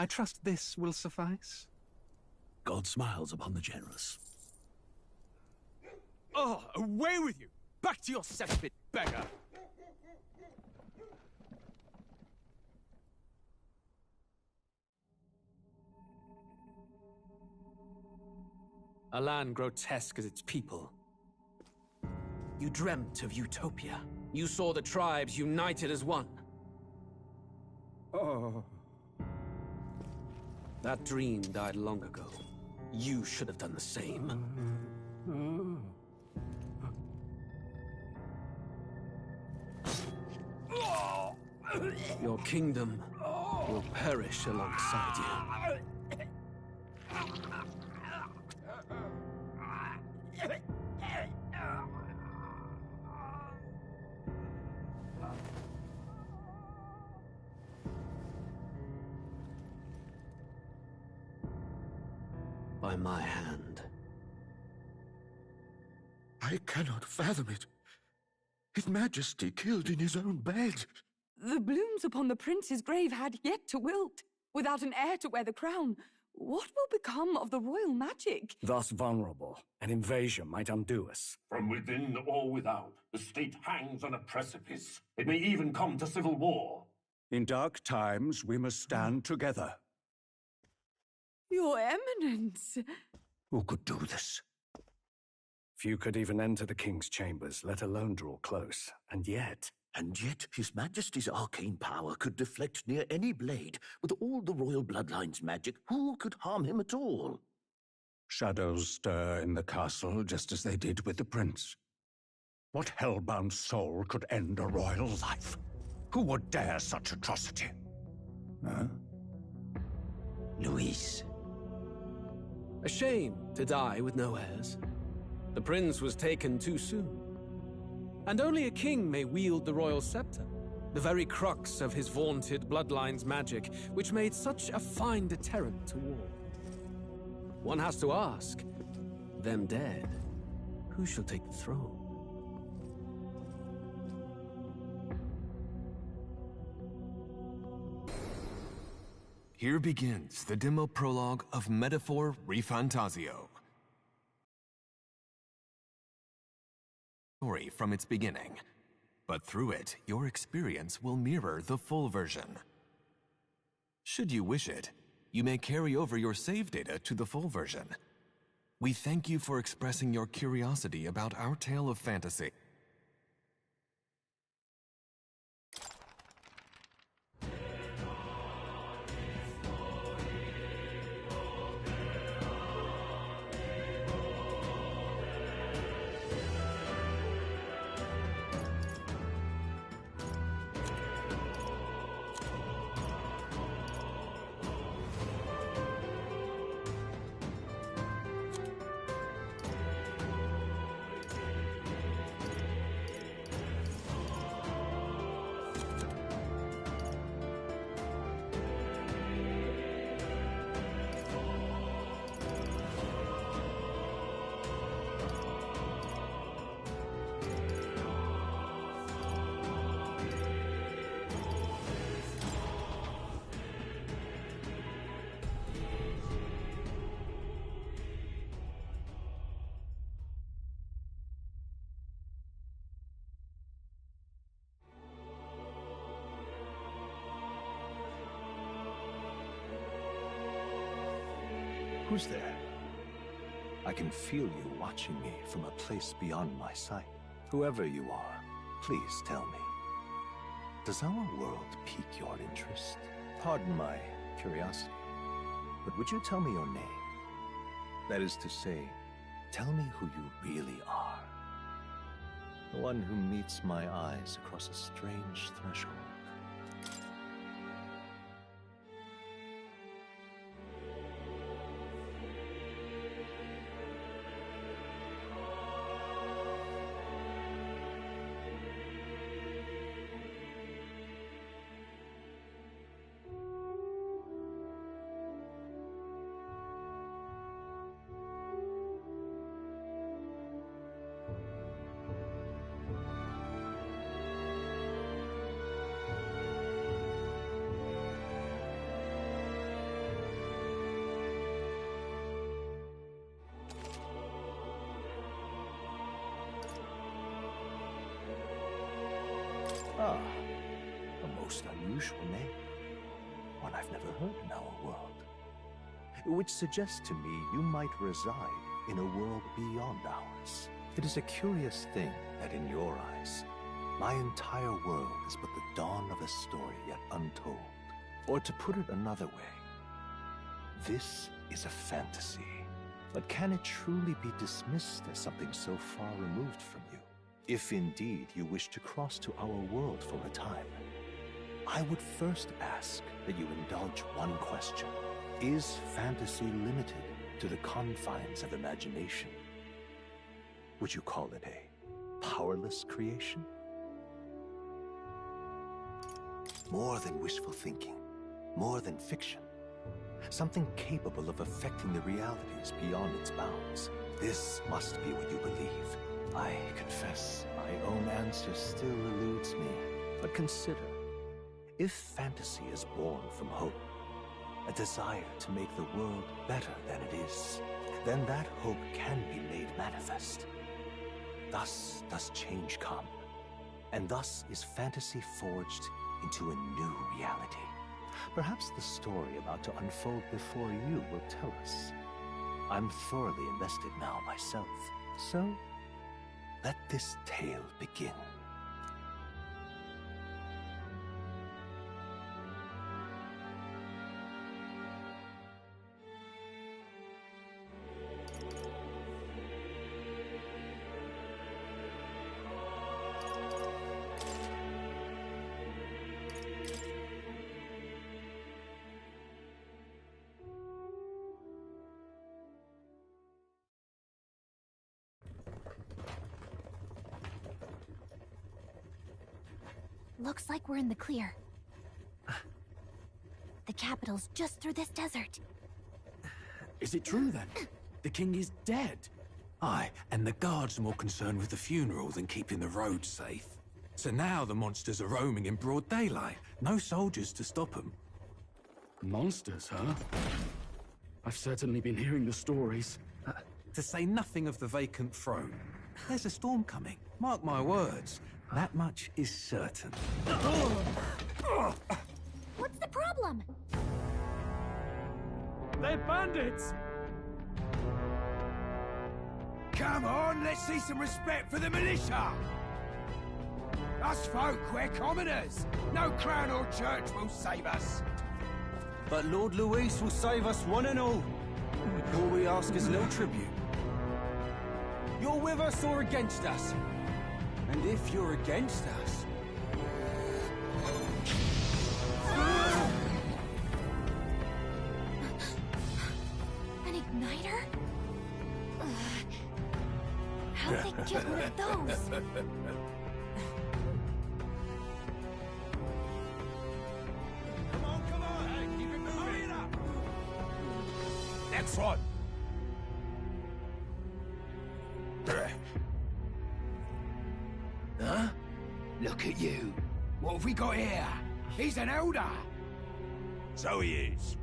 I trust this will suffice? God smiles upon the generous. Oh, away with you! Back to your cesspit, beggar! A land grotesque as its people. You dreamt of utopia. You saw the tribes united as one. Oh. That dream died long ago. You should have done the same. Your kingdom will perish alongside you. By my hand. I cannot fathom it. His Majesty killed in his own bed. The blooms upon the prince's grave had yet to wilt. Without an heir to wear the crown, what will become of the royal magic? Thus vulnerable, an invasion might undo us. From within or without, the state hangs on a precipice. It may even come to civil war. In dark times, we must stand together. Your Eminence! Who could do this? Few could even enter the king's chambers, let alone draw close. And yet His Majesty's arcane power could deflect near any blade. With all the royal bloodline's magic, who could harm him at all? shadows stir in the castle just as they did with the prince. What hellbound soul could end a royal life? Who would dare such atrocity? Huh? Luis. A shame to die with no heirs. The prince was taken too soon. And only a king may wield the royal scepter, the very crux of his vaunted bloodline's magic, which made such a fine deterrent to war. One has to ask, them dead, who shall take the throne? Here begins the demo prologue of Metaphor ReFantazio. Story from its beginning, but through it, your experience will mirror the full version. Should you wish it, you may carry over your save data to the full version. We thank you for expressing your curiosity about our tale of fantasy. Who's there? I can feel you watching me from a place beyond my sight. Whoever you are, please tell me. Does our world pique your interest? Pardon my curiosity, but would you tell me your name? That is to say, tell me who you really are. The one who meets my eyes across a strange threshold. Ah, a most unusual name. One I've never heard in our world. Which suggests to me you might reside in a world beyond ours. It is a curious thing that in your eyes, my entire world is but the dawn of a story yet untold. Or to put it another way, this is a fantasy. But can it truly be dismissed as something so far removed from you? If indeed you wish to cross to our world for a time, I would first ask that you indulge one question. Is fantasy limited to the confines of imagination? Would you call it a powerless creation? More than wishful thinking, more than fiction. Something capable of affecting the realities beyond its bounds. This must be what you believe. I confess, my own answer still eludes me. But consider, if fantasy is born from hope, a desire to make the world better than it is, then that hope can be made manifest. Thus does change come, and thus is fantasy forged into a new reality. Perhaps the story about to unfold before you will tell us. I'm thoroughly invested now myself, so let this tale begin. Looks like we're in the clear. The capital's just through this desert. Is it true then? The king is dead? Aye, and the guards are more concerned with the funeral than keeping the roads safe. So now the monsters are roaming in broad daylight. No soldiers to stop them. Monsters, huh? I've certainly been hearing the stories. To say nothing of the vacant throne. There's a storm coming, mark my words. That much is certain. What's the problem? They're bandits! Come on, let's see some respect for the militia! Us folk, we're commoners. No crown or church will save us. But Lord Luis will save us one and all. All we ask is no tribute. You're with us or against us? And if you're against us... An igniter? How'd they get one of those? Come on, hey, keep it moving. Hurry it up. Next one. Huh? Look at you. What have we got here? He's an elder. So he is.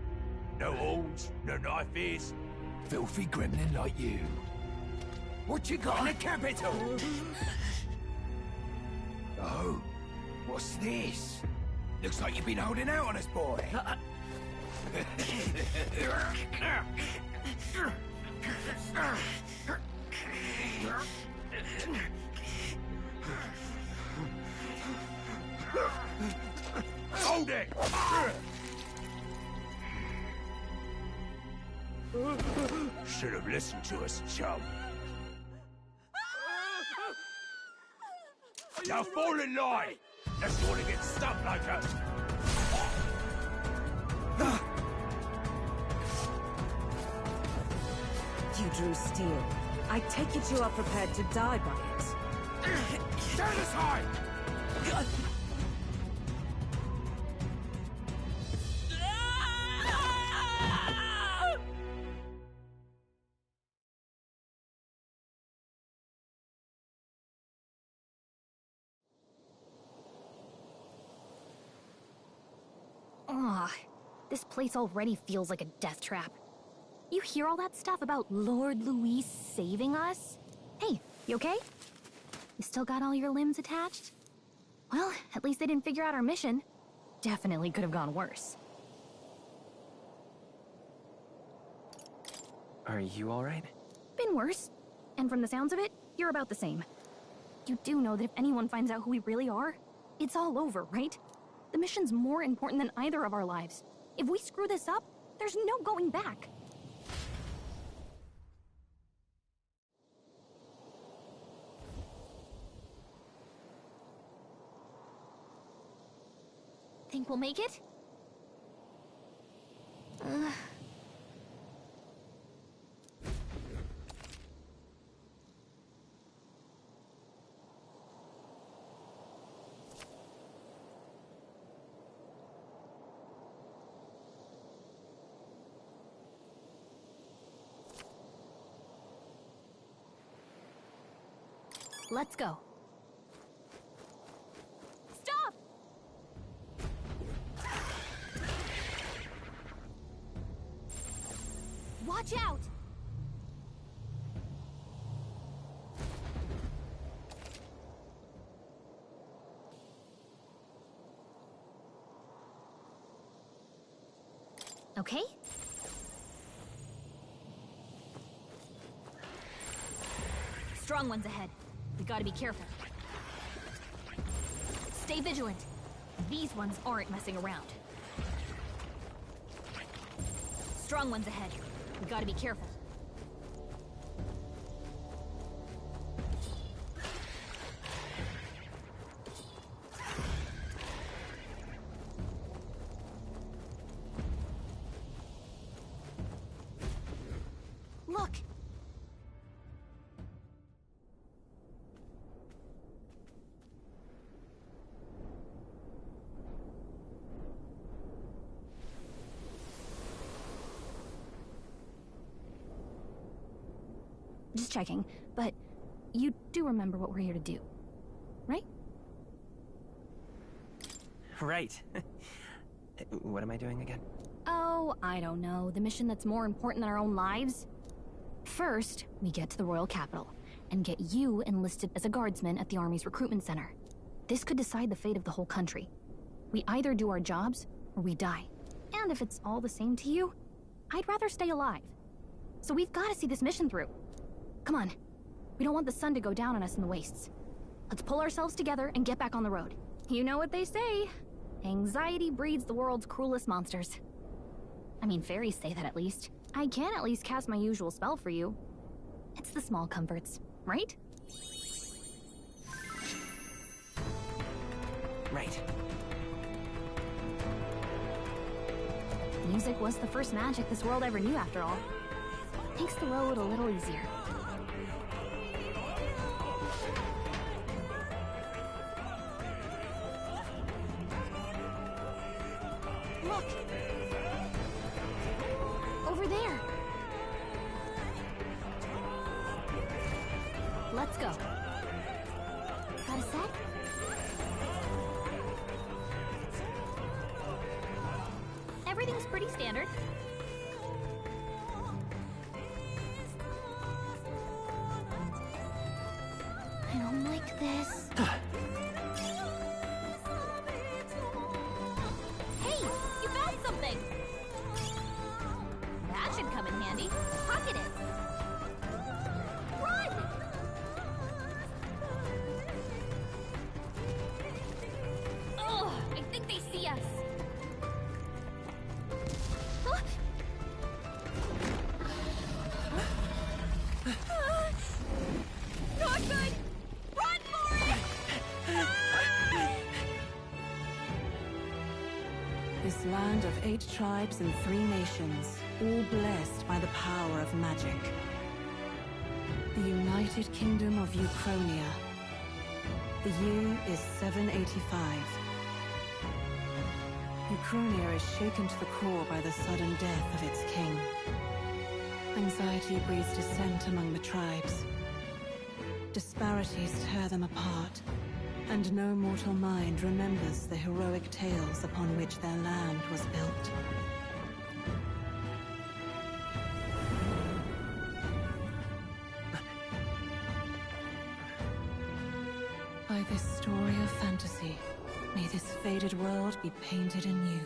No horns, no knife ears. Filthy gremlin like you. What you got in the capital? Oh, what's this? Looks like you've been holding out on us, boy. Hold it! Should have listened to us, chum. Now fall in line! Let's want to get stuck like us. You drew steel. I take it you are prepared to die by it. Stand aside! Ugh, this place already feels like a death trap. You hear all that stuff about Lord Luis saving us? Hey, you okay? You still got all your limbs attached? Well, at least they didn't figure out our mission. Definitely could have gone worse. Are you alright? Been worse. And from the sounds of it, you're about the same. You do know that if anyone finds out who we really are, it's all over, right? The mission's more important than either of our lives. If we screw this up, there's no going back. Think we'll make it? Let's go. Stop! Watch out! Okay? Strong ones ahead. We gotta be careful. Stay vigilant. These ones aren't messing around. Strong ones ahead. We gotta be careful. Look! Just checking, but you do remember what we're here to do, right? Right. What am I doing again? Oh, I don't know. The mission that's more important than our own lives? First, we get to the royal capital and get you enlisted as a guardsman at the army's recruitment center. This could decide the fate of the whole country. We either do our jobs or we die. And if it's all the same to you, I'd rather stay alive. So we've got to see this mission through. Come on. We don't want the sun to go down on us in the wastes. Let's pull ourselves together and get back on the road. You know what they say. Anxiety breeds the world's cruelest monsters. I mean, fairies say that at least. I can at least cast my usual spell for you. It's the small comforts, right? Right. Music was the first magic this world ever knew, after all. Makes the road a little easier. Look! Over there! Let's go. Got a sec? Everything's pretty standard. I don't like this. Hey, you found something! That should come in handy. Pocket it! Run! Oh, I think they see us. Huh? Not good! Run for it! This land of 8 tribes and 3 nations, all blessed by the power of magic. The United Kingdom of Uchronia. The year is 785. Uchronia is shaken to the core by the sudden death of its king. Anxiety breeds dissent among the tribes. Disparities tear them apart, and no mortal mind remembers the heroic tales upon which their land was built. By this story of fantasy, may this faded world be painted anew.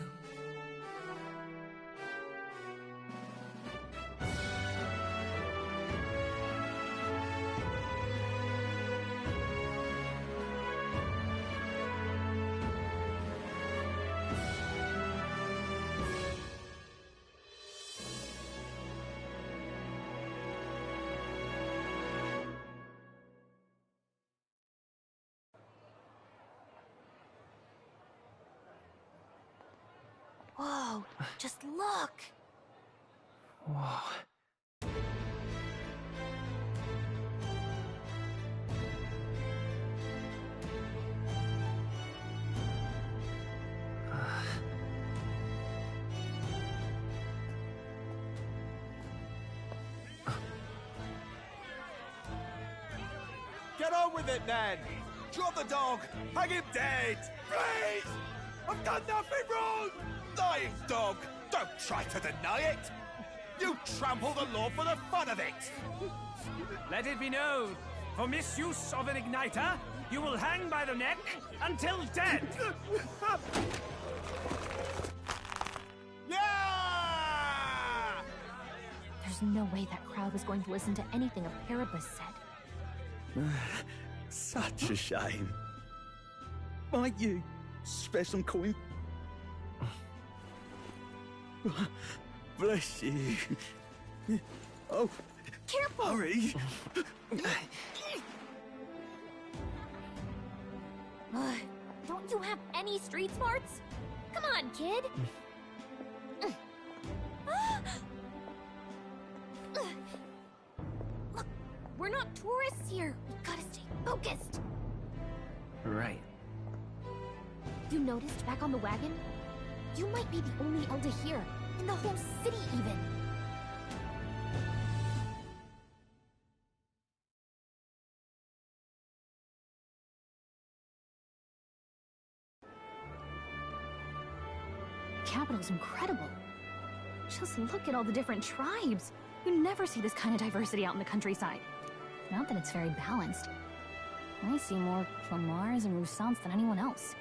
Whoa, just look! Whoa. Get on with it, then! Drop the dog! Hang him dead! Please! I've done nothing wrong! Lying dog! Don't try to deny it! You trample the law for the fun of it! Let it be known, for misuse of an igniter, you will hang by the neck until dead! Yeah! There's no way that crowd was going to listen to anything a Paribus said. Such a shame. Might you spare some coin? Bless you. Oh, careful! Hurry! Don't you have any street smarts? Come on, kid! Look, we're not tourists here. We gotta stay focused. Right. You noticed back on the wagon? You might be the only Elder here, in the whole city even. The capital's incredible. Just look at all the different tribes. You never see this kind of diversity out in the countryside. Not that it's very balanced. I see more Flamars and Roussants than anyone else.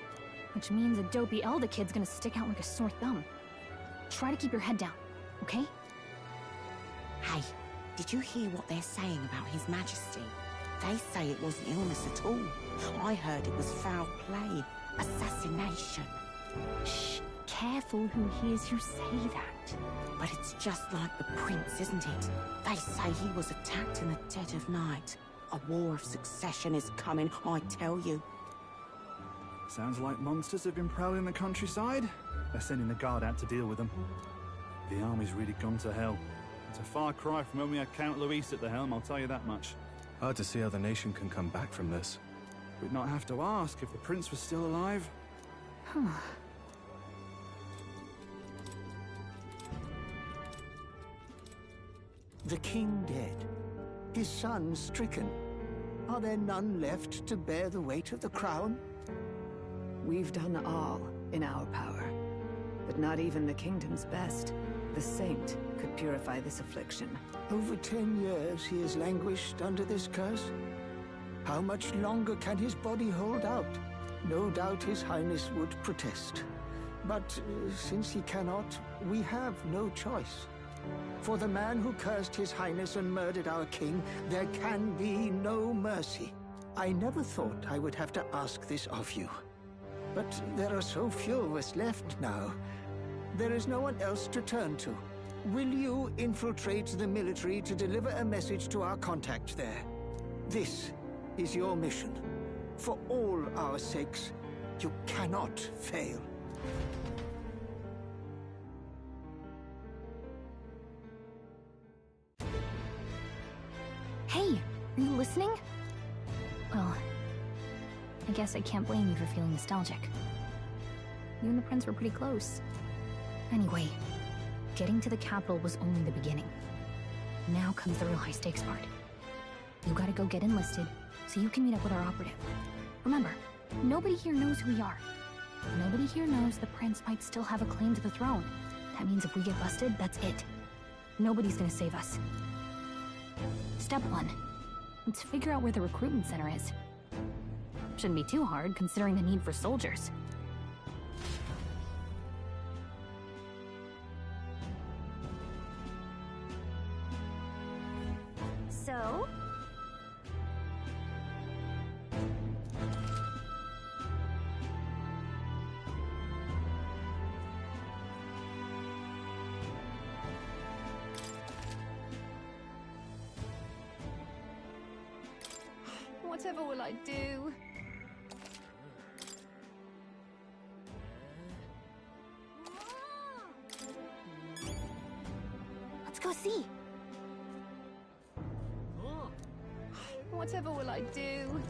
Which means a dopey Elder kid's gonna stick out like a sore thumb. Try to keep your head down, okay? Hey, did you hear what they're saying about His Majesty? They say it wasn't illness at all. I heard it was foul play, assassination. Shh, careful who hears you say that. But it's just like the prince, isn't it? They say he was attacked in the dead of night. A war of succession is coming, I tell you. Sounds like monsters have been prowling the countryside. They're sending the guard out to deal with them. The army's really gone to hell. It's a far cry from when we had Count Luis at the helm, I'll tell you that much. Hard to see how the nation can come back from this. We'd not have to ask if the prince was still alive. Huh. The king dead. His son stricken. Are there none left to bear the weight of the crown? We've done all in our power. But not even the kingdom's best, the saint, could purify this affliction. Over 10 years he has languished under this curse. How much longer can his body hold out? No doubt His Highness would protest. But since he cannot, we have no choice. For the man who cursed His Highness and murdered our king, there can be no mercy. I never thought I would have to ask this of you. But there are so few of us left now. There is no one else to turn to. Will you infiltrate the military to deliver a message to our contact there? This is your mission. For all our sakes, you cannot fail. Hey, are you listening? Well, I guess I can't blame you for feeling nostalgic. You and the prince were pretty close. Anyway, getting to the capital was only the beginning. Now comes the real high-stakes part. You gotta go get enlisted, so you can meet up with our operative. Remember, nobody here knows who we are. Nobody here knows the prince might still have a claim to the throne. That means if we get busted, that's it. Nobody's gonna save us. Step 1. Let's figure out where the recruitment center is. Shouldn't be too hard, considering the need for soldiers. So? Whatever will I do? Let's go see. Whatever will I do?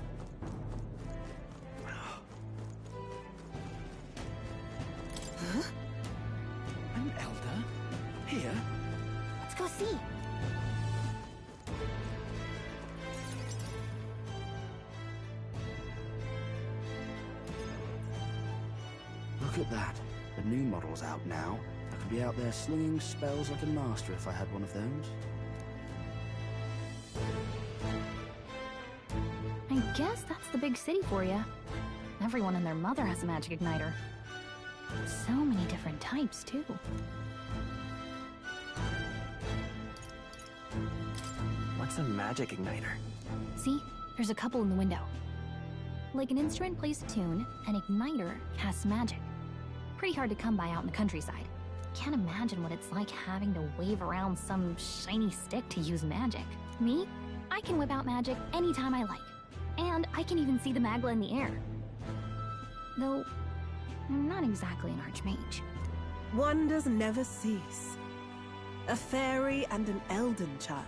Huh? An elder? Here? Let's go see. Look at that. The new model's out now. I could be out there slinging spells like a master if I had one of those. I guess that's the big city for you. Everyone and their mother has a magic igniter. So many different types, too. What's a magic igniter? See? There's a couple in the window. Like an instrument plays a tune, an igniter casts magic. Pretty hard to come by out in the countryside. Can't imagine what it's like having to wave around some shiny stick to use magic. Me? I can whip out magic anytime I like. And I can even see the Magla in the air. Though, I'm not exactly an archmage. Wonders never cease. A fairy and an Elden child.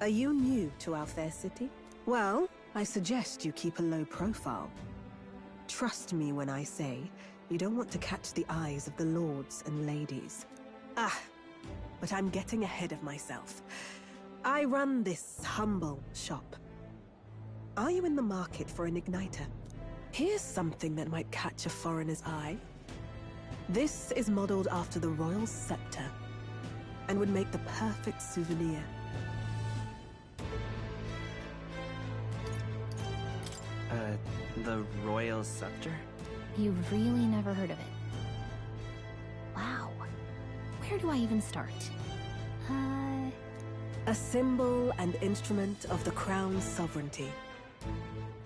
Are you new to our fair city? Well, I suggest you keep a low profile. Trust me when I say you don't want to catch the eyes of the lords and ladies. But I'm getting ahead of myself. I run this humble shop. Are you in the market for an igniter? Here's something that might catch a foreigner's eye. This is modeled after the royal scepter and would make the perfect souvenir. The royal scepter? You've really never heard of it. Wow. Where do I even start? A symbol and instrument of the crown's sovereignty.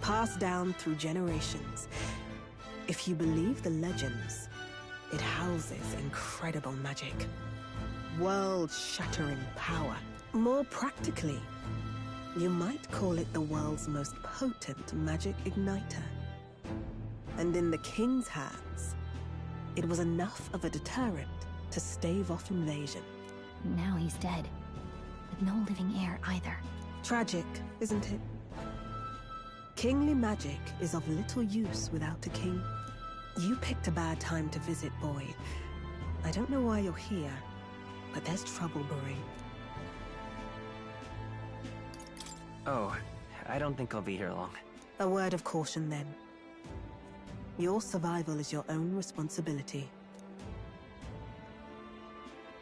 Passed down through generations. If you believe the legends, it houses incredible magic. World-shattering power. More practically, you might call it the world's most potent magic igniter. And in the king's hands, it was enough of a deterrent to stave off invasion. Now he's dead. With no living heir either. Tragic, isn't it? Kingly magic is of little use without a king. You picked a bad time to visit, boy. I don't know why you're here, but there's trouble brewing. Oh, I don't think I'll be here long. A word of caution then. Your survival is your own responsibility.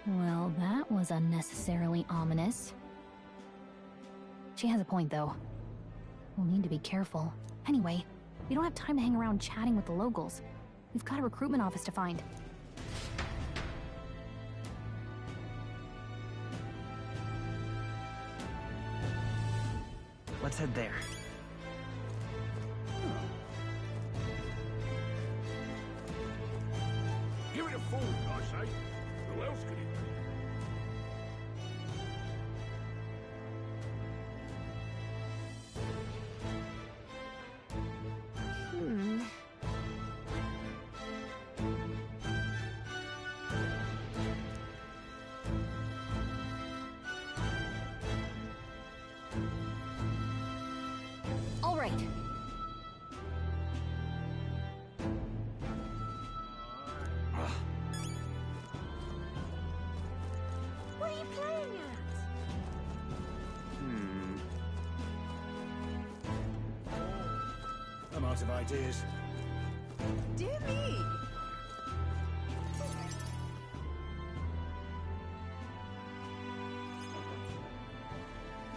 Well, that was unnecessarily ominous. She has a point, though. We'll need to be careful. Anyway, we don't have time to hang around chatting with the locals. We've got a recruitment office to find. Let's head there. Give it a fool, I say. Who else could it be? All right. What are you playing at? I'm out of ideas. Dear me!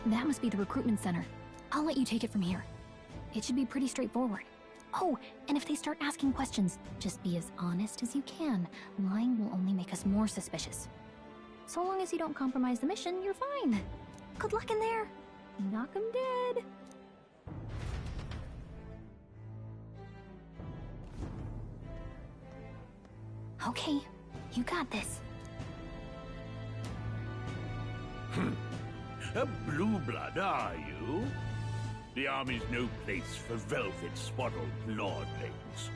That must be the recruitment center. I'll let you take it from here. It should be pretty straightforward. Oh, and if they start asking questions, just be as honest as you can. Lying will only make us more suspicious. So long as you don't compromise the mission, you're fine. Good luck in there. Knock 'em dead. Okay, you got this. A blue blood, are you? The army's no place for velvet-swaddled lordlings.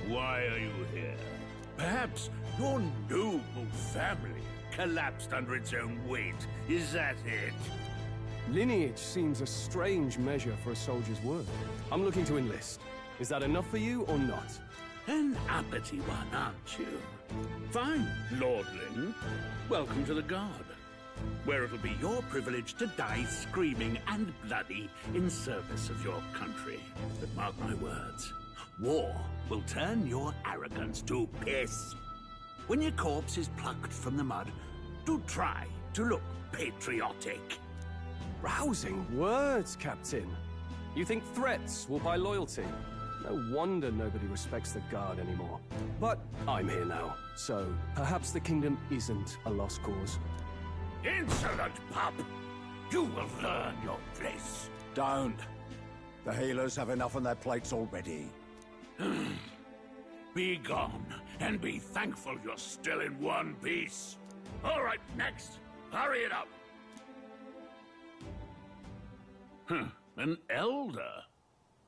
Why are you here? Perhaps your noble family collapsed under its own weight. Is that it? Lineage seems a strange measure for a soldier's worth. I'm looking to enlist. Is that enough for you or not? An uppity one, aren't you? Fine, lordling. Welcome to the Guard, where it'll be your privilege to die screaming and bloody in service of your country. But mark my words, war will turn your arrogance to piss. When your corpse is plucked from the mud, do try to look patriotic. Rousing words, Captain. You think threats will buy loyalty? No wonder nobody respects the Guard anymore. But I'm here now, so perhaps the kingdom isn't a lost cause. Insolent pup! You will learn your place. Don't. The healers have enough on their plates already. Be gone, and be thankful you're still in one piece. All right, next. Hurry it up. An elder?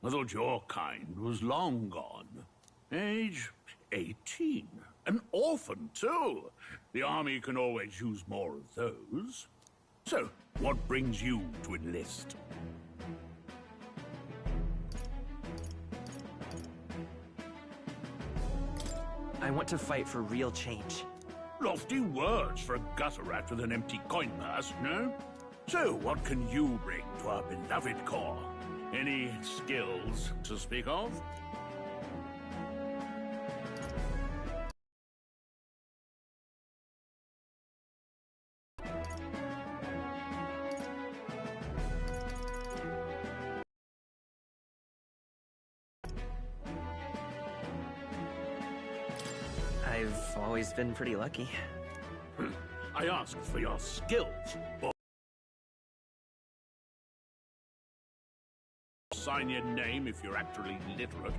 I thought your kind was long gone. Age 18. An orphan, too. The army can always use more of those. So, what brings you to enlist? I want to fight for real change. Lofty words for a gutter rat with an empty coin purse, no? So, what can you bring to our beloved corps? Any skills to speak of? I've always been pretty lucky. I asked for your skills, or sign your name if you're actually literate.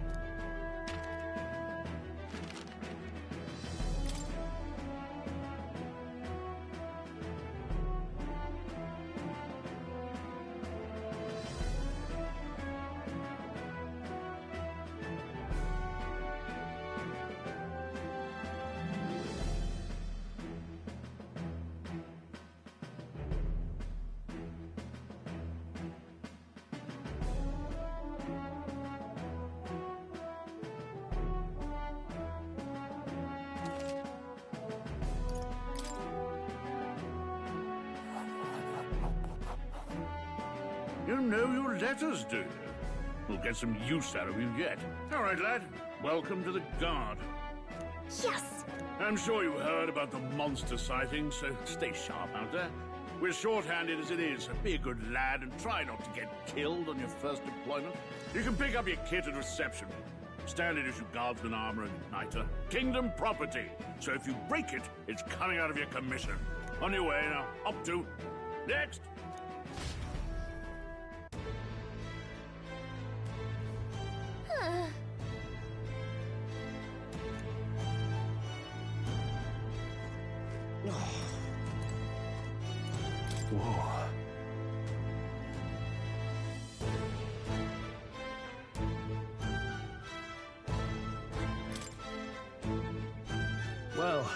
You know your letters, do you? We'll get some use out of you yet. All right, lad. Welcome to the Guard. Yes! I'm sure you heard about the monster sighting, so stay sharp out there. We're short-handed as it is, so be a good lad and try not to get killed on your first deployment. You can pick up your kit at reception. Standard issue guardsman armor and igniter. Kingdom property. So if you break it, it's coming out of your commission. On your way now. Up to. Next! Whoa. Well.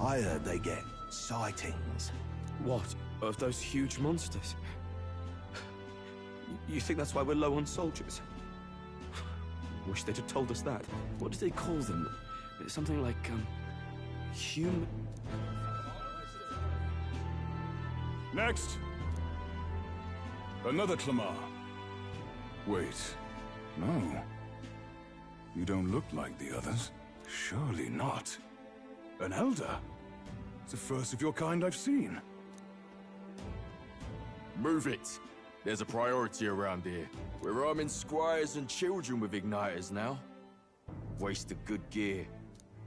I heard they get sightings. What? Of those huge monsters? You think that's why we're low on soldiers? Wish they'd have told us that. What do they call them? Something like, human... Next! Another Clamar. Wait. No. You don't look like the others. Surely not. An elder? It's the first of your kind I've seen. Move it. There's a priority around here. We're arming squires and children with igniters now. Waste of good gear.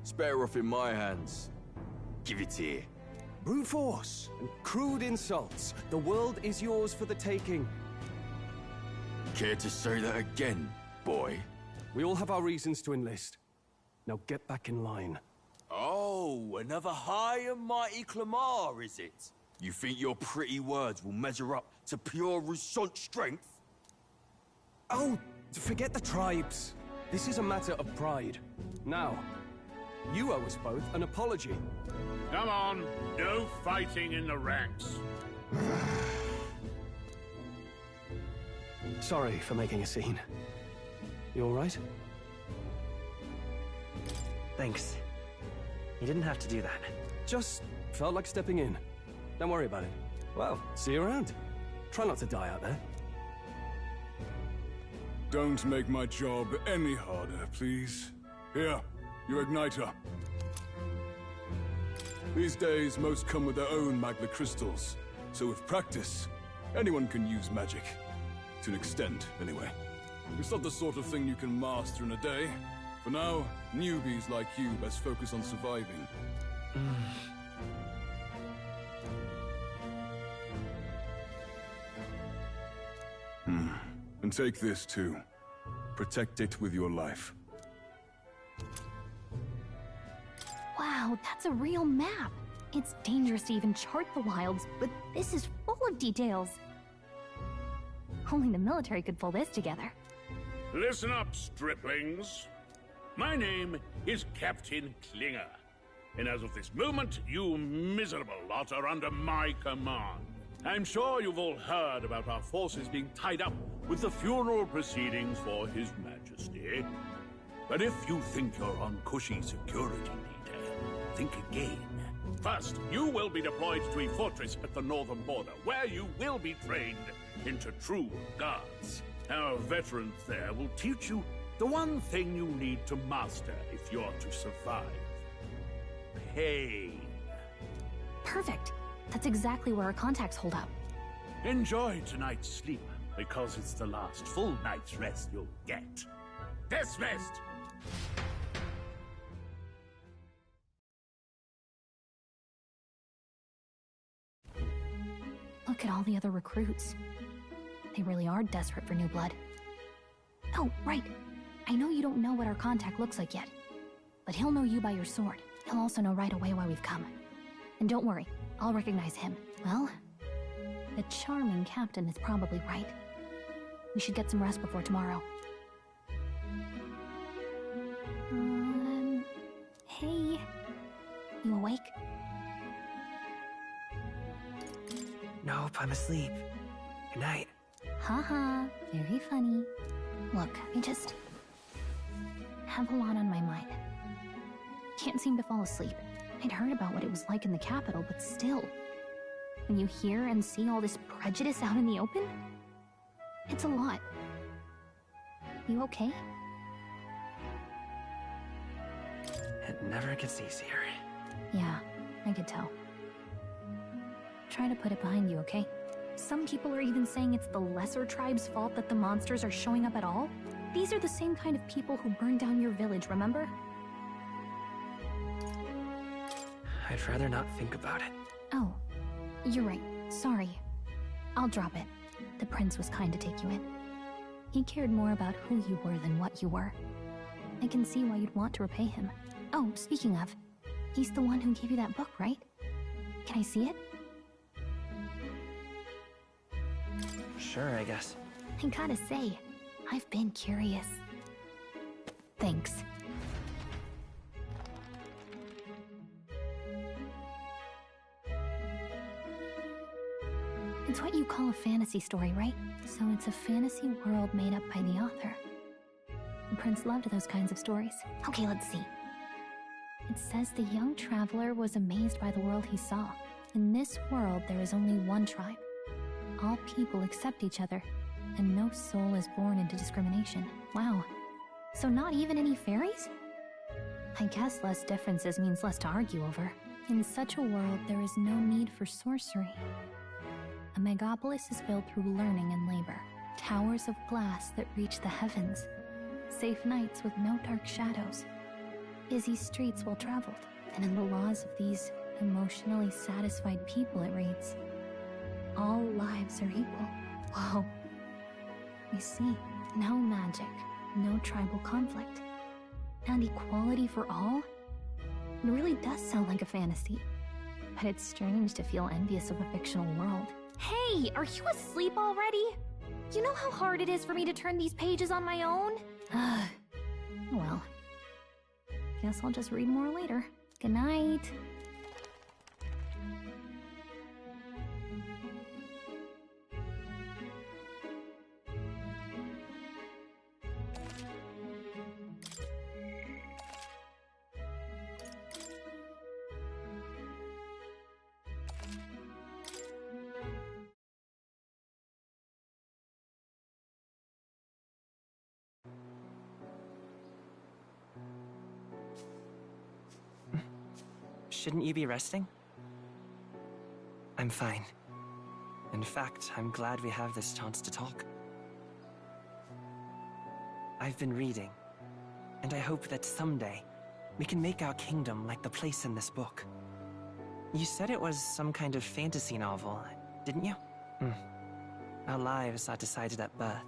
It's better off in my hands. Give it here. Brute force and crude insults. The world is yours for the taking. Care to say that again, boy? We all have our reasons to enlist. Now get back in line. Oh, another high and mighty Clamar, is it? You think your pretty words will measure up to pure Roussant strength? Oh, forget the tribes. This is a matter of pride. Now, you owe us both an apology. Come on, no fighting in the ranks. Sorry for making a scene. You all right? Thanks. You didn't have to do that. Just felt like stepping in. Don't worry about it. Well, see you around. Try not to die out there. Don't make my job any harder, please. Here, your igniter. These days, most come with their own Magna crystals. So with practice, anyone can use magic. To an extent, anyway. It's not the sort of thing you can master in a day. For now, newbies like you best focus on surviving. And take this too. Protect it with your life. Wow, that's a real map. It's dangerous to even chart the wilds, but this is full of details. Only the military could pull this together. Listen up, striplings. My name is Captain Klinger, and as of this moment, you miserable lot are under my command. I'm sure you've all heard about our forces being tied up with the funeral proceedings for His Majesty. But if you think you're on cushy security detail, think again. First, you will be deployed to a fortress at the northern border, where you will be trained into true guards. Our veterans there will teach you the one thing you need to master if you're to survive. Pain. Perfect. That's exactly where our contacts hold up. Enjoy tonight's sleep, because it's the last full night's rest you'll get. Dismissed! Look at all the other recruits. They really are desperate for new blood. Oh, right. I know you don't know what our contact looks like yet, but he'll know you by your sword. He'll also know right away why we've come. And don't worry, I'll recognize him. Well, the charming captain is probably right. We should get some rest before tomorrow. Hey. You awake? Nope, I'm asleep. Good night. Haha, very funny. Look, I just have a lot on my mind. Can't seem to fall asleep. I'd heard about what it was like in the capital, but still. When you hear and see all this prejudice out in the open, it's a lot. You okay? It never gets easier. Yeah, I could tell. Try to put it behind you, okay? Some people are even saying it's the lesser tribe's fault that the monsters are showing up at all. These are the same kind of people who burned down your village, remember? I'd rather not think about it. Oh, you're right. Sorry. I'll drop it. The prince was kind to take you in. He cared more about who you were than what you were. I can see why you'd want to repay him. Oh, speaking of, he's the one who gave you that book, right? Can I see it? Sure, I guess. I gotta say, I've been curious. Thanks. It's what you call a fantasy story, right? So it's a fantasy world made up by the author. The prince loved those kinds of stories. Okay, let's see. It says the young traveler was amazed by the world he saw. In this world, there is only one tribe. All people accept each other, and no soul is born into discrimination. Wow. So not even any fairies? I guess less differences means less to argue over. In such a world, there is no need for sorcery. A megapolis is built through learning and labor. Towers of glass that reach the heavens. Safe nights with no dark shadows. Busy streets well traveled. And in the laws of these emotionally satisfied people, it reads, all lives are equal. Whoa. You see, no magic, no tribal conflict, and equality for all? It really does sound like a fantasy. But it's strange to feel envious of a fictional world. Hey, are you asleep already? You know how hard it is for me to turn these pages on my own? Well, guess I'll just read more later. Good night. Shouldn't you be resting? I'm fine. In fact, I'm glad we have this chance to talk. I've been reading, and I hope that someday we can make our kingdom like the place in this book. You said it was some kind of fantasy novel, didn't you? Our lives are decided at birth,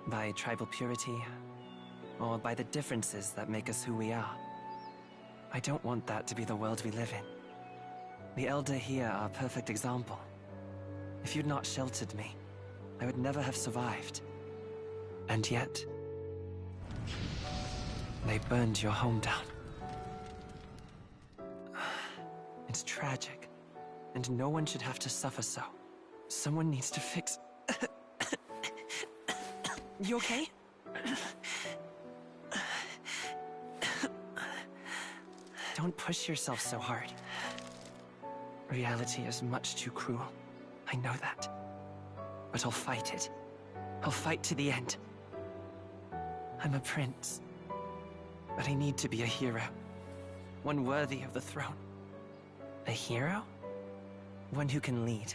by tribal purity, or by the differences that make us who we are. I don't want that to be the world we live in. The Elder here are a perfect example. If you'd not sheltered me, I would never have survived. And yet, they burned your home down. It's tragic, and no one should have to suffer so. Someone needs to fix... You okay? Don't push yourself so hard. Reality is much too cruel. I know that. But I'll fight it. I'll fight to the end. I'm a prince. But I need to be a hero. One worthy of the throne. A hero? One who can lead.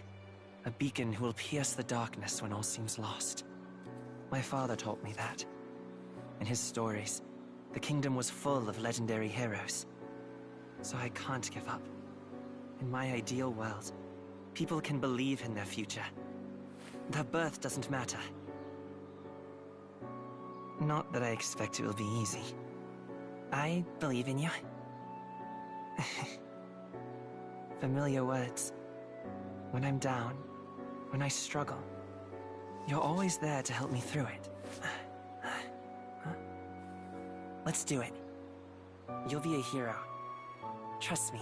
A beacon who will pierce the darkness when all seems lost. My father taught me that. In his stories, the kingdom was full of legendary heroes. So I can't give up. In my ideal world, people can believe in their future. Their birth doesn't matter. Not that I expect it will be easy. I believe in you. Familiar words. When I'm down, when I struggle, you're always there to help me through it. Let's do it. You'll be a hero. Trust me.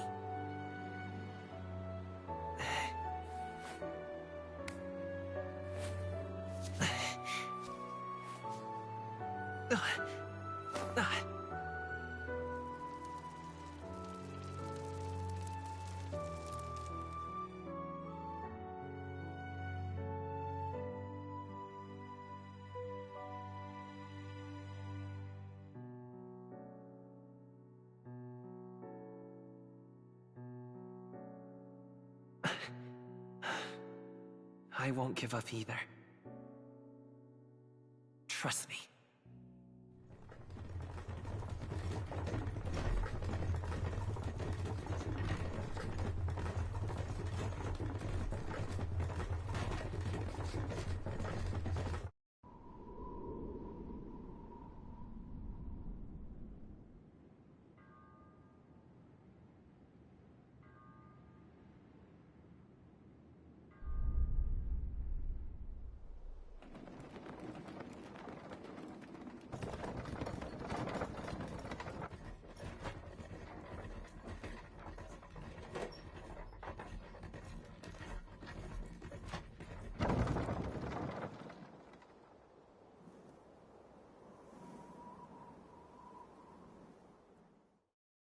I won't give up either. Trust me.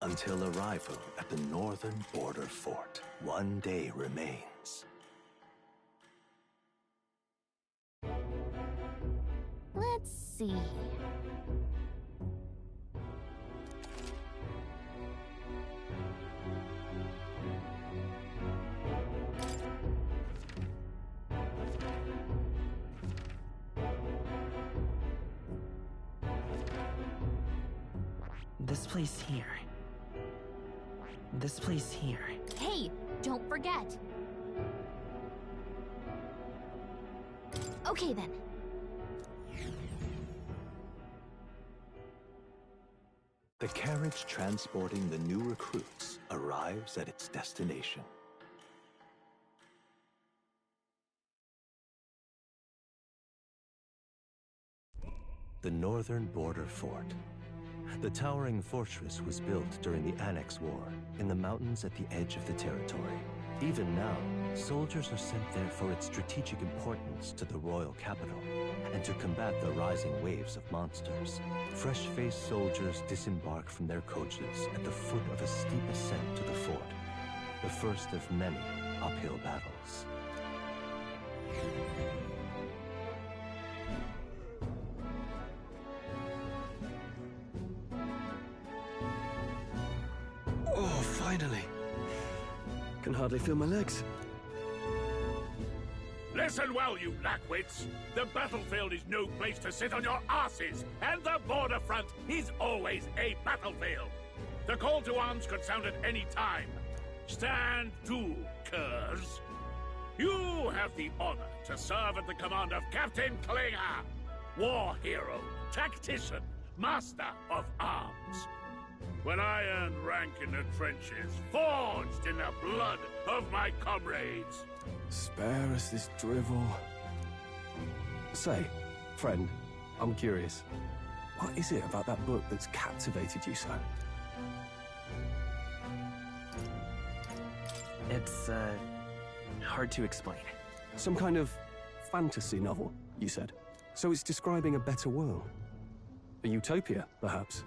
Until arrival at the northern border fort, one day remains. Let's see. This place here. This place here. Hey, don't forget. Okay then. The carriage transporting the new recruits arrives at its destination. The northern border fort. The towering fortress was built during the Annex War in the mountains at the edge of the territory. Even now, soldiers are sent there for its strategic importance to the royal capital and to combat the rising waves of monsters. Fresh-faced soldiers disembark from their coaches at the foot of a steep ascent to the fort, the first of many uphill battles. Oh, finally. Can hardly feel my legs. Listen well, you lackwits. The battlefield is no place to sit on your asses, and the border front is always a battlefield. The call to arms could sound at any time. Stand to, curs. You have the honor to serve at the command of Captain Klinger, war hero, tactician, master of arms. When I earned rank in the trenches, forged in the blood of my comrades. Spare us this drivel. Say, friend, I'm curious. What is it about that book that's captivated you so? It's, hard to explain. Some kind of fantasy novel, you said. So it's describing a better world. A utopia, perhaps.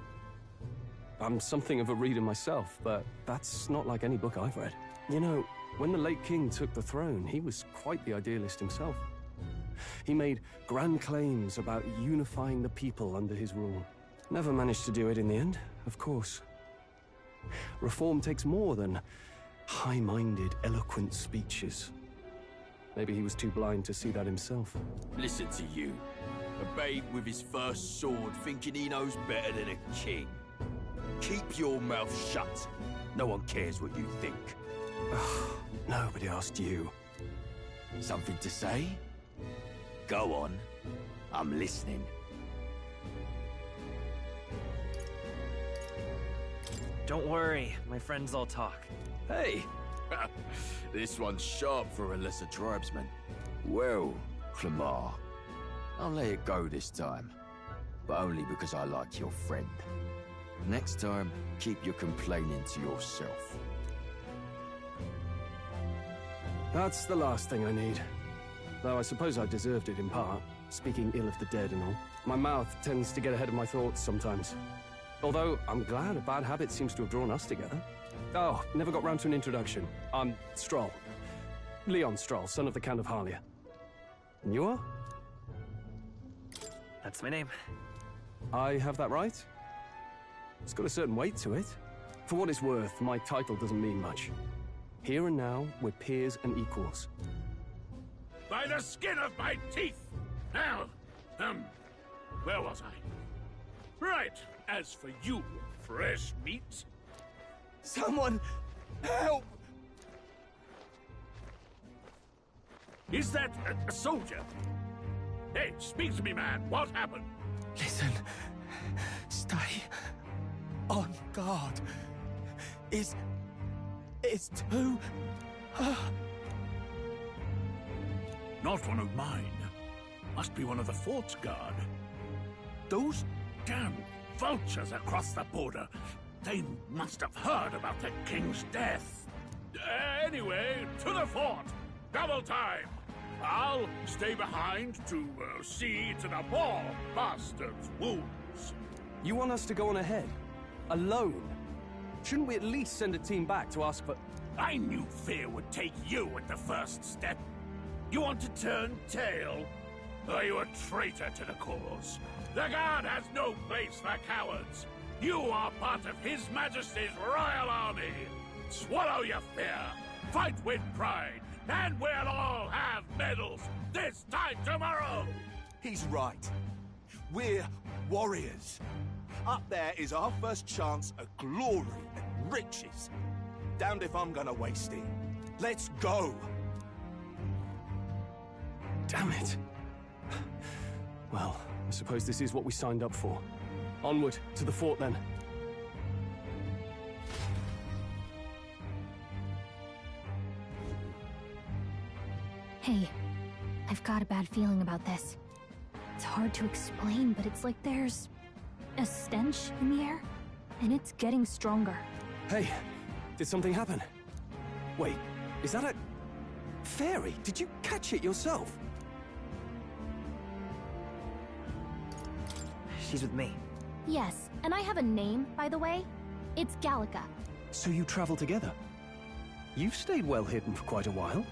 I'm something of a reader myself, but that's not like any book I've read. You know, when the late king took the throne, he was quite the idealist himself. He made grand claims about unifying the people under his rule. Never managed to do it in the end, of course. Reform takes more than high-minded, eloquent speeches. Maybe he was too blind to see that himself. Listen to you. A babe with his first sword thinking he knows better than a king. Keep your mouth shut. No one cares what you think. Nobody asked you. Something to say? Go on. I'm listening. Don't worry, my friends all talk. Hey! This one's sharp for a lesser tribesman. Well, Clemar, I'll let it go this time. But only because I like your friend. Next time, keep your complaining to yourself. That's the last thing I need. Though I suppose I deserved it in part, speaking ill of the dead and all. My mouth tends to get ahead of my thoughts sometimes. Although, I'm glad a bad habit seems to have drawn us together. Oh, never got round to an introduction. I'm Stroll. Leon Stroll, son of the Count of Harlia. And you are? That's my name. I have that right? It's got a certain weight to it. For what it's worth, my title doesn't mean much. Here and now, we're peers and equals. By the skin of my teeth! Now, where was I? Right, as for you, fresh meat. Someone, help! Is that a soldier? Hey, speak to me, man. What happened? Listen, stay on guard. It's too... Not one of mine. Must be one of the fort's guard. Those damn vultures across the border. They must have heard about the king's death. Anyway, to the fort. Double time. I'll stay behind to see to the poor bastard's wounds. You want us to go on ahead? Alone? Shouldn't we at least send a team back to ask for... I knew fear would take you at the first step. You want to turn tail? Are you a traitor to the cause? The Guard has no place for cowards. You are part of His Majesty's Royal Army. Swallow your fear. Fight with pride. And we'll all have medals this time tomorrow. He's right. We're warriors. Up there is our first chance at glory and riches. Damned if I'm gonna waste it. Let's go! Damn it. Well, I suppose this is what we signed up for. Onward, to the fort then. Hey, I've got a bad feeling about this. It's hard to explain, but it's like there's a stench in the air, and it's getting stronger. Hey, did something happen? Wait, is that a fairy? Did you catch it yourself? She's with me. Yes, and I have a name, by the way. It's Gallica. So you travel together? You've stayed well hidden for quite a while.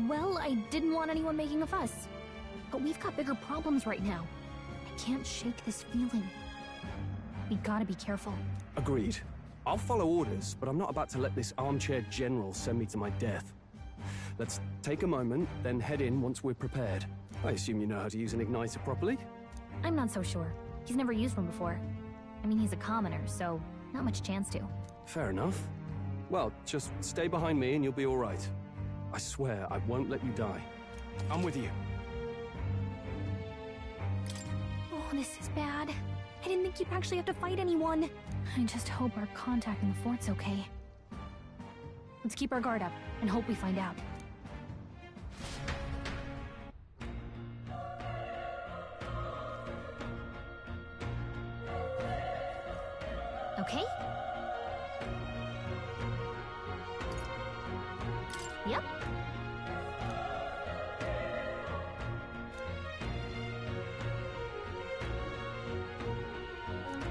Well, I didn't want anyone making a fuss. But we've got bigger problems right now. I can't shake this feeling. We gotta be careful. Agreed. I'll follow orders, but I'm not about to let this armchair general send me to my death. Let's take a moment, then head in once we're prepared. I assume you know how to use an igniter properly? I'm not so sure. He's never used one before. I mean, he's a commoner, so not much chance to. Fair enough. Well, just stay behind me and you'll be all right. I swear I won't let you die. I'm with you. Oh, this is bad. I didn't think you'd actually have to fight anyone. I just hope our contact in the fort's okay. Let's keep our guard up and hope we find out. Okay? Yep.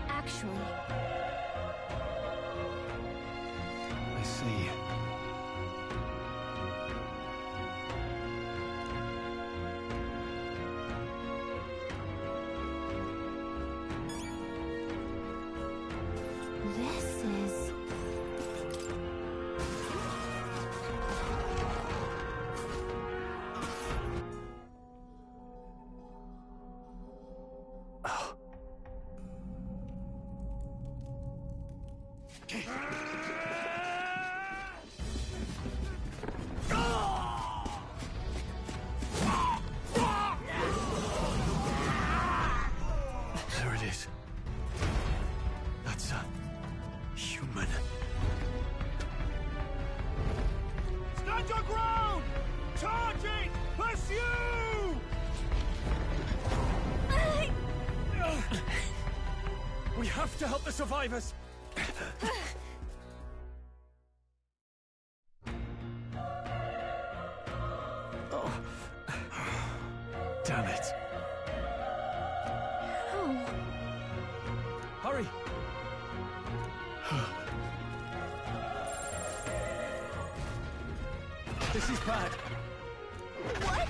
Actually... I see. This is... There it is. That's a human. Stand your ground! Charging! Pursue! We have to help the survivors! Oh. Damn it. Oh. Hurry! This is bad. What?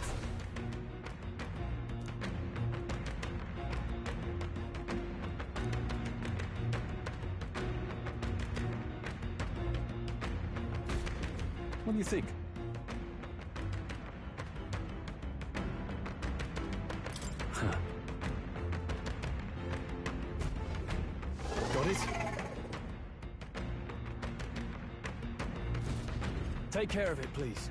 What do you think? Got it? Take care of it, please.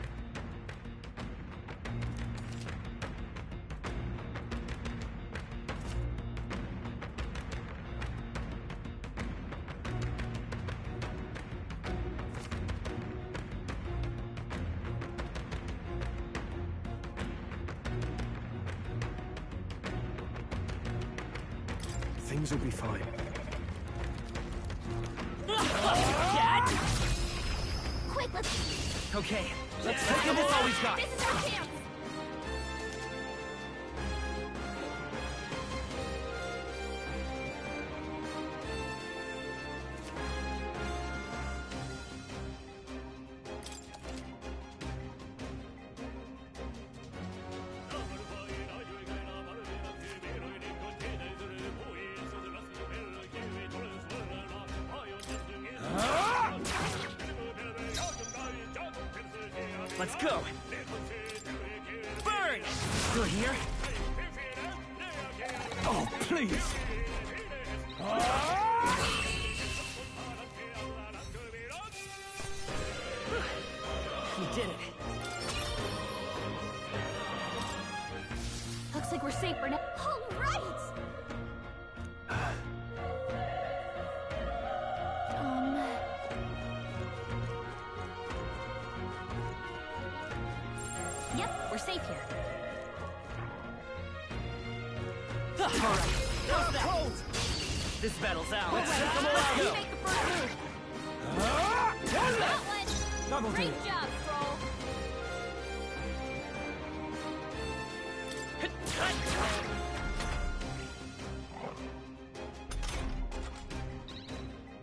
Things will be fine. Dad! Quick, let's... Okay, let's take it with all we've got. This is our chance! Let's go! Burn! Still here? Oh, please! You did it. Looks like we're safe for now. All right! Yep, we're safe here. All right. How's that? This battle's out. Let's go. make the first move. That one. Double Great team. job, Troll.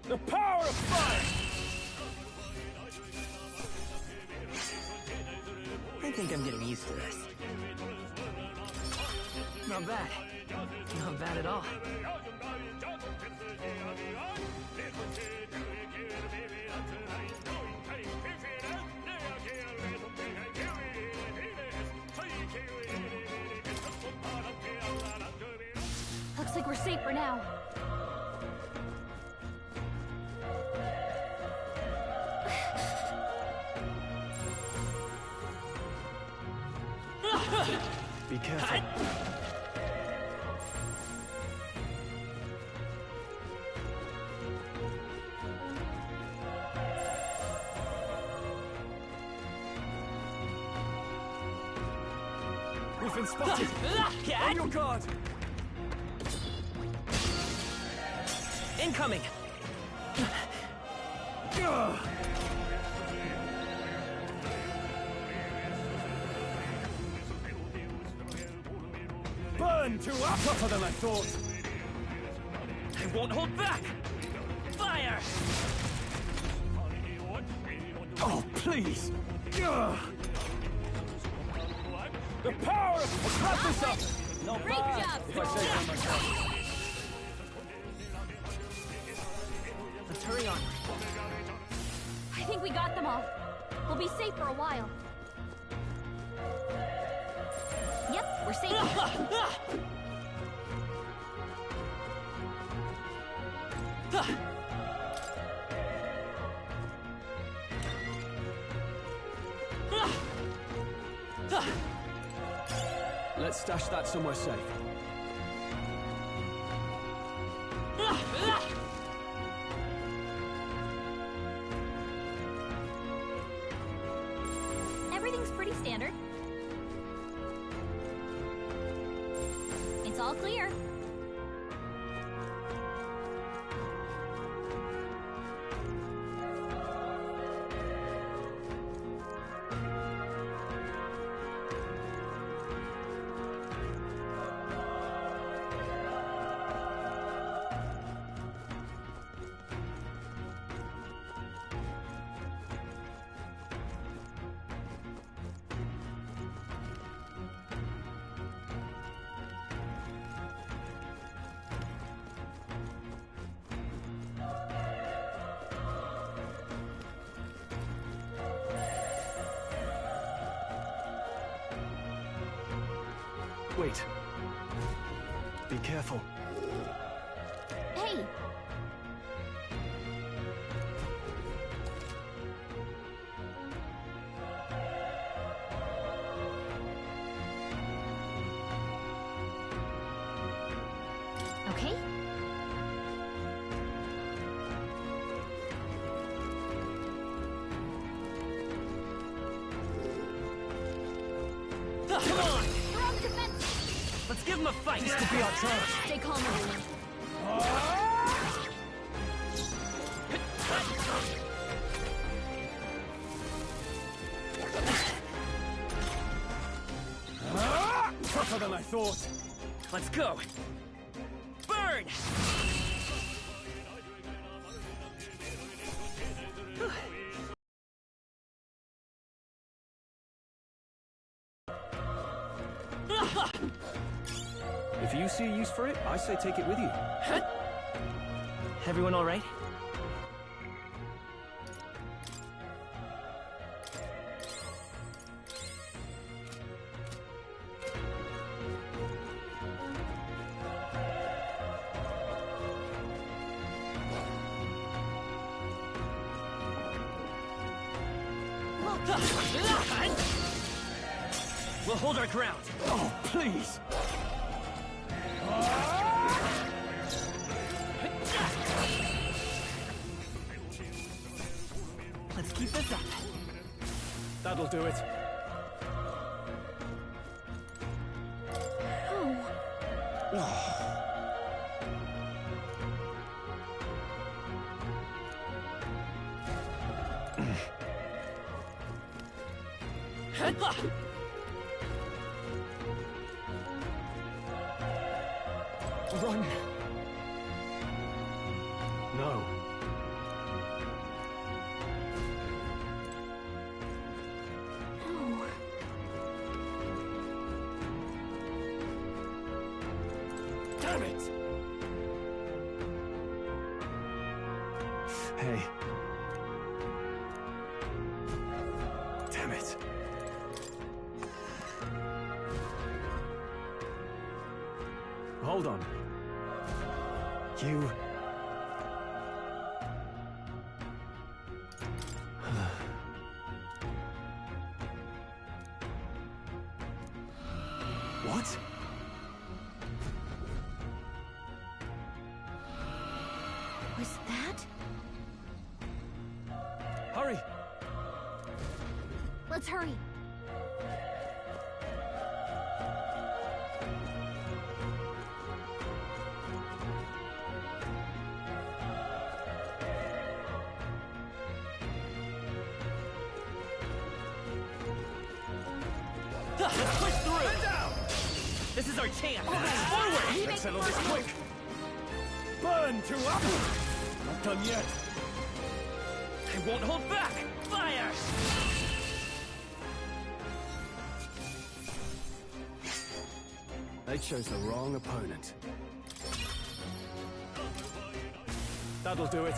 The power of fire! I think I'm getting used to this. Not bad. Not bad at all. Looks like we're safe for now. Be careful. We've been spotted! On your guard! Incoming! Burn to up! Tougher than I thought! I won't hold back! Fire! Oh, please! The power of... Let's wrap this up! Not Great bad, job, if I say so myself. Let's hurry on. I think we got them all. We'll be safe for a while. Yep, we're safe. Let's stash that somewhere safe. Everything's pretty standard. It's all clear. Wait. Be careful. Hey! Okay? Come on! Throw defense! Let's give him a fight! This could be our chance. Stay calm, everyone. Tougher than I thought. Let's go! Burn! If you see a use for it, I say take it with you. Everyone all right? We'll hold our ground. Oh, please! Let's keep this up. That'll do it. Run! No. Damn it! Hey. Damn it. Hold on. You... What? Was that? Hurry! Let's hurry. Let's push through! This is our chance! Forward! Let's settle this quick! Burn to up! Not done yet! I won't hold back! Fire! They chose the wrong opponent. That'll do it.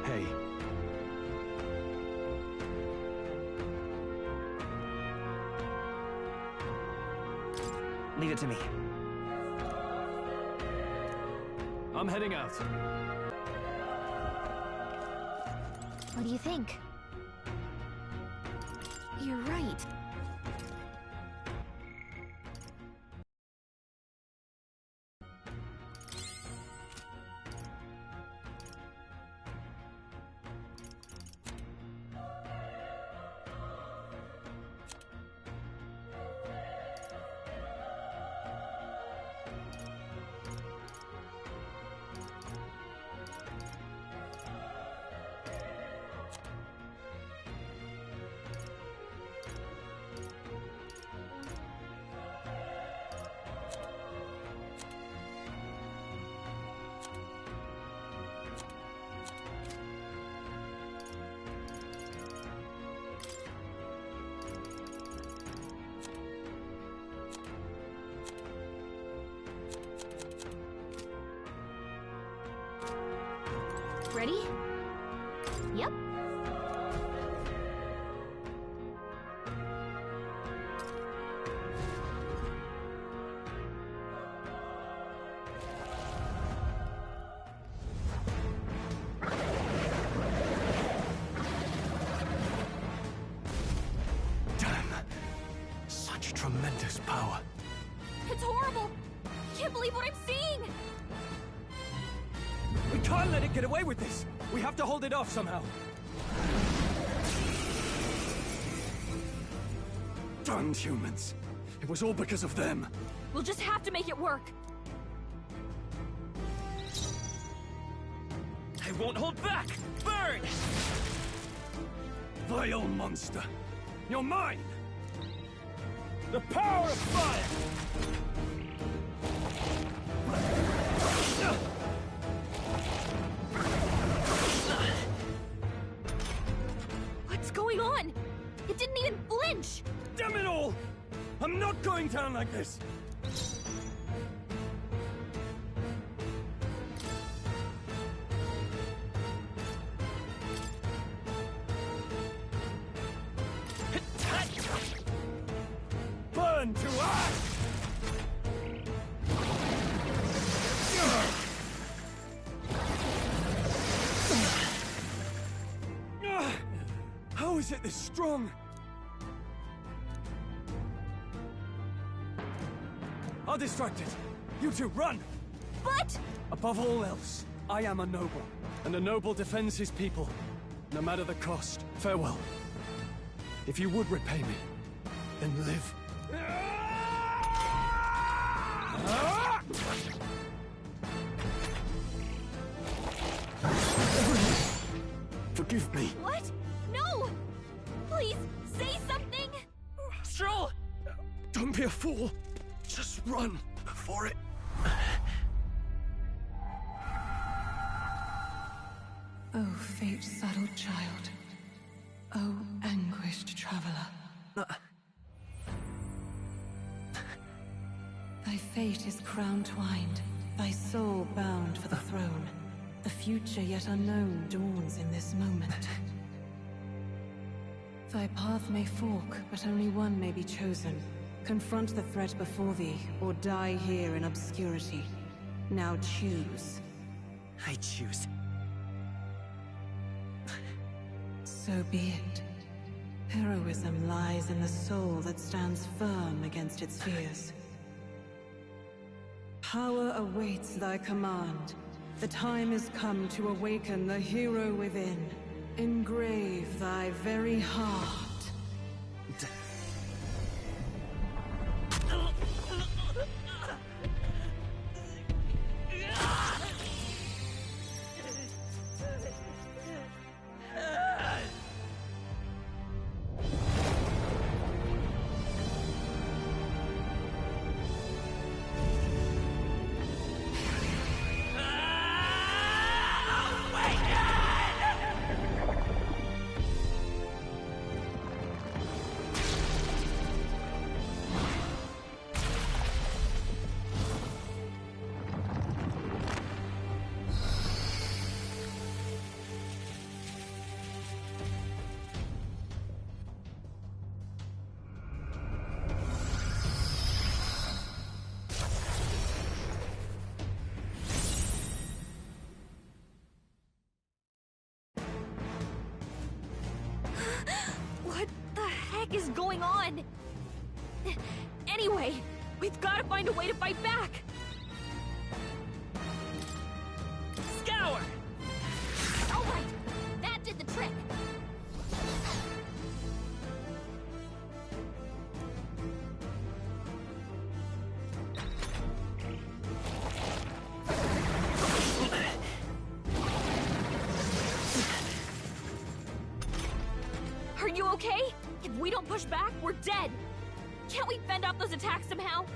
Hey. Leave it to me. I'm heading out. What do you think? You're right. Ready? Yep. Damn. Such tremendous power. It's horrible! Can't believe what I'm seeing! We can't let it get away with this! We have to hold it off somehow! Damned humans. It was all because of them. We'll just have to make it work! I won't hold back! Burn! Vile monster. You're mine! The power of fire! I'm not going down like this! Burn to ash! How is it this strong? I'll distract it. You two, run! But... Above all else, I am a noble, and a noble defends his people, no matter the cost. Farewell. If you would repay me, then live. Forgive me. What? No! Please, say something! Stroll! Don't be a fool. Just run for it. Oh, fate-saddled child. Oh, anguished traveler. Thy fate is crown-twined, thy soul bound for the throne. A future yet unknown dawns in this moment. Thy path may fork, but only one may be chosen. Confront the threat before thee, or die here in obscurity. Now choose. I choose. So be it. Heroism lies in the soul that stands firm against its fears. Power awaits thy command. The time is come to awaken the hero within. Engrave thy very heart. What the heck is going on? Anyway, we've got to find a way to fight back! Scour! Alright, that did the trick! Are you okay? If we don't push back, we're dead! Can't we fend off those attacks somehow?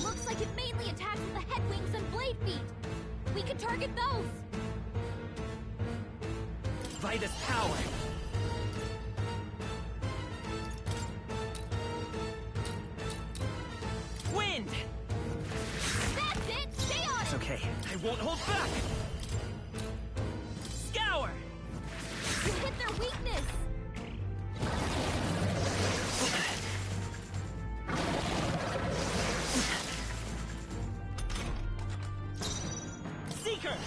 Looks like it mainly attacks with the head wings and blade feet. We can target those! Vitus power! Wind! That's it! Stay on It's it! okay. I won't hold back! Scour! You hit their weakness! Seeker!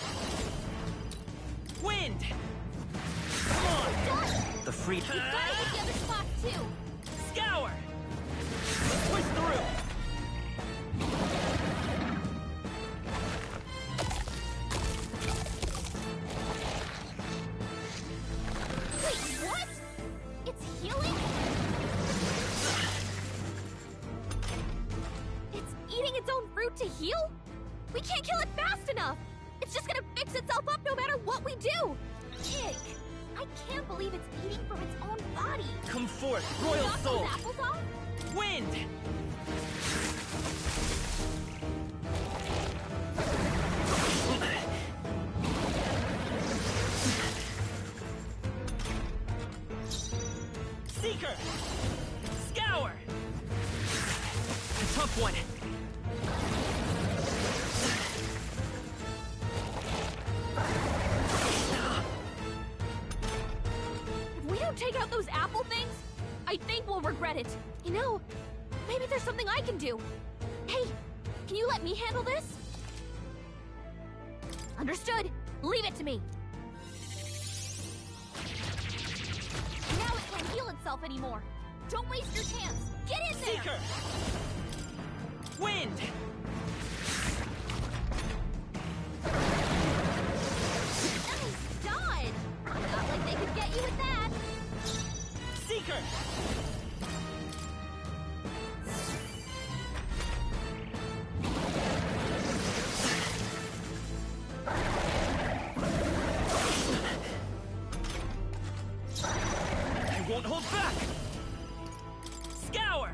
Wind! Come on! Done! The free... We've got to hit the other spots too! Scour! Push through! Wait, what? It's healing? It's eating its own fruit to heal? We can't kill it fast enough! It's just gonna fix itself up no matter what we do! Ick! I can't believe it's eating from its own body! Come forth, Can we Royal knock Soul! those apples off? Wind! Scour! A tough one. If we don't take out those apple things, I think we'll regret it. You know, maybe there's something I can do. Hey, can you let me handle this? Understood. Leave it to me. Now it can't heal itself anymore. Don't waste your chance. Get in there! Seeker! Wind! Nice dodge! Not like they could get you with that. Seeker! I won't hold back! Scour!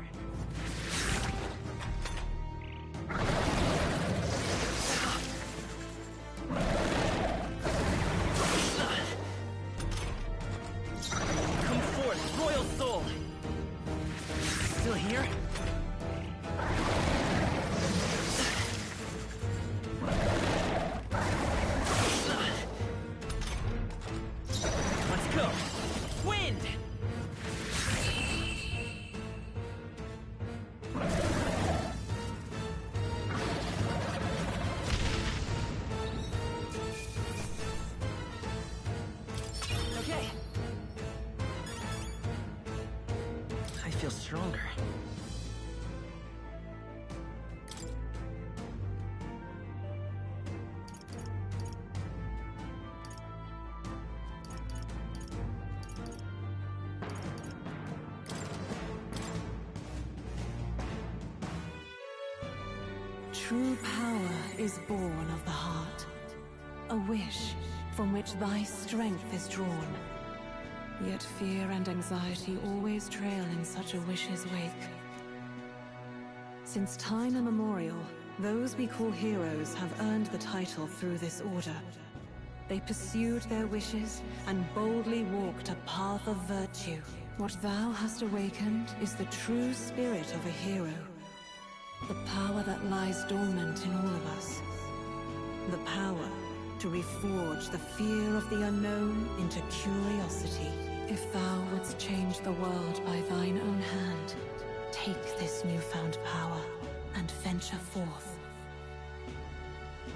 Come forth, Royal Soul! Still here? Let's go! Wind! Okay. I feel stronger. True power is born of the heart, a wish from which thy strength is drawn. Yet fear and anxiety always trail in such a wish's wake. Since time immemorial, those we call heroes have earned the title through this order. They pursued their wishes and boldly walked a path of virtue. What thou hast awakened is the true spirit of a hero. The power that lies dormant in all of us. The power to reforge the fear of the unknown into curiosity. If thou wouldst change the world by thine own hand, take this newfound power and venture forth.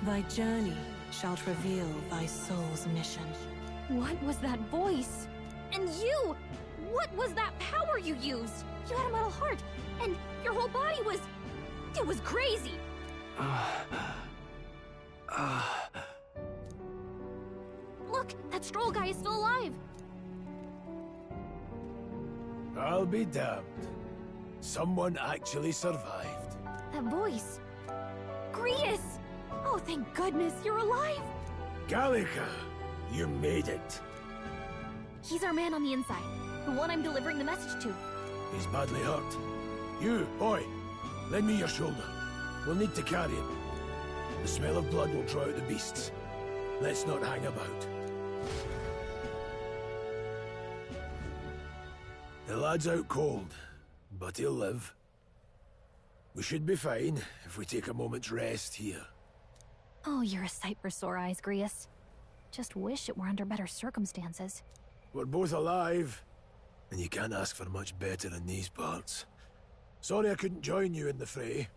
Thy journey shalt reveal thy soul's mission. What was that voice? And you! What was that power you used? You had a metal heart, and your whole body was... It was crazy! Look, that Stroll guy is still alive! I'll be damned. Someone actually survived. That voice... Grius! Oh, thank goodness, you're alive! Gallica, you made it. He's our man on the inside, the one I'm delivering the message to. He's badly hurt. You, boy, lend me your shoulder. We'll need to carry him. The smell of blood will draw out the beasts. Let's not hang about. The lad's out cold, but he'll live. We should be fine if we take a moment's rest here. Oh, you're a sight for sore eyes, Grius. Just wish it were under better circumstances. We're both alive, and you can't ask for much better in these parts. Sorry I couldn't join you in the fray.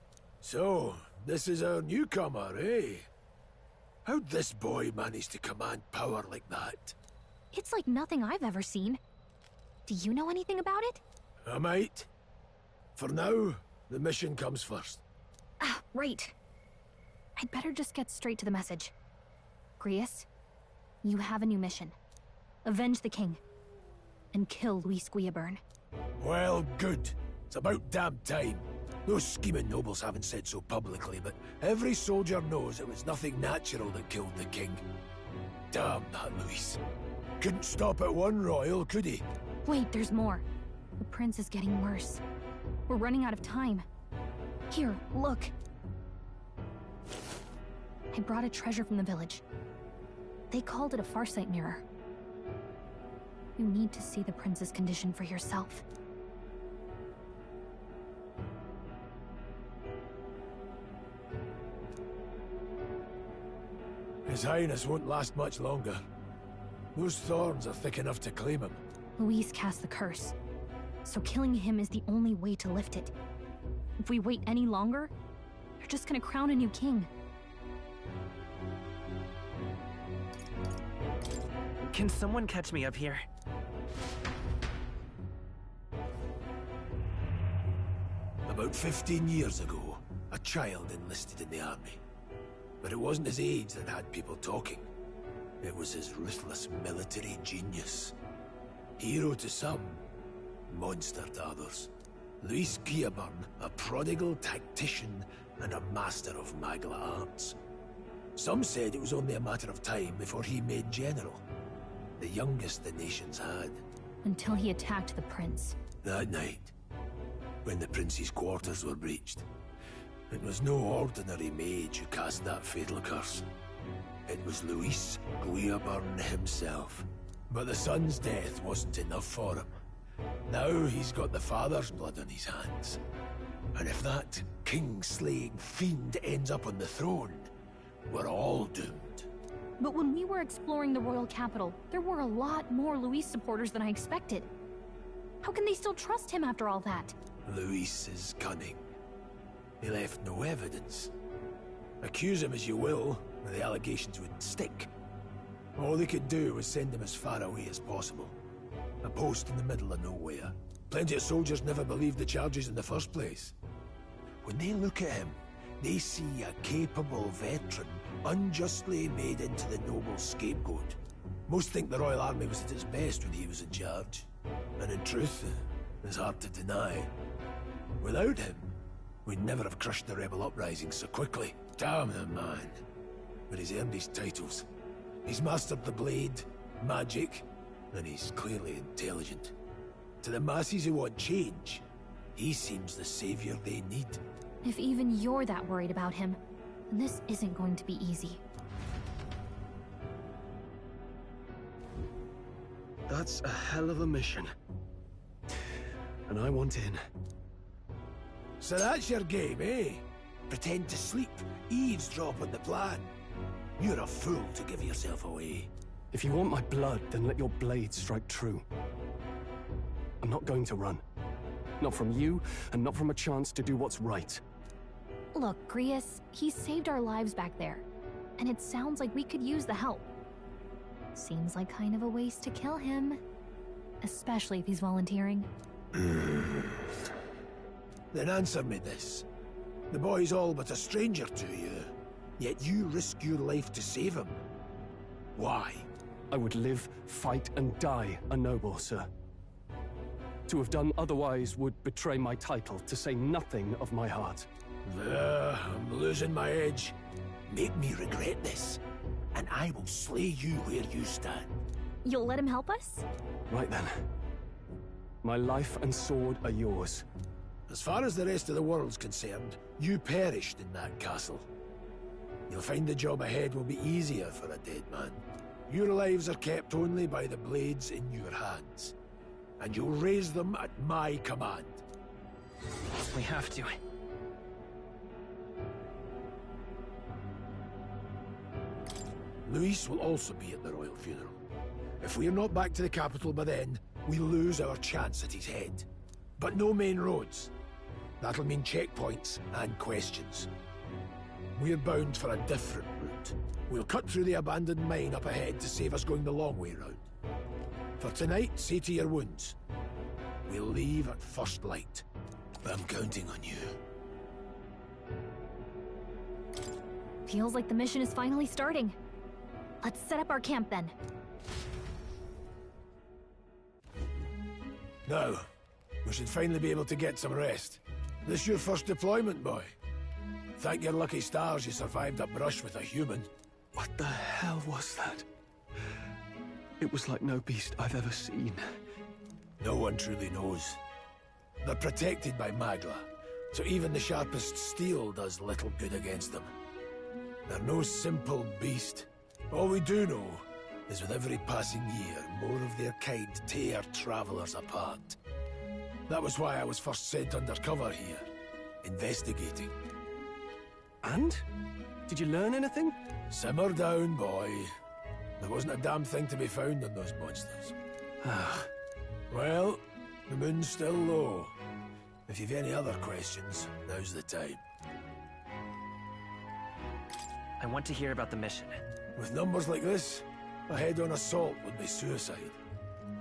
So, this is our newcomer, eh? How'd this boy manage to command power like that? It's like nothing I've ever seen. Do you know anything about it? I might. For now, the mission comes first. Ah, right. I'd better just get straight to the message. Grius, you have a new mission. Avenge the king. And kill Luis Guillaburn. Well, good. It's about damn time. Those scheming nobles haven't said so publicly, but every soldier knows it was nothing natural that killed the king. Damn that Luis. Couldn't stop at one royal, could he? Wait, there's more. The prince is getting worse. We're running out of time. Here, look. I brought a treasure from the village. They called it a Farsight mirror. You need to see the prince's condition for yourself. His Highness won't last much longer. Those thorns are thick enough to claim him. Luis cast the curse, so killing him is the only way to lift it. If we wait any longer, they're just gonna crown a new king. Can someone catch me up here? About 15 years ago, a child enlisted in the army. But it wasn't his age that had people talking. It was his ruthless military genius. Hero to some, monster to others. Luis Geoburn, a prodigal tactician and a master of Magla arts. Some said it was only a matter of time before he made general. The youngest the nations had. Until he attacked the prince. That night, when the prince's quarters were breached, it was no ordinary mage who cast that fatal curse. It was Luis Geoburn himself. But the son's death wasn't enough for him. Now he's got the father's blood on his hands. And if that king-slaying fiend ends up on the throne, we're all doomed. But when we were exploring the royal capital, there were a lot more Luis supporters than I expected. How can they still trust him after all that? Luis is cunning. He left no evidence. Accuse him as you will, the allegations wouldn't stick. All they could do was send him as far away as possible. A post in the middle of nowhere. Plenty of soldiers never believed the charges in the first place. When they look at him, they see a capable veteran unjustly made into the noble scapegoat. Most think the Royal Army was at its best when he was in charge. And in truth, it's hard to deny. Without him, we'd never have crushed the rebel uprising so quickly. Damn the man. But he's earned his titles. He's mastered the blade, magic, and he's clearly intelligent. To the masses who want change, he seems the savior they need. If even you're that worried about him, then this isn't going to be easy. That's a hell of a mission. And I want in. So that's your game, eh? Pretend to sleep, eavesdrop on the plan. You're a fool to give yourself away. If you want my blood, then let your blade strike true. I'm not going to run. Not from you, and not from a chance to do what's right. Look, Grius, he saved our lives back there. And it sounds like we could use the help. Seems like kind of a waste to kill him. Especially if he's volunteering. Then answer me this. The boy's all but a stranger to you, yet you risk your life to save him. Why? I would live, fight, and die a noble, sir. To have done otherwise would betray my title, to say nothing of my heart. I'm losing my edge. Make me regret this, and I will slay you where you stand. You'll let him help us? Right then. My life and sword are yours. As far as the rest of the world's concerned, you perished in that castle. You'll find the job ahead will be easier for a dead man. Your lives are kept only by the blades in your hands. And you'll raise them at my command. We have to. Luis will also be at the royal funeral. If we're not back to the capital by then, we lose our chance at his head. But no main roads. That'll mean checkpoints and questions. We're bound for a different route. We'll cut through the abandoned mine up ahead to save us going the long way round. For tonight, see to your wounds. We'll leave at first light. I'm counting on you. Feels like the mission is finally starting. Let's set up our camp then. Now, we should finally be able to get some rest. This your first deployment, boy? Thank your lucky stars you survived a brush with a human. What the hell was that? It was like no beast I've ever seen. No one truly knows. They're protected by Magla, so even the sharpest steel does little good against them. They're no simple beast. All we do know is with every passing year, more of their kind tear travelers apart. That was why I was first sent undercover here, investigating. And? Did you learn anything? Simmer down, boy. There wasn't a damn thing to be found on those monsters. Well, the moon's still low. If you've any other questions, now's the time. I want to hear about the mission. With numbers like this, a head-on assault would be suicide.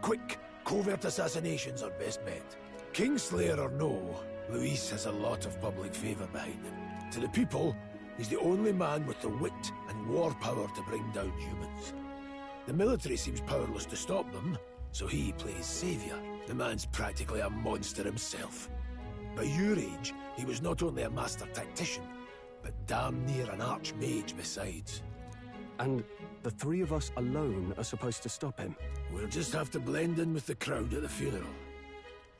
Quick, covert assassinations are best bet. Kingslayer or no, Luis has a lot of public favour behind him. To the people, he's the only man with the wit and war power to bring down humans. The military seems powerless to stop them, so he plays saviour. The man's practically a monster himself. By your age, he was not only a master tactician, but damn near an archmage besides. And the three of us alone are supposed to stop him? We'll just have to blend in with the crowd at the funeral.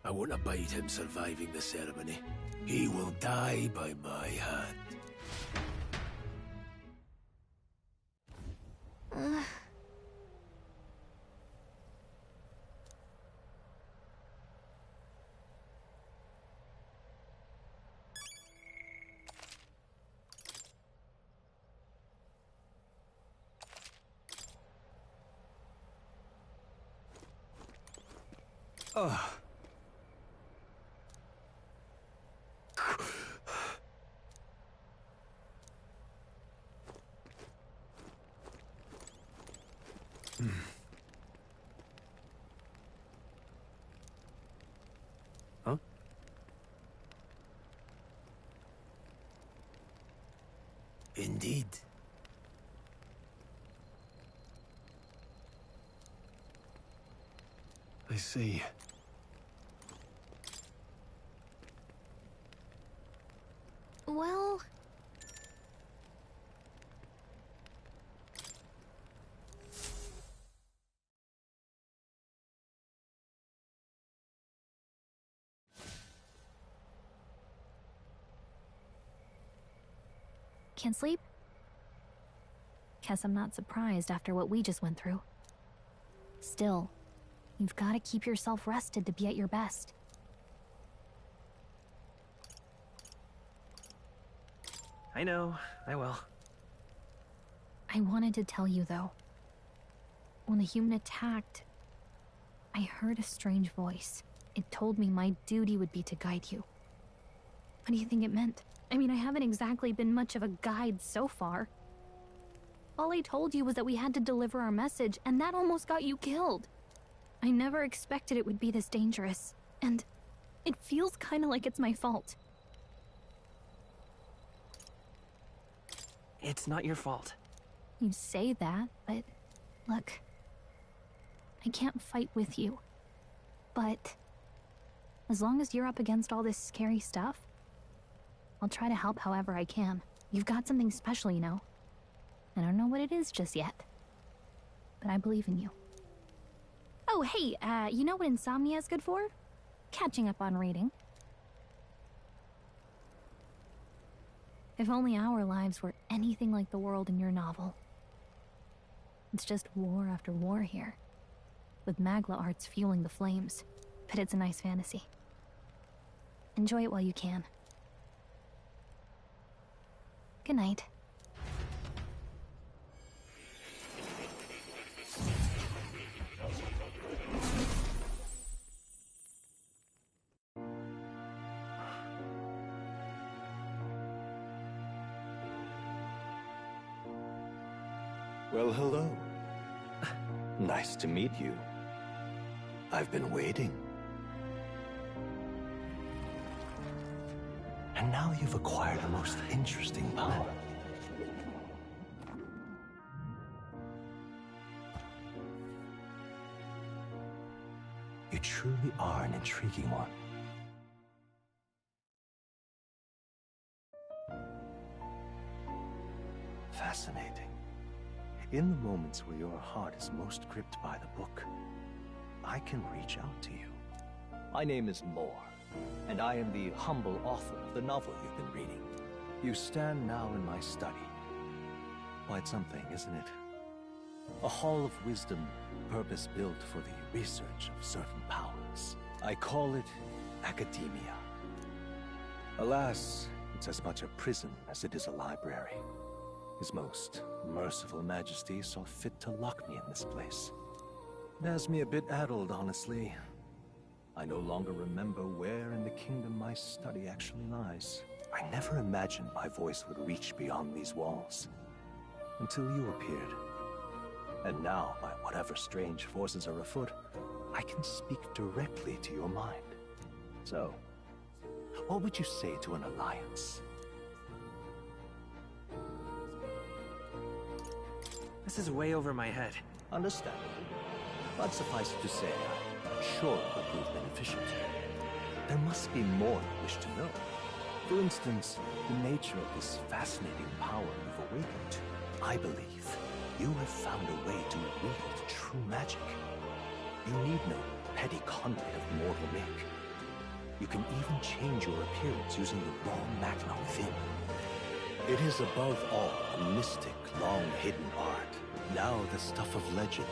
I won't abide him surviving the ceremony. He will die by my hand. Huh? Indeed. I see. Well... Can't sleep? Guess I'm not surprised after what we just went through. Still, you've got to keep yourself rested to be at your best. I know, I will. I wanted to tell you, though. When the human attacked, I heard a strange voice. It told me my duty would be to guide you. What do you think it meant? I mean, I haven't exactly been much of a guide so far. All I told you was that we had to deliver our message, and that almost got you killed. I never expected it would be this dangerous, and it feels kind of like it's my fault. It's not your fault. You say that, but look, I can't fight with you. But as long as you're up against all this scary stuff, I'll try to help however I can. You've got something special, you know. I don't know what it is just yet, but I believe in you. Oh, hey, you know what insomnia is good for? Catching up on reading. If only our lives were anything like the world in your novel. It's just war after war here, with Magla arts fueling the flames, but it's a nice fantasy. Enjoy it while you can. Good night. Well, hello. Nice to meet you. I've been waiting. And now you've acquired a most interesting power. You truly are an intriguing one. Fascinating. In the moments where your heart is most gripped by the book, I can reach out to you. My name is Moore, and I am the humble author of the novel you've been reading. You stand now in my study. Quite something, isn't it? A hall of wisdom, purpose-built for the research of certain powers. I call it academia. Alas, it's as much a prison as it is a library. His most merciful majesty saw fit to lock me in this place. It has me a bit addled, honestly. I no longer remember where in the kingdom my study actually lies. I never imagined my voice would reach beyond these walls, until you appeared. And now, by whatever strange forces are afoot, I can speak directly to your mind. So, what would you say to an alliance? This is way over my head. Understandable. But suffice it to say, I'm sure it will prove beneficial. There must be more you wish to know. For instance, the nature of this fascinating power you've awakened to. I believe you have found a way to wield true magic. You need no petty conduit of mortal make. You can even change your appearance using the raw magma within. It is above all a mystic, long-hidden art, now the stuff of legend.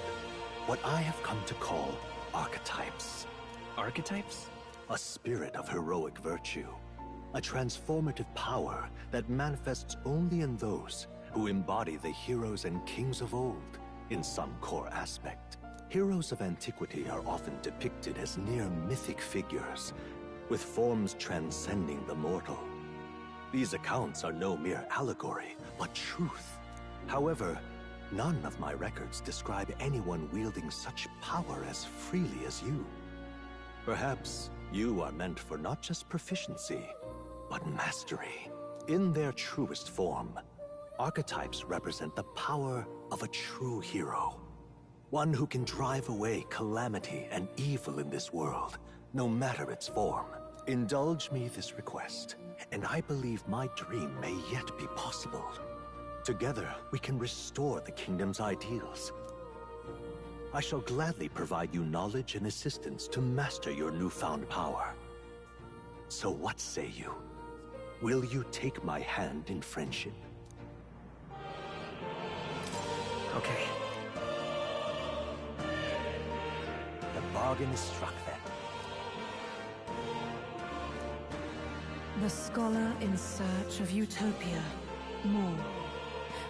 What I have come to call archetypes. Archetypes? A spirit of heroic virtue. A transformative power that manifests only in those who embody the heroes and kings of old in some core aspect. Heroes of antiquity are often depicted as near mythic figures, with forms transcending the mortal. These accounts are no mere allegory, but truth. However, none of my records describe anyone wielding such power as freely as you. Perhaps you are meant for not just proficiency, but mastery. In their truest form, archetypes represent the power of a true hero. One who can drive away calamity and evil in this world, no matter its form. Indulge me this request, and I believe my dream may yet be possible. Together, we can restore the kingdom's ideals. I shall gladly provide you knowledge and assistance to master your newfound power. So what say you? Will you take my hand in friendship? Okay. The bargain is struck then. The scholar in search of utopia. More.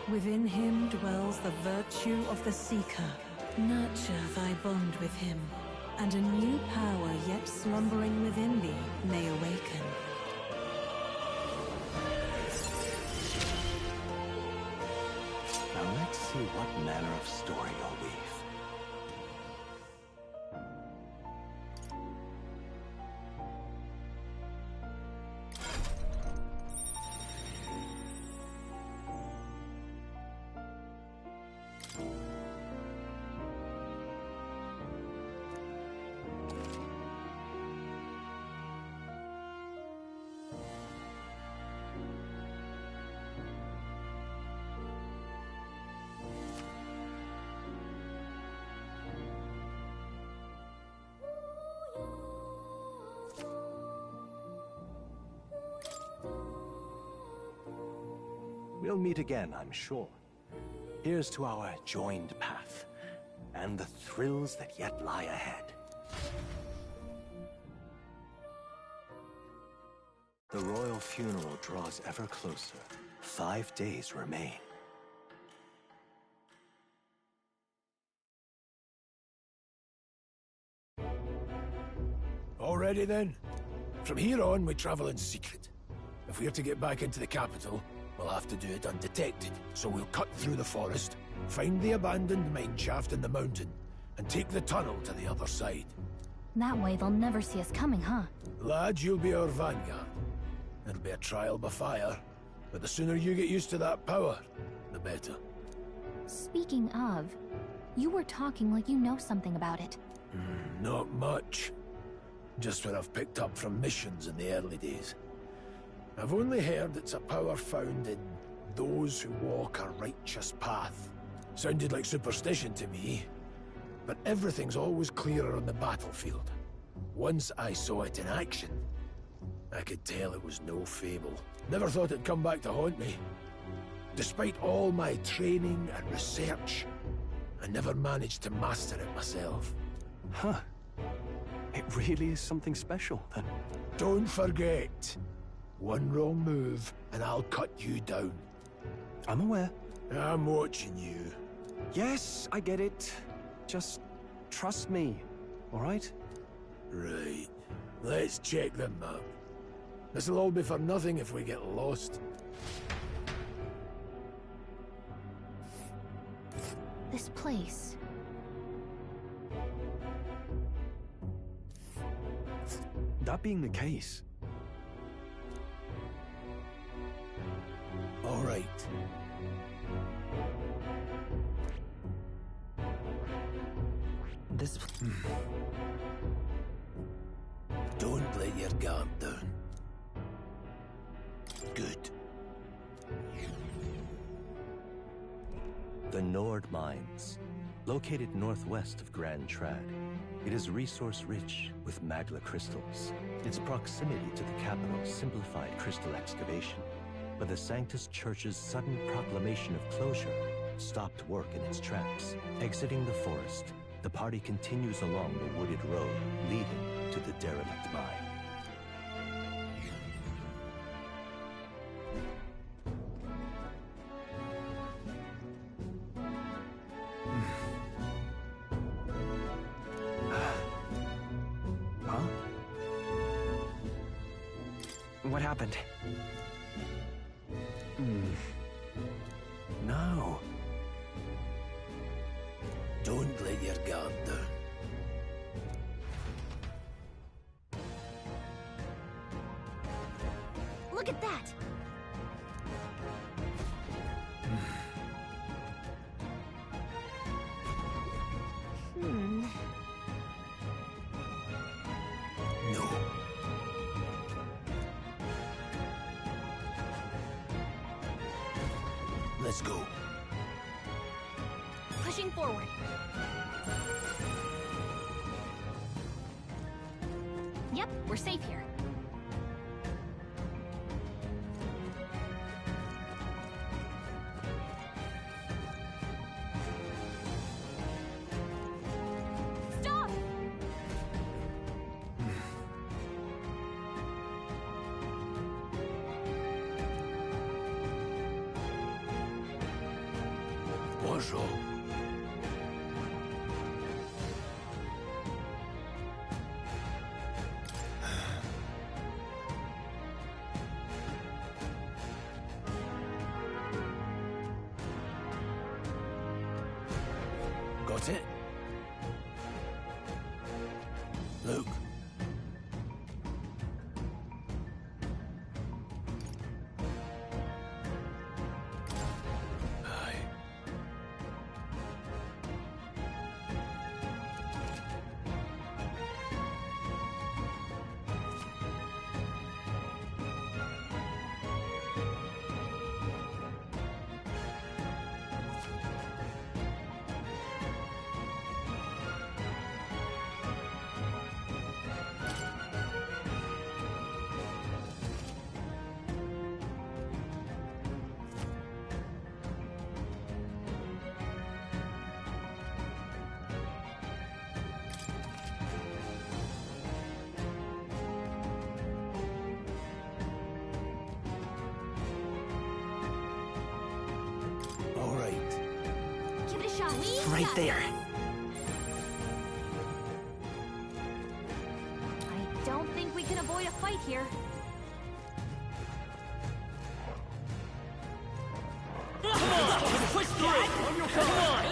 Within him dwells the virtue of the seeker. Nurture thy bond with him, and a new power yet slumbering within thee may awaken. Now let's see what manner of story you'll weave. We'll meet again, I'm sure. Here's to our joined path, and the thrills that yet lie ahead. The royal funeral draws ever closer. 5 days remain. All ready then? From here on, we travel in secret. If we are to get back into the capital, we'll have to do it undetected. So we'll cut through the forest, find the abandoned mine shaft in the mountain, and take the tunnel to the other side. That way they'll never see us coming, huh? Lad, you'll be our vanguard. It'll be a trial by fire, but the sooner you get used to that power, the better. Speaking of, you were talking like you know something about it. Not much. Just what I've picked up from missions in the early days. I've only heard it's a power found in those who walk a righteous path. Sounded like superstition to me, but everything's always clearer on the battlefield. Once I saw it in action, I could tell it was no fable. Never thought it'd come back to haunt me. Despite all my training and research, I never managed to master it myself. Huh. It really is something special, then. Don't forget, one wrong move and I'll cut you down. I'm aware. I'm watching you. Yes, I get it. Just trust me, all right? Right. Let's check the map. This'll all be for nothing if we get lost. This place. That being the case. All right. This... Don't let your guard down. Good. The Nord Mines, located northwest of Grand Trad. It is resource-rich with magla crystals. Its proximity to the capital simplified crystal excavation, but the Sanctus Church's sudden proclamation of closure stopped work in its tracks. Exiting the forest, the party continues along the wooded road leading to the derelict mine. What happened? No. Don't let your guard down. Look at that! No. Let's go. Pushing forward. Yep, we're safe here. Stop! Bonjour. Got it? Luke. All right. Give it a shot. Right there. I don't think we can avoid a fight here. Come on! Push through! Come on!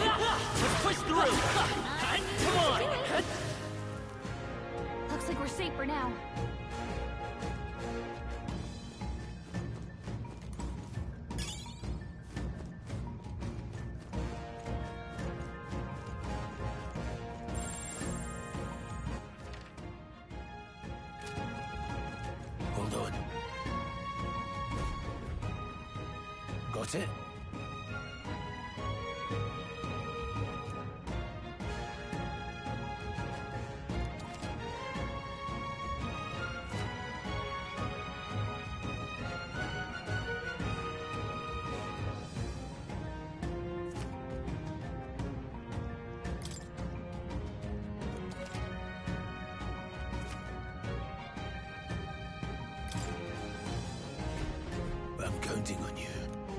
Let's push through! Come on! Looks like we're safe for now. Hold on. Got it? I'm counting on you.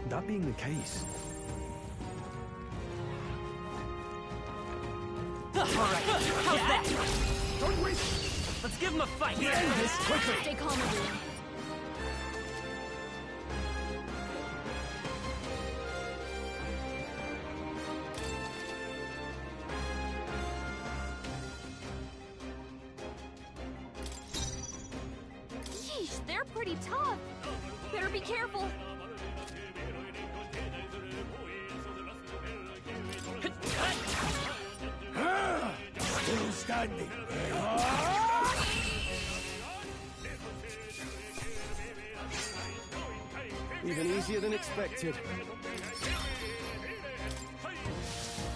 That being the case. Let's give him a fight! End this quickly! Stay calm, everyone. Yeesh, they're pretty tough. Better be careful. Still standing. Even easier than expected.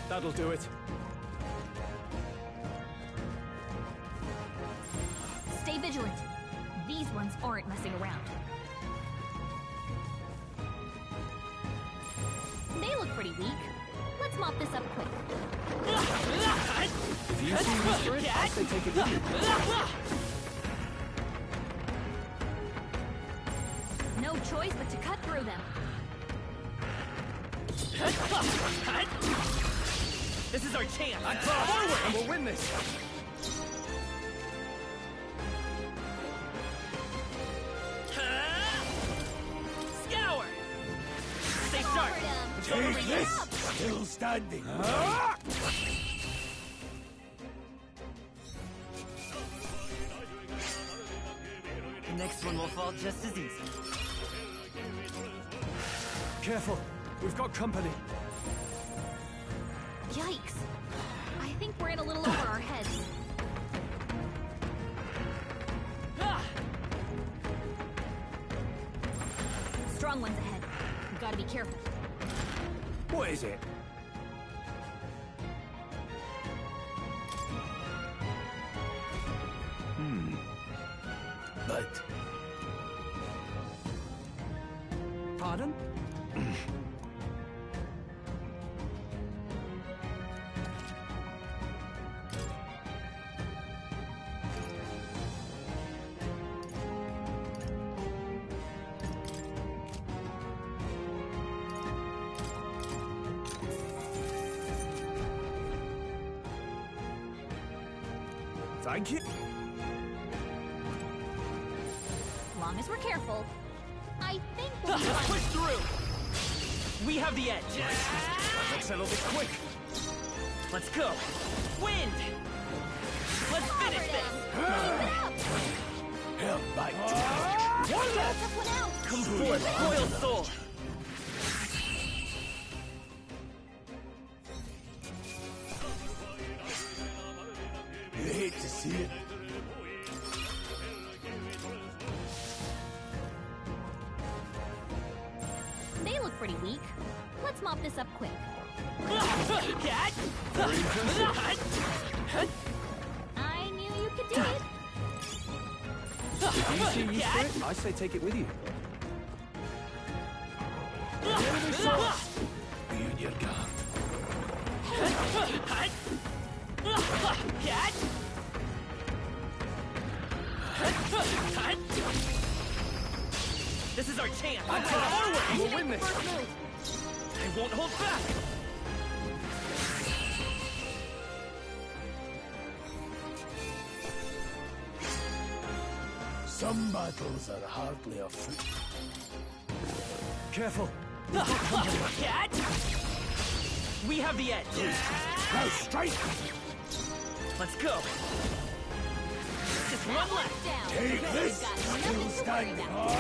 That'll do it. Stay vigilant. These ones aren't messing around. They look pretty weak. Let's mop this up quick. If you see me for it, I say take it with you. No choice but to cut through them. This is our chance! Forward! And we'll win this! Scour! Stay sharp! Take this! Still standing. The next one will fall just as easy. Careful, we've got company. Yikes. I think we're in a little over our heads. Strong ones ahead. We've got to be careful. What is it? But... Pardon? Thank you. Long as we're careful, I think we'll be Let's fine. push through! We have the edge! Let's settle this quick. Let's go! Wind! Let's finish this! Hell, bite. One left! Come forth, royal soul! You hate to see it. They look pretty weak. Let's mop this up quick. I knew you could do it. If you see use for it, I say take it with you. Be on your guard. This is our chance! Forward! We'll win this! I won't hold back! Some battles are hardly a fruit. Careful! We have the edge! Now strike! Let's go! Just one left! Down. Take We've this! got Still nothing to worry standing. about.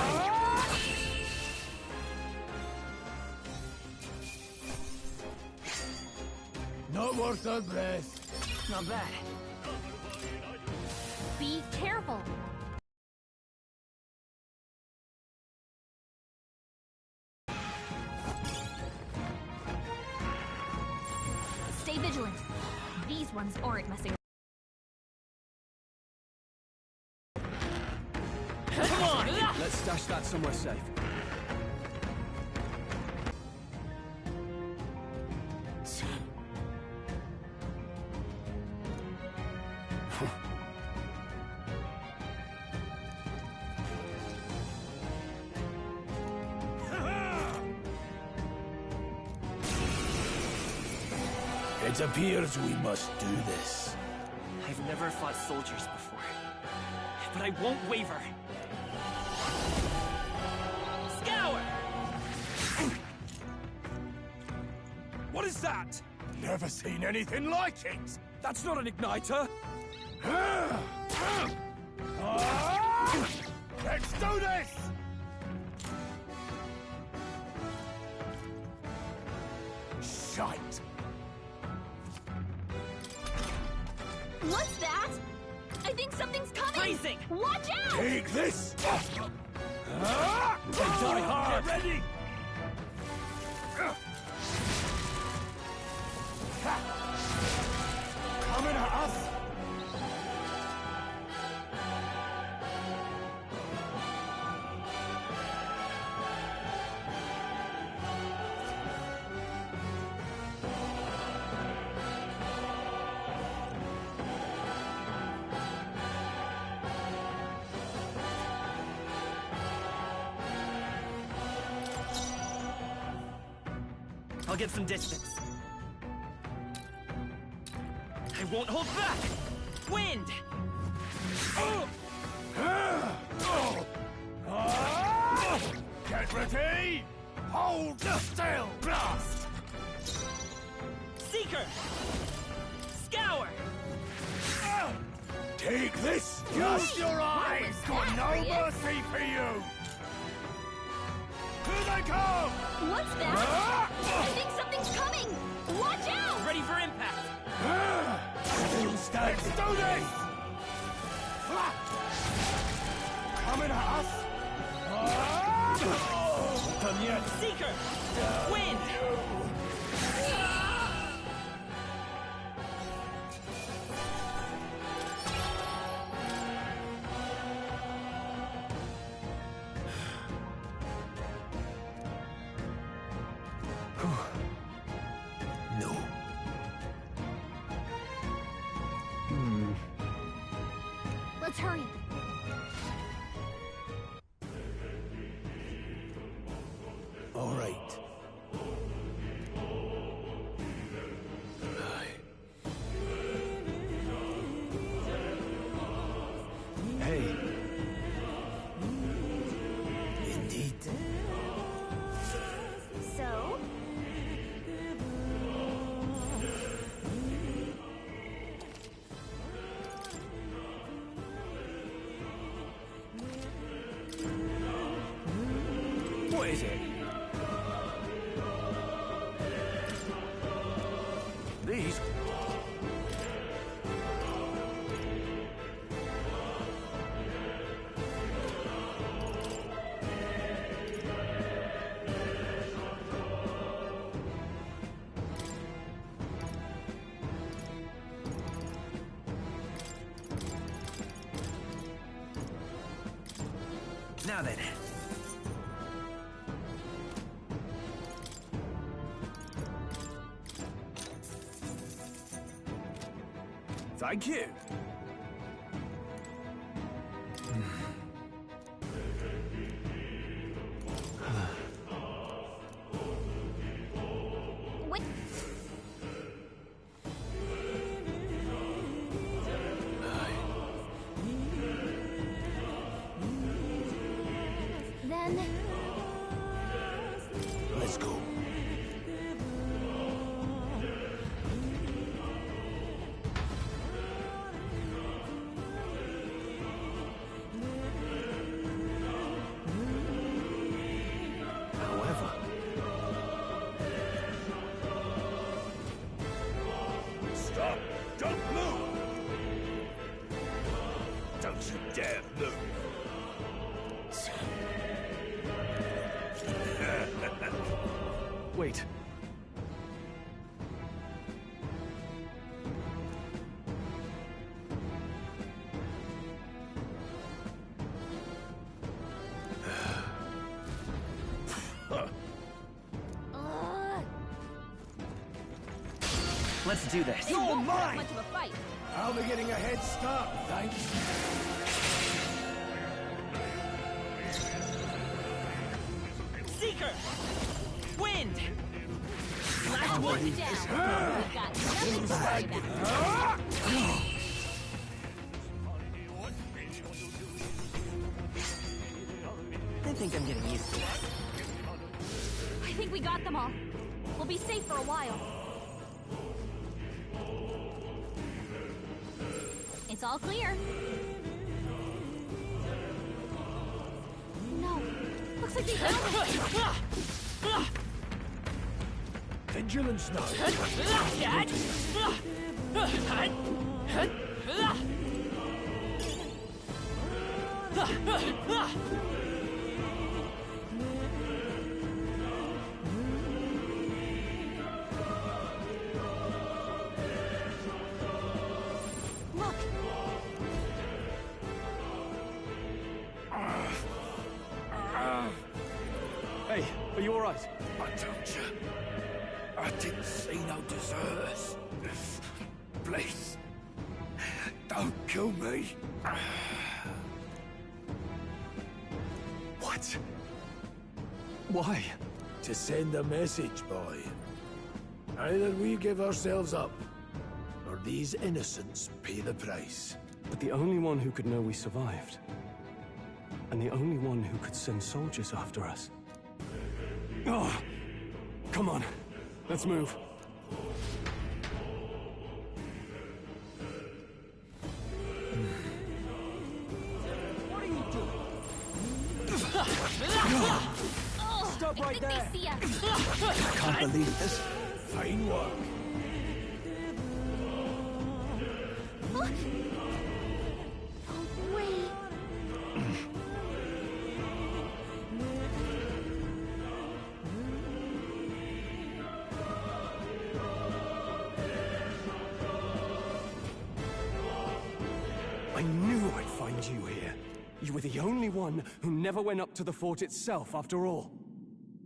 Not worth a breath. Not bad. Be careful. Stay vigilant. These ones aren't messing. Come on! Let's stash that somewhere safe. It appears we must do this. I've Never fought soldiers before, but I won't waver. Scour! What is that? Never seen anything like it! That's not an igniter! Let's do this! Shite! What's that? I think something's coming! Freezing! Watch out! Take this! Die hard! Get ready! Coming at us! I'll get some distance. I won't hold back! Wind! Get ready! Hold still! Blast! Seeker! Scour! Take this! Just your eyes! Got no mercy for you! Here they come! What's that? I think something's coming! Watch out! Ready for impact! Let's do this! Coming at us! Not done yet! Seeker! Wind! No. Let's hurry. All right. Hey. Indeed. So? What is it? These? Now then. Thank you. Wait. Then... Let's go. However, Stop! Don't move! Don't you dare move! Wait. Let's do this. It won't be that much of a fight. I'll be getting a head start, thanks. Seeker! Wind! Last one down. We've got nothing to worry about. think I'm getting used to it. I think we got them all. We'll be safe for a while. It's all clear. No. Looks like they found it. Vigilance now. Look. Hey, are you all right? I told you. I didn't see no deserters. Please, don't kill me. What? Why? To send a message, boy. Either we give ourselves up, or these innocents pay the price. But the only one who could know we survived, and the only one who could send soldiers after us. Oh, come on. Let's move. What are you doing? Stop right there. They see us. I can't believe this. Fine work. Look. No way. I knew I'd find you here. You were the only one who never went up to the fort itself, after all.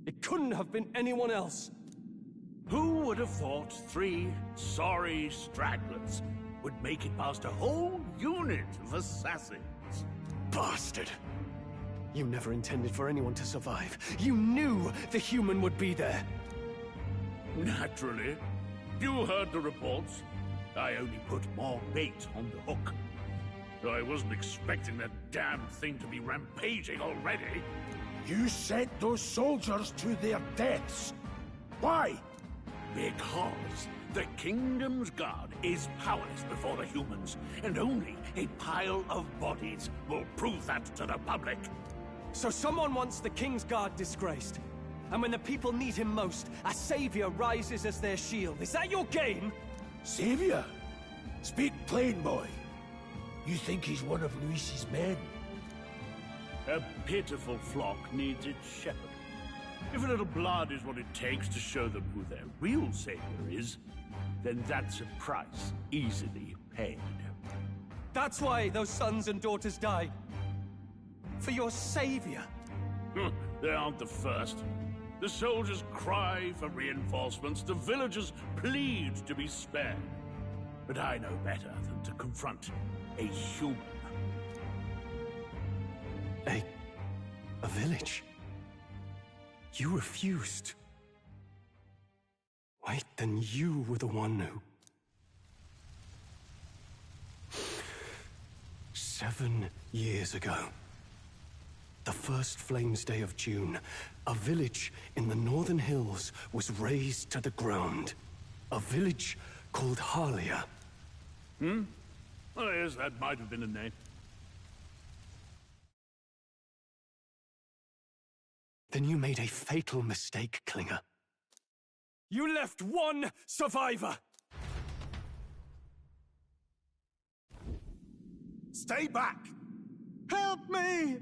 It couldn't have been anyone else. Who would have thought 3 sorry stragglers would make it past a whole unit of assassins? Bastard! You never intended for anyone to survive. You knew the human would be there. Naturally. You heard the reports. I only put more bait on the hook. I wasn't expecting that damn thing to be rampaging already. You sent those soldiers to their deaths. Why? Because the Kingdom's Guard is powerless before the humans, and only a pile of bodies will prove that to the public. So someone wants the King's Guard disgraced. And when the people need him most, a savior rises as their shield. Is that your game? Savior? Speak plain, boy. You think he's one of Luis's men? A pitiful flock needs its shepherd. If a little blood is what it takes to show them who their real savior is, then that's a price easily paid. That's why those sons and daughters died. For your savior. They aren't the first. The soldiers cry for reinforcements, the villagers plead to be spared. But I know better than to confront a human. A village? You refused. Wait, then you were the one who... 7 years ago, the first Flames Day of June, a village in the Northern Hills was razed to the ground. A village called Harlia. Oh, yes, that might have been a name. Then you made a fatal mistake, Klinger. You left one survivor! Stay back! Help me!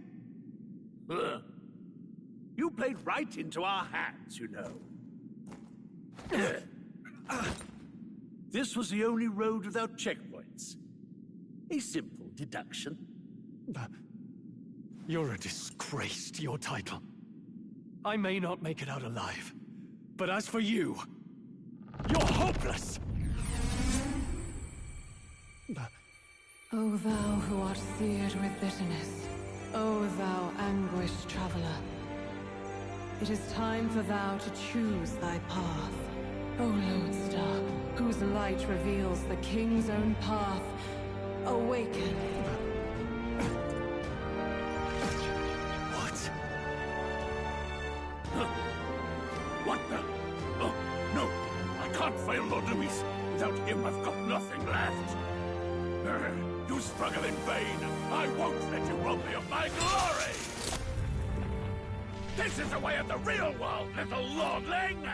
You played right into our hands, you know. This was the only road without checkpoints. A simple deduction. You're a disgrace to your title. I may not make it out alive, but as for you, you're hopeless! O thou who art seared with bitterness, O thou anguished traveler, it is time for thou to choose thy path. O Lodestar, whose light reveals the King's own path, awaken. What? What the? Oh, no! I can't fail Lord Luis. Without him, I've got nothing left. You struggle in vain. I won't let you rob me of my glory! This is the way of the real world, little lordling!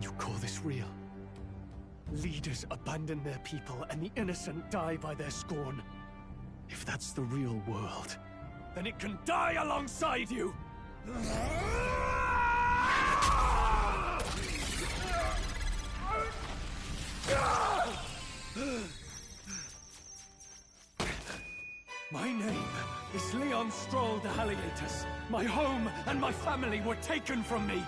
You call this real? Leaders abandon their people and the innocent die by their scorn. If that's the real world, then it can die alongside you! My name is Leon Stroll de Halietas. My home and my family were taken from me.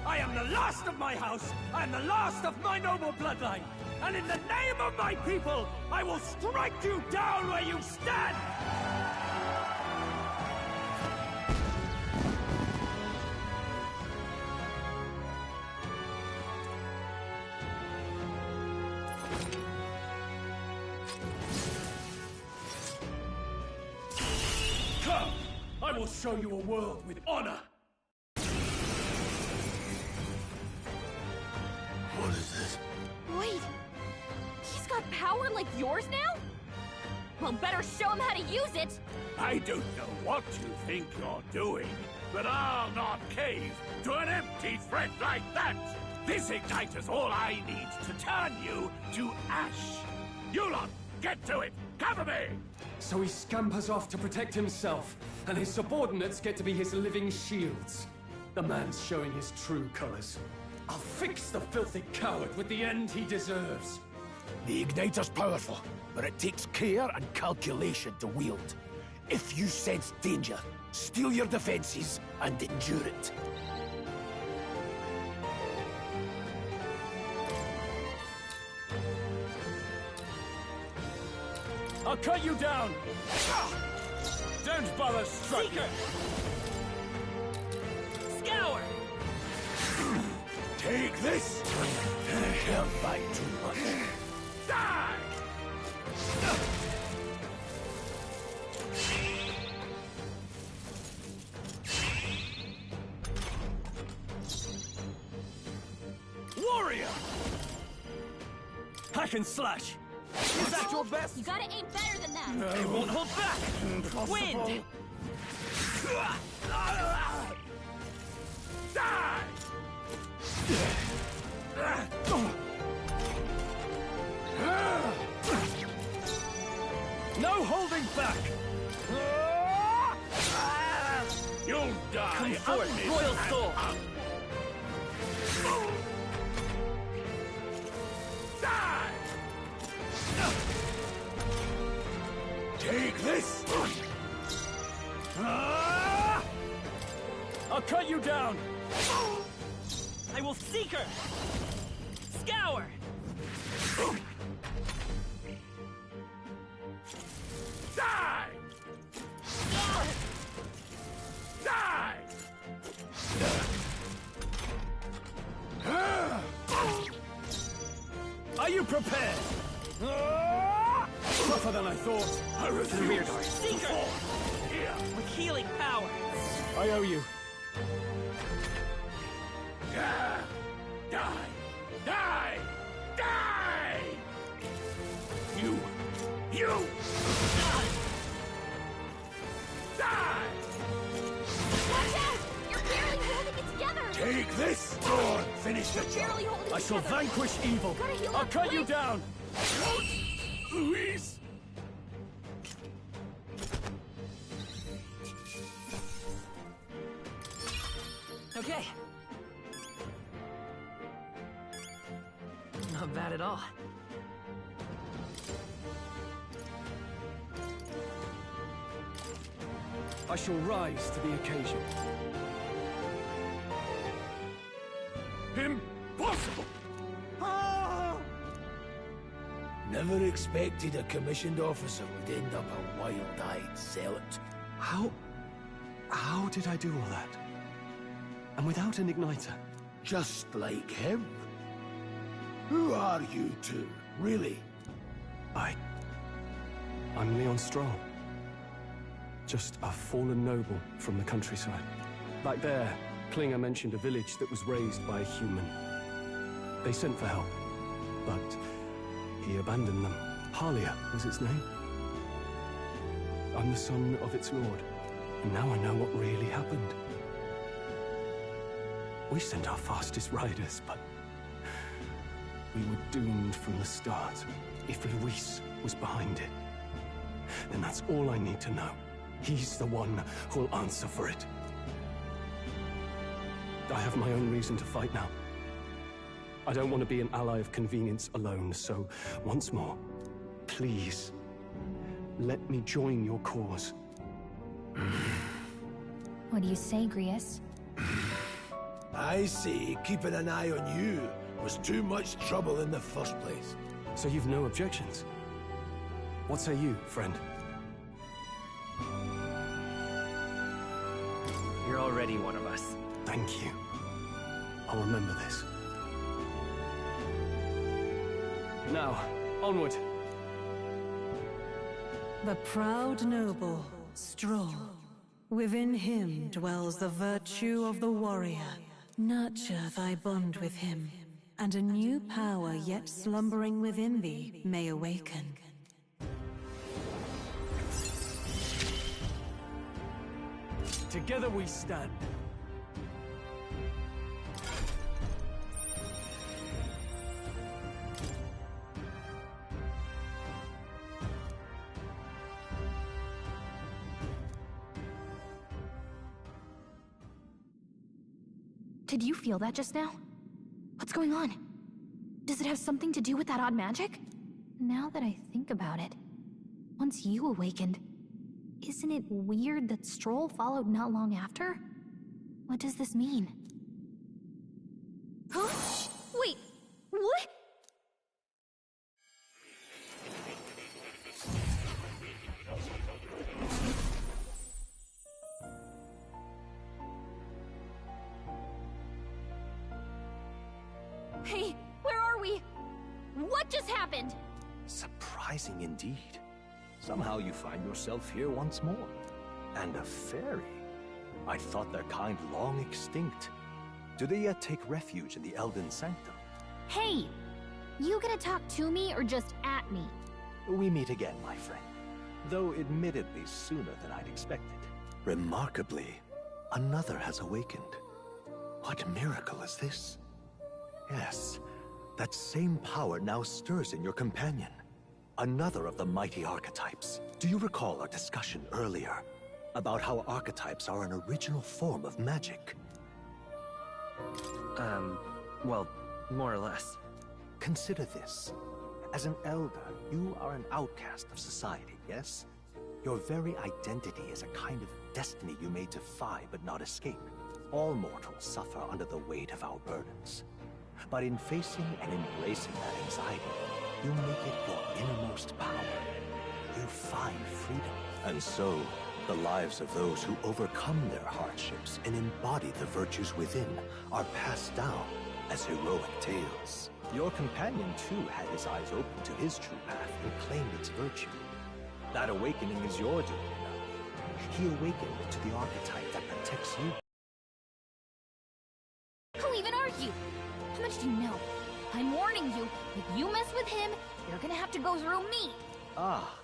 I am the last of my house. I am the last of my noble bloodline. And in the name of my people, I will strike you down where you stand! Come! I will show you a world with honor! What is this? Wait! He's got power like yours now? Well, better show him how to use it! I don't know what you think you're doing, but I'll not cave to an empty threat like that! This igniter's all I need to turn you to ash! You lot, get to it! Cover me! So he scampers off to protect himself, and his subordinates get to be his living shields. The man's showing his true colors. I'll fix the filthy coward with the end he deserves. The Igniter's powerful, but it takes care and calculation to wield. If you sense danger, steel your defenses and endure it. I'll cut you down! Don't bother striking! Scour! Take this! Held by too much. Die! Warrior! Hack and slash! Is that your best? You gotta aim better than that! I won't hold back! Wind! Die! No holding back! You'll die! Come forth, Royal Soul! Die! Take this! I'll cut you down! I will seek her! Scour! Die! Die! Are you prepared? Tougher than I thought. I refuse to Seeker! fall here! With healing power! I owe you. Die! Die! Die! Die! You! Die! Watch out! You're barely holding it together! Take this! Or finish the You're job! barely holding I it shall together! vanquish evil. Gotta heal I'll up cut you quick. down. Luis! Okay. Not bad at all. I shall rise to the occasion. Impossible! Never expected a commissioned officer would end up a wild-eyed zealot. How did I do all that? And without an igniter? Just like him. Who are you two, really? I'm Leon Stroll. Just a fallen noble from the countryside. Back there, Klinger mentioned a village that was raised by a human. They sent for help, but he abandoned them. Halia was its name. I'm the son of its lord, and now I know what really happened. We sent our fastest riders, but we were doomed from the start. If Luis was behind it, then that's all I need to know. He's the one who'll answer for it. I have my own reason to fight now. I don't want to be an ally of convenience alone, so once more, please, let me join your cause. What do you say, Grius? I see keeping an eye on you was too much trouble in the first place. So you've no objections? What say you, friend? You're already one of us. Thank you. I'll remember this. Now, onward. The proud noble, strong. Within him dwells the virtue of the warrior. Nurture thy bond with him, and a new power yet slumbering within thee may awaken. Together we stand. Did you feel that just now? What's going on? Does it have something to do with that odd magic? Now that I think about it, once you awakened, isn't it weird that Stroll followed not long after? What does this mean? Huh? Wait, what? Hey, where are we? What just happened? Surprising indeed. Somehow you find yourself here once more. And a fairy. I thought their kind long extinct. Do they yet take refuge in the Elden Sanctum? Hey! You gonna talk to me or just at me? We meet again, my friend. Though admittedly sooner than I'd expected. Remarkably, another has awakened. What miracle is this? Yes, that same power now stirs in your companion. Another of the mighty archetypes. Do you recall our discussion earlier about how archetypes are an original form of magic? Well, more or less. Consider this. As an elder, you are an outcast of society, yes? Your very identity is a kind of destiny you may defy but not escape. All mortals suffer under the weight of our burdens. But in facing and embracing that anxiety, you make it your innermost power. You find freedom. And so, the lives of those who overcome their hardships and embody the virtues within are passed down as heroic tales. Your companion, too, had his eyes open to his true path and claimed its virtue. That awakening is your doing now. He awakened to the archetype that protects you. Who even are you? How much do you know? I'm warning you, if you mess with him, you're gonna have to go through me. Ah,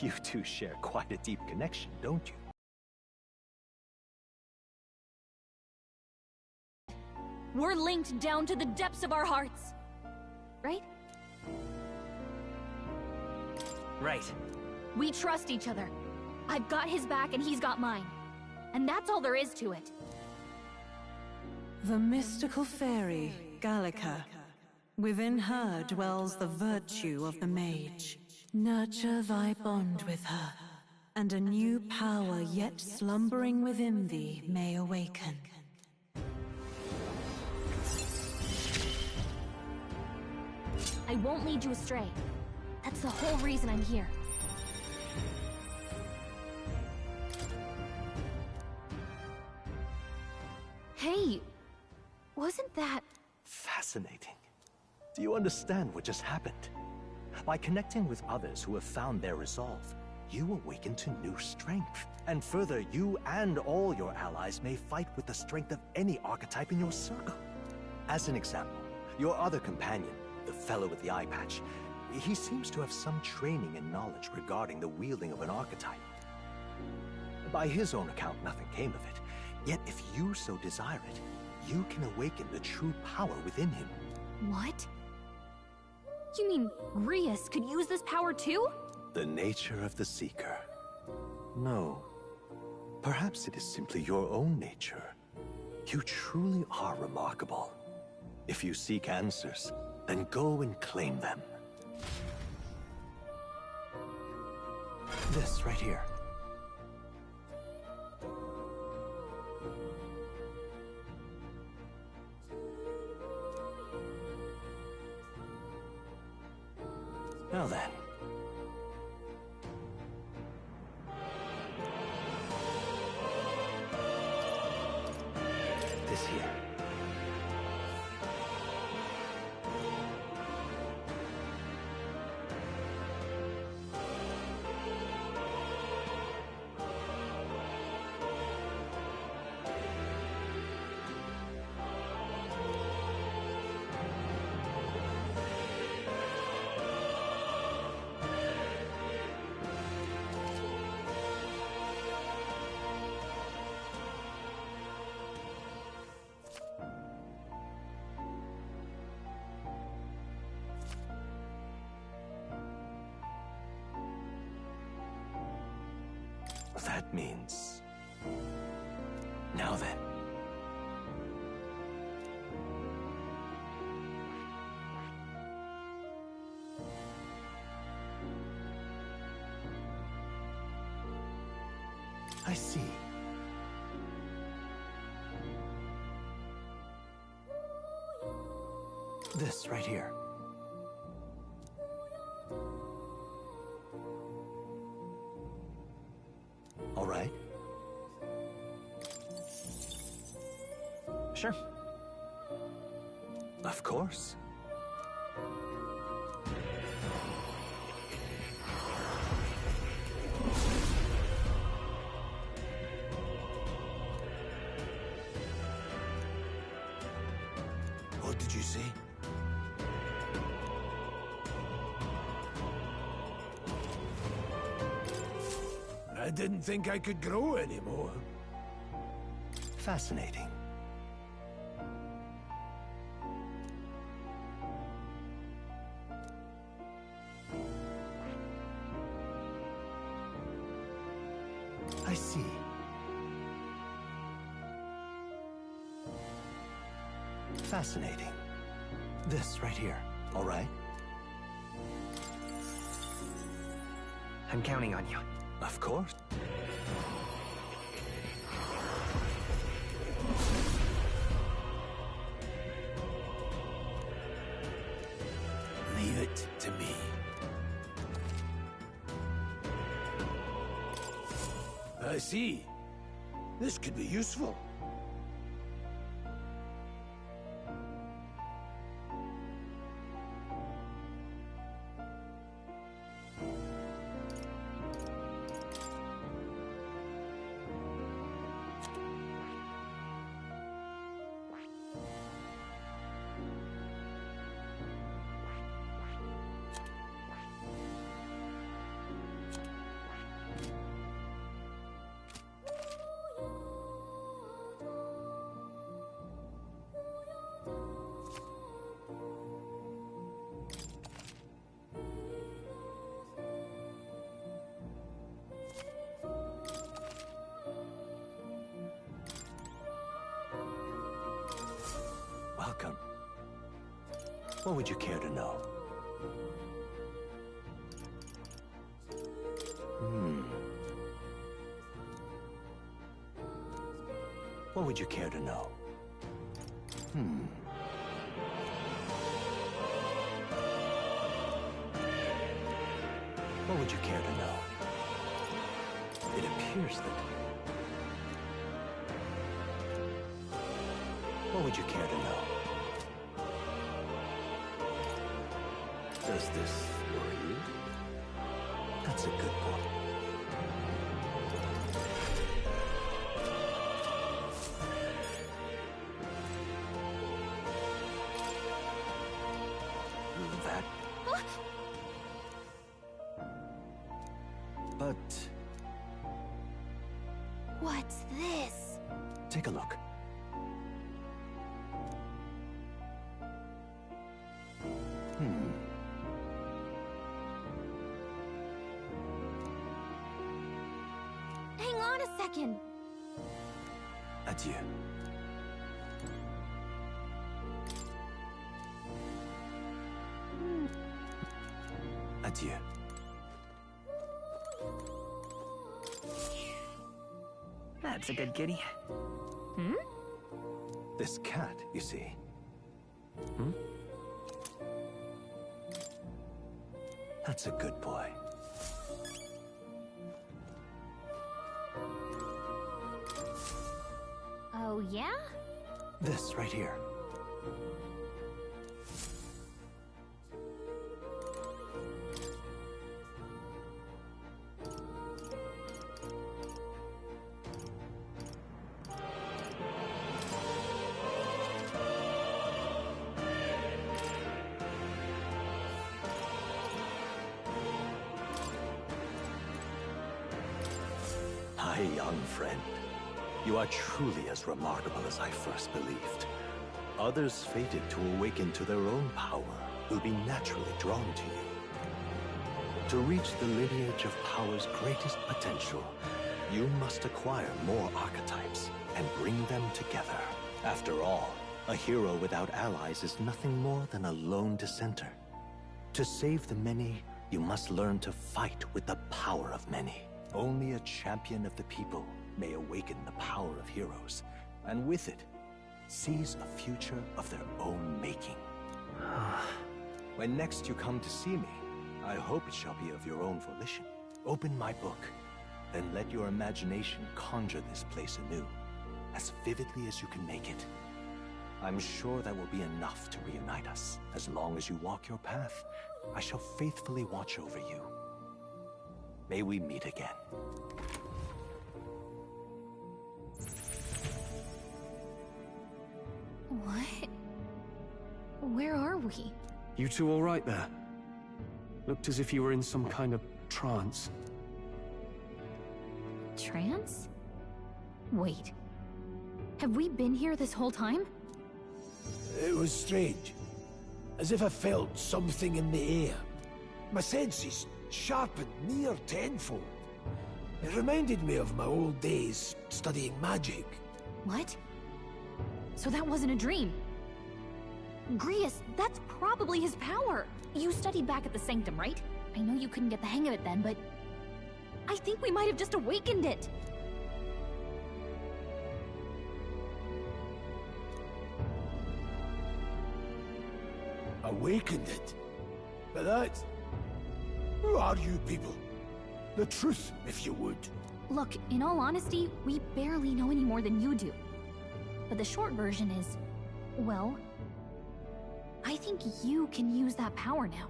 you two share quite a deep connection, don't you? We're linked down to the depths of our hearts. Right? Right. We trust each other. I've got his back and he's got mine. And that's all there is to it. The mystical fairy, Gallica. Within her dwells the virtue of the mage. Nurture thy bond with her, and a new power yet slumbering within thee may awaken. I won't lead you astray. That's the whole reason I'm here. Hey, wasn't that... Fascinating. Do you understand what just happened? By connecting with others who have found their resolve, you awaken to new strength. And further, you and all your allies may fight with the strength of any archetype in your circle. As an example, your other companion, the fellow with the eye patch, he seems to have some training and knowledge regarding the wielding of an archetype. By his own account, nothing came of it. Yet if you so desire it, you can awaken the true power within him. What? You mean Grius could use this power too? The nature of the Seeker. No. Perhaps it is simply your own nature. You truly are remarkable. If you seek answers, then go and claim them. This right here. Now then. This here. That means... Now then. I see. This right here. All right. Sure. Of course. What did you say? I didn't think I could grow anymore. Fascinating. I see. Fascinating. This right here, all right? I'm counting on you. Of course. Leave it to me. I see. This could be useful. Welcome. What would you care to know? What would you care to know? What would you care to know? It appears that... What would you care to know? Does this worry you? That's a good point. But What's this? take a look. Hang on a second. Adieu. Adieu. That's a good kitty. Hmm? This cat, you see. That's a good boy. Oh, yeah? This right here. My young friend, you are truly as remarkable as I first believed. Others fated to awaken to their own power will be naturally drawn to you. To reach the lineage of power's greatest potential, you must acquire more archetypes and bring them together. After all, a hero without allies is nothing more than a lone dissenter. To save the many, you must learn to fight with the power of many. Only a champion of the people may awaken the power of heroes, and with it, seize a future of their own making. When next you come to see me, I hope it shall be of your own volition. Open my book, then let your imagination conjure this place anew, as vividly as you can make it. I'm sure that will be enough to reunite us. As long as you walk your path, I shall faithfully watch over you. May we meet again. What? Where are we? You two all right there? Looked as if you were in some kind of trance. Trance? Wait. Have we been here this whole time? It was strange. As if I felt something in the air. My senses sharpened near tenfold. It reminded me of my old days studying magic. What? So that wasn't a dream. Grius, that's probably his power. You studied back at the Sanctum, right? I know you couldn't get the hang of it then, but I think we might have just awakened it. Awakened it? But that... Who are you people? The truth, if you would. Look, in all honesty, we barely know any more than you do. But the short version is, well, I think you can use that power now.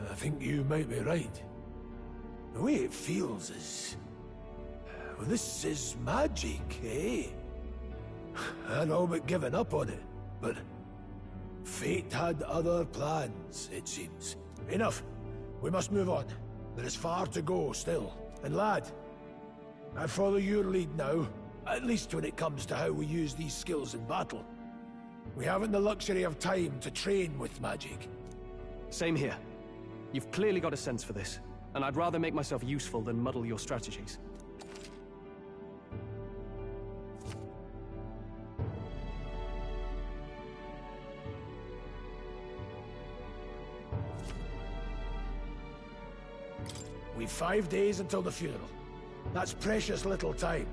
I think you might be right. The way it feels is... Well, this is magic, eh? I'd all but given up on it, but... Fate had other plans, it seems. Enough. We must move on. There is far to go still. And lad, I follow your lead now, at least when it comes to how we use these skills in battle. We haven't the luxury of time to train with magic. Same here. You've clearly got a sense for this, and I'd rather make myself useful than muddle your strategies. We've 5 days until the funeral. That's precious little time,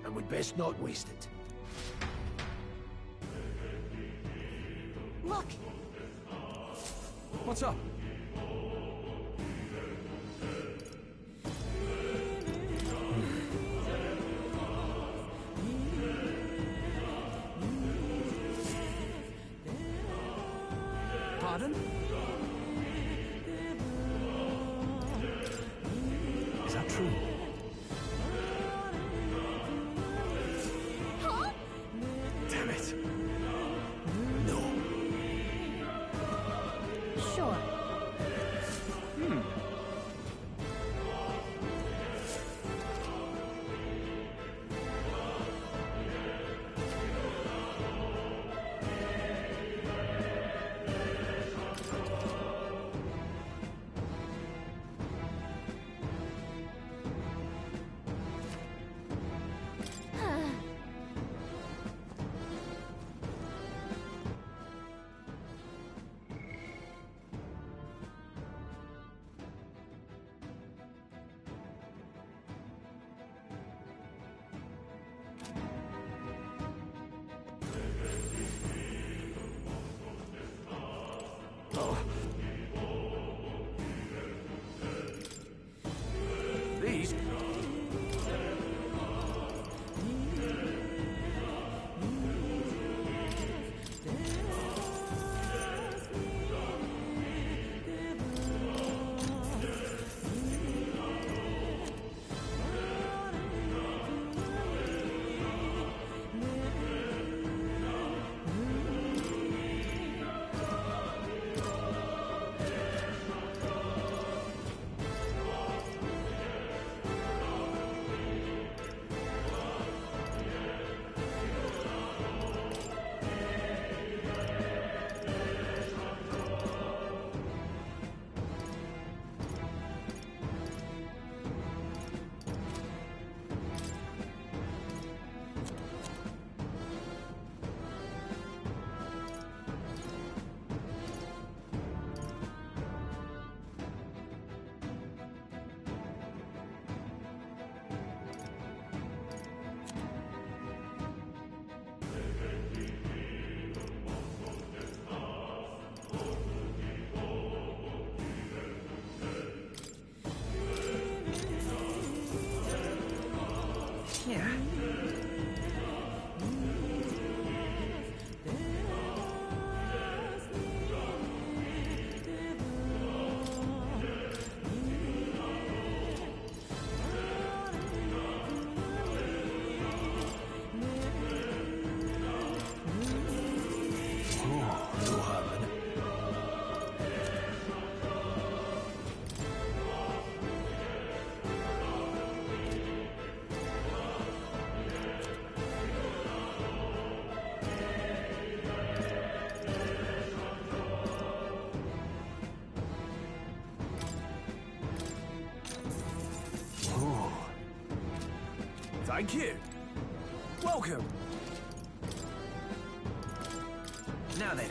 and we'd best not waste it. Look! What's up? Pardon? Is that true? Huh? Damn it. No. Sure. He's... Yeah. Thank you. Welcome. Now then.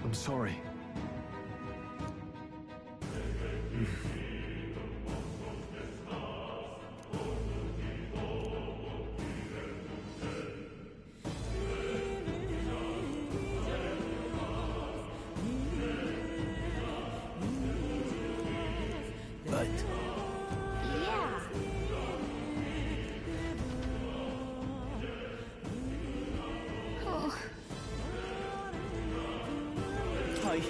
I'm sorry. But... Yeah. Oh. Hi.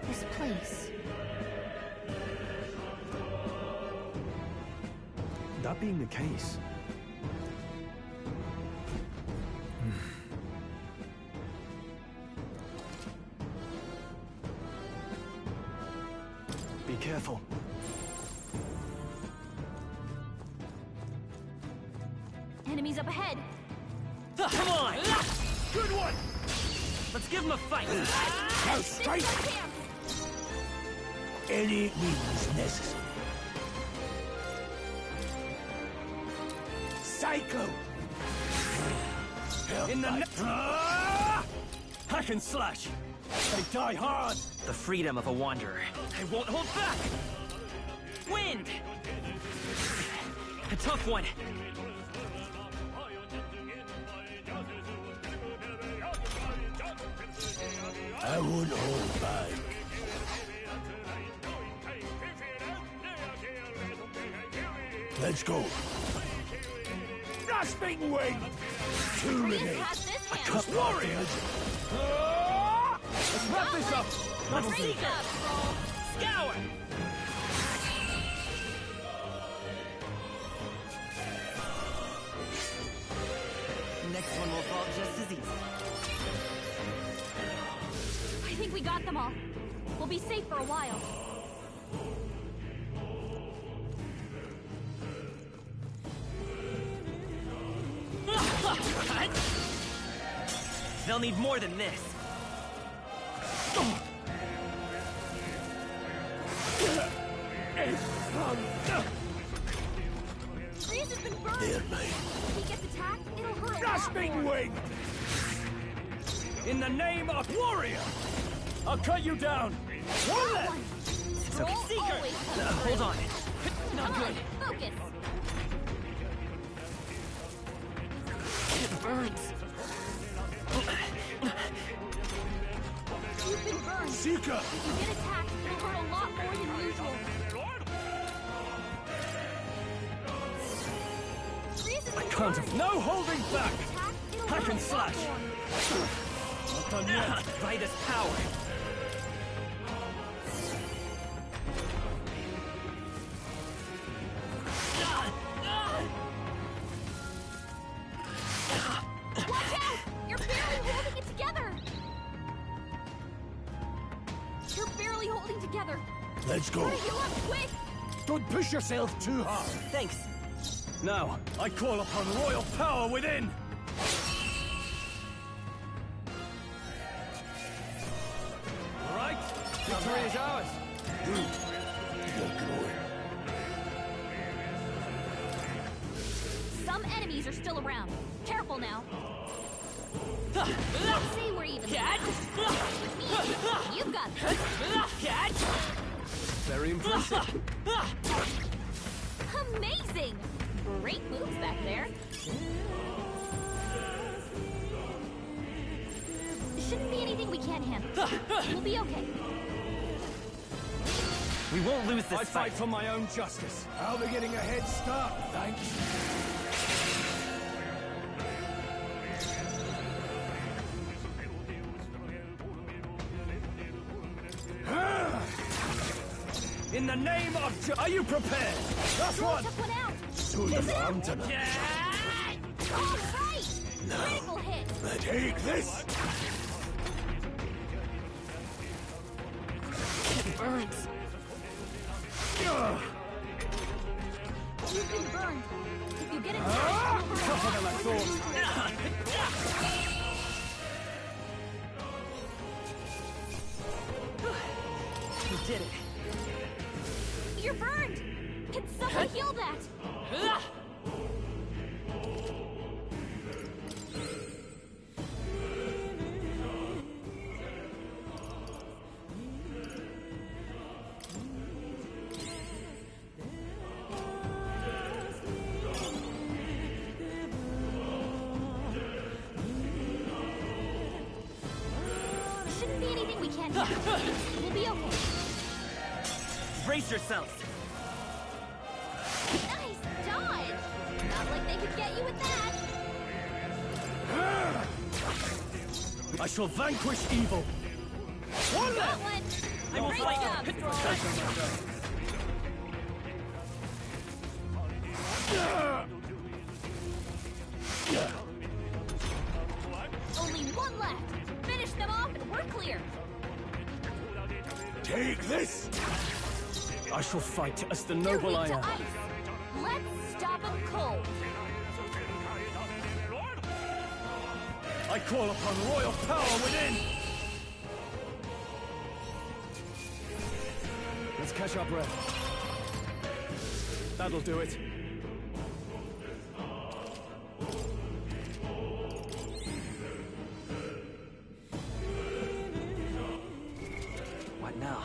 This place. That being the case, be careful. Enemies up ahead. Come on! Good one! Let's give him a fight! Go straight! Any means necessary. Psycho! In the hack and slash! They die hard! The freedom of a wanderer. I won't hold back! Wind! A tough one. I won't hold back. Let's go. Grasping wind! Two remain. I can't warriors! Let's wrap this up! Let's sneak up! Scour! Next one will fall just as easy. I think we got them all. We'll be safe for a while. They'll need more than this. Grease has been burned. They're mine. If he gets attacked, it'll hurt blasting wing! In the name of warrior! I'll cut you down! One left! It's okay. Seeker! Hold on. Not good. Focus. It burns. You've been burned. Seeker! If you get attacked, it'll hurt a lot more than usual. I can't have no holding back! Hack and slash! Not done yet! Vitus power! Watch out! You're barely holding it together! You're barely holding together! Let's go. Hurry, heal up, quick! Don't push yourself too hard. Thanks. Now, I call upon royal power within! All right, victory is ours! Some enemies are still around. Careful now. Let's see we're even. With me, you've got this. Very impressive. Amazing! Great moves back there. Shouldn't be anything we can't handle. We'll be okay. We won't lose this I fight for my own justice. I'll be getting a head start, thanks. In the name of are you prepared? Last one! Took one out. Soon Keep it up. fountain. All right! Critical hit. Take this! It burns. You've been burned. If you get it Tougher than I thought. We did it. You're burned! Can someone heal that? Shouldn't be anything we can't handle. We'll be okay. Brace yourselves. Nice dodge! Not like they could get you with that. I shall vanquish evil. One Got left! one. Great job, Stroll. Only one left. Finish them off and we're clear. Take this! I shall fight as the They're noble I weak to am. ice. Let's stop them cold. I call upon royal power within! Let's catch our breath. That'll do it. What now?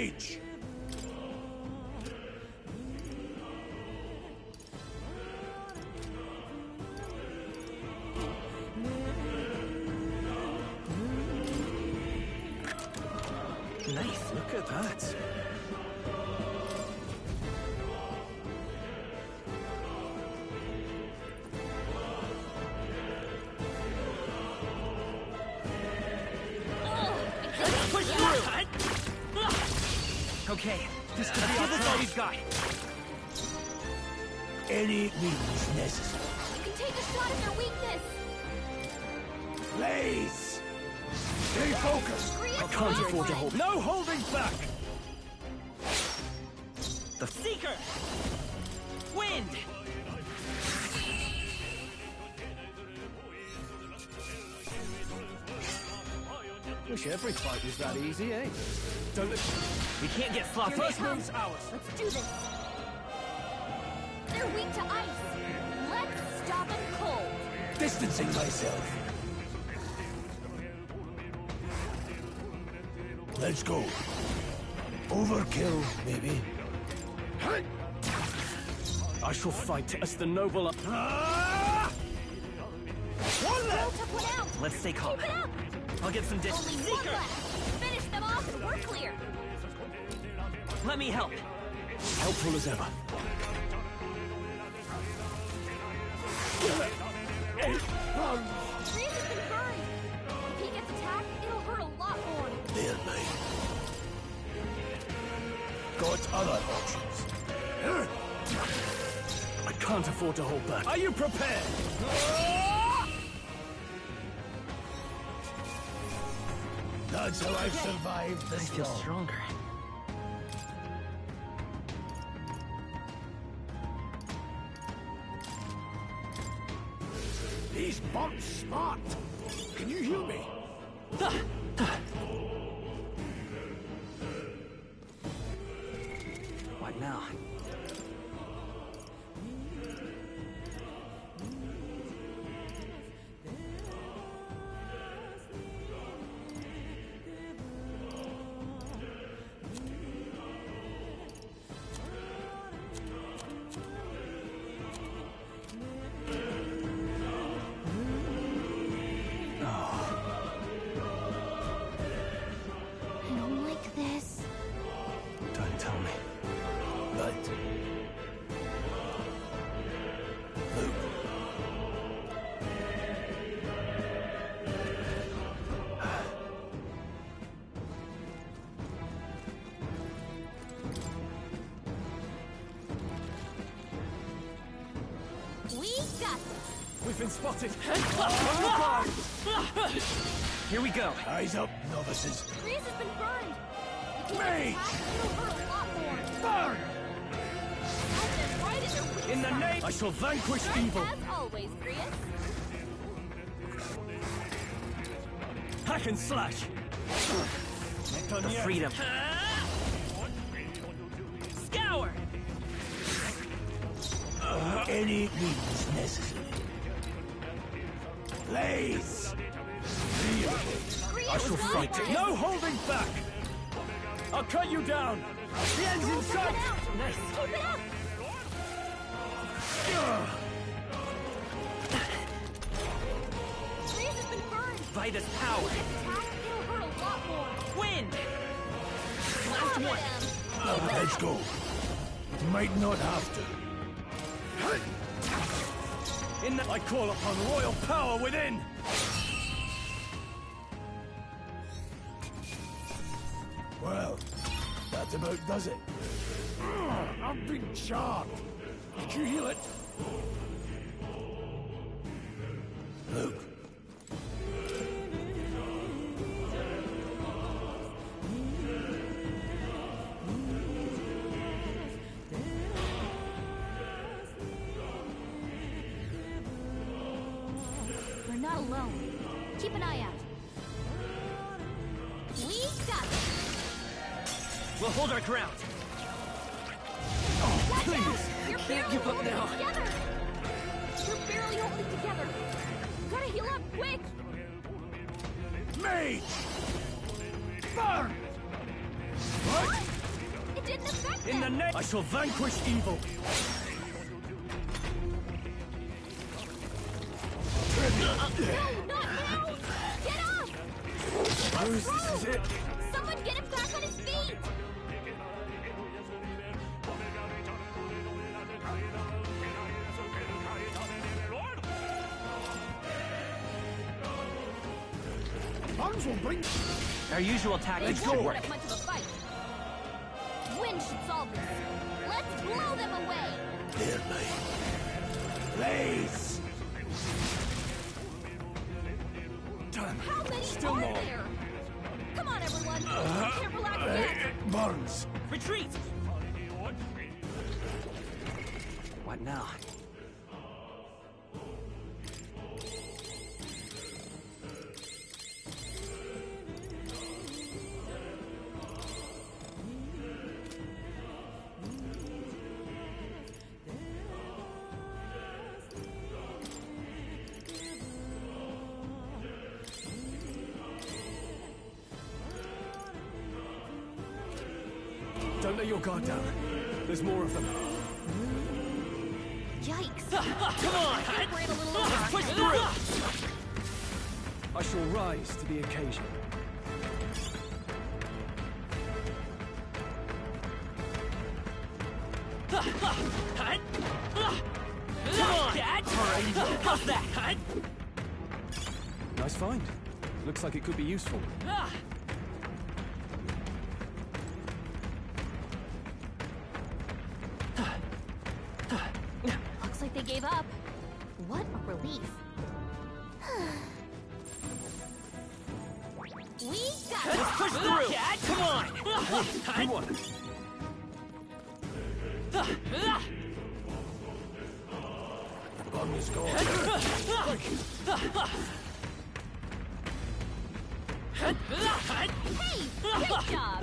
Mage! Nice, look at that. Push through! Okay, this could be all we've got. Any means necessary. You can take a shot at their weakness. Blaze! Stay focused! I can't afford to hold. No holding back! The Seeker! Wind! Wish every fight was that easy, eh? Don't look. We can't get sloppy. Here they come. Let's do this. They're weak to ice. Let's stop them cold. Distancing myself. Let's go. Overkill, maybe. I shall fight as the noble... Let's stay calm. Keep it up. I'll get some dishes. Only one left. Finish them off and we're clear. Let me help. Helpful as ever. Freeze has been burned. If he gets attacked, it'll hurt a lot more. There, mate. Got other options. I can't afford to hold back. Are you prepared? That's how I've survived this I feel long. stronger. These bombs smart. Can you hear me? What now? I don't like this. Don't tell me. Right. Luke. We got this. We've been spotted. Here we go. Eyes up, novices. Freeze has been burned. If he Mage! gets attacked, it'll hurt a lot more. Burn! I'll just right in their weak In the side. name... I shall vanquish Just evil. as always, Grius. Hack and slash. The freedom. Scour! Any means necessary. Blaze! I shall fight. No holding back! I'll cut you down! The end's in sight! Nice. Keep it up. Freeze has been burned. Vitus power. If he gets attacked, it'll hurt a lot more. Wind! Last Look one. at him. Let's go. Might not have to. In the... I call upon royal power within! Well, that about does it. I've been charmed. Did you heal it? Luke. We're not alone. Keep an eye out. We got this. We'll hold our ground. Watch out! You're Can't barely give up holding now. it together. You're barely holding it together. Gotta heal up quick. Mage! Burn! What? It didn't affect them! In the name, I shall vanquish evil. No, not now! Get up! Suppose this is it. Someone get him back on his feet! Buns will bring... Our usual tactics It should won't work. put up much of a fight. Wind should solve this. Let's blow them away! Hear me. Blaze! Done. How many Still are more. there? Come on, everyone! Can't relax yet! Burns! Retreat! What now? Don't let your guard down. There's more of them. Yikes! Come on! We're in a little over our Push heads. through! I shall rise to the occasion. Come on! How's that? Nice find. Looks like it could be useful. Looks like they gave up. What a relief. We got Let's push through! Come on! Good one. Bun is gone. Hey! Great job!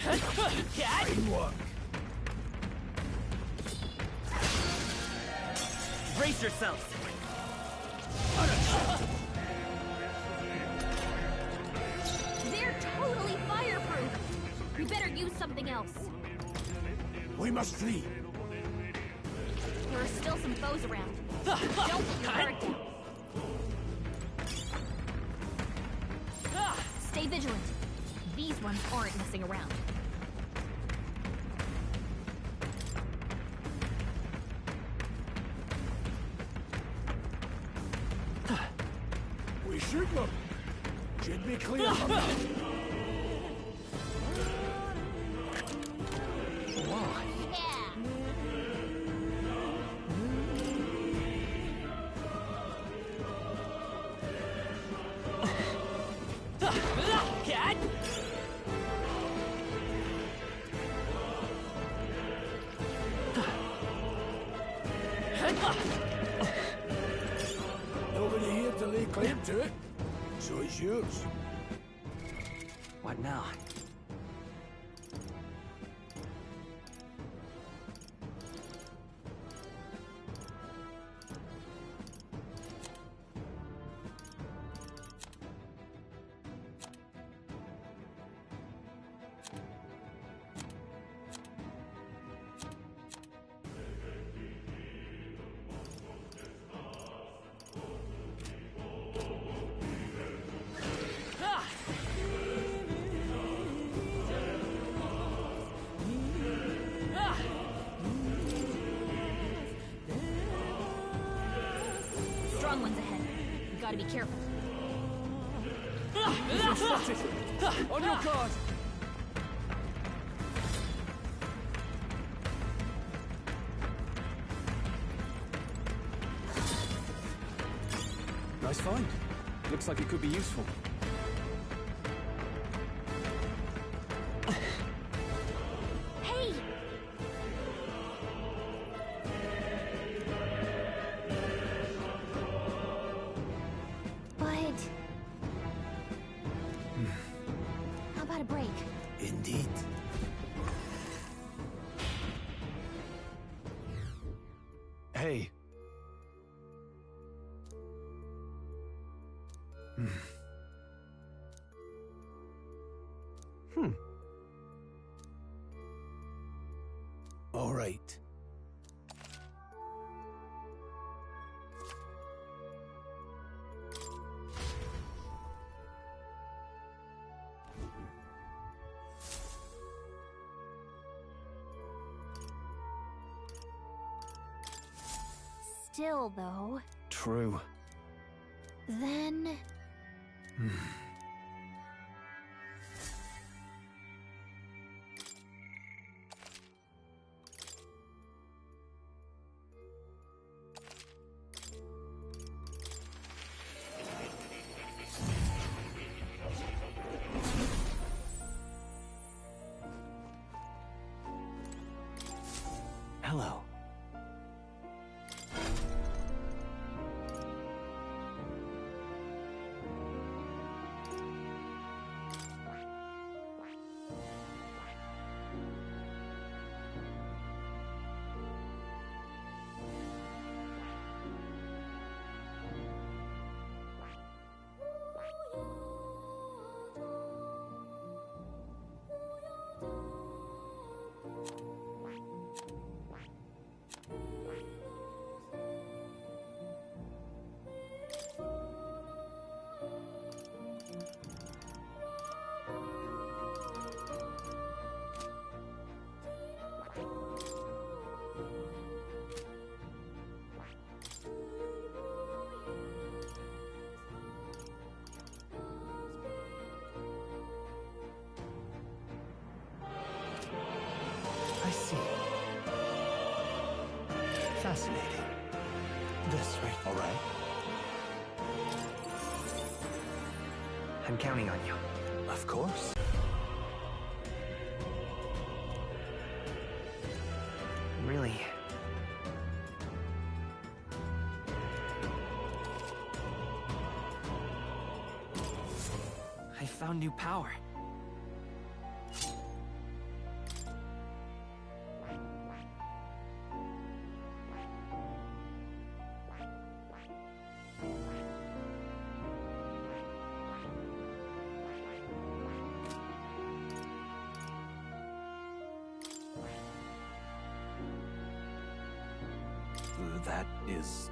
Fine work. Brace yourselves! They're totally fireproof! We better use something else. We must flee. There are still some foes around. Don't let your guard down. Stay vigilant. These ones aren't messing around. We shoot them. Should be clear from now. Nobody here to lay claim to it, so it's yours. What now? Strong ones ahead. We gotta be careful. You've been spotted. On your guard. Nice find. Looks like it could be useful. Hey! But... how about a break? Indeed. Hey. All right. Still, though. True. Then... Hello. I see. Fascinating. This way. All right. I'm counting on you. Of course. Really. I found new power. That is...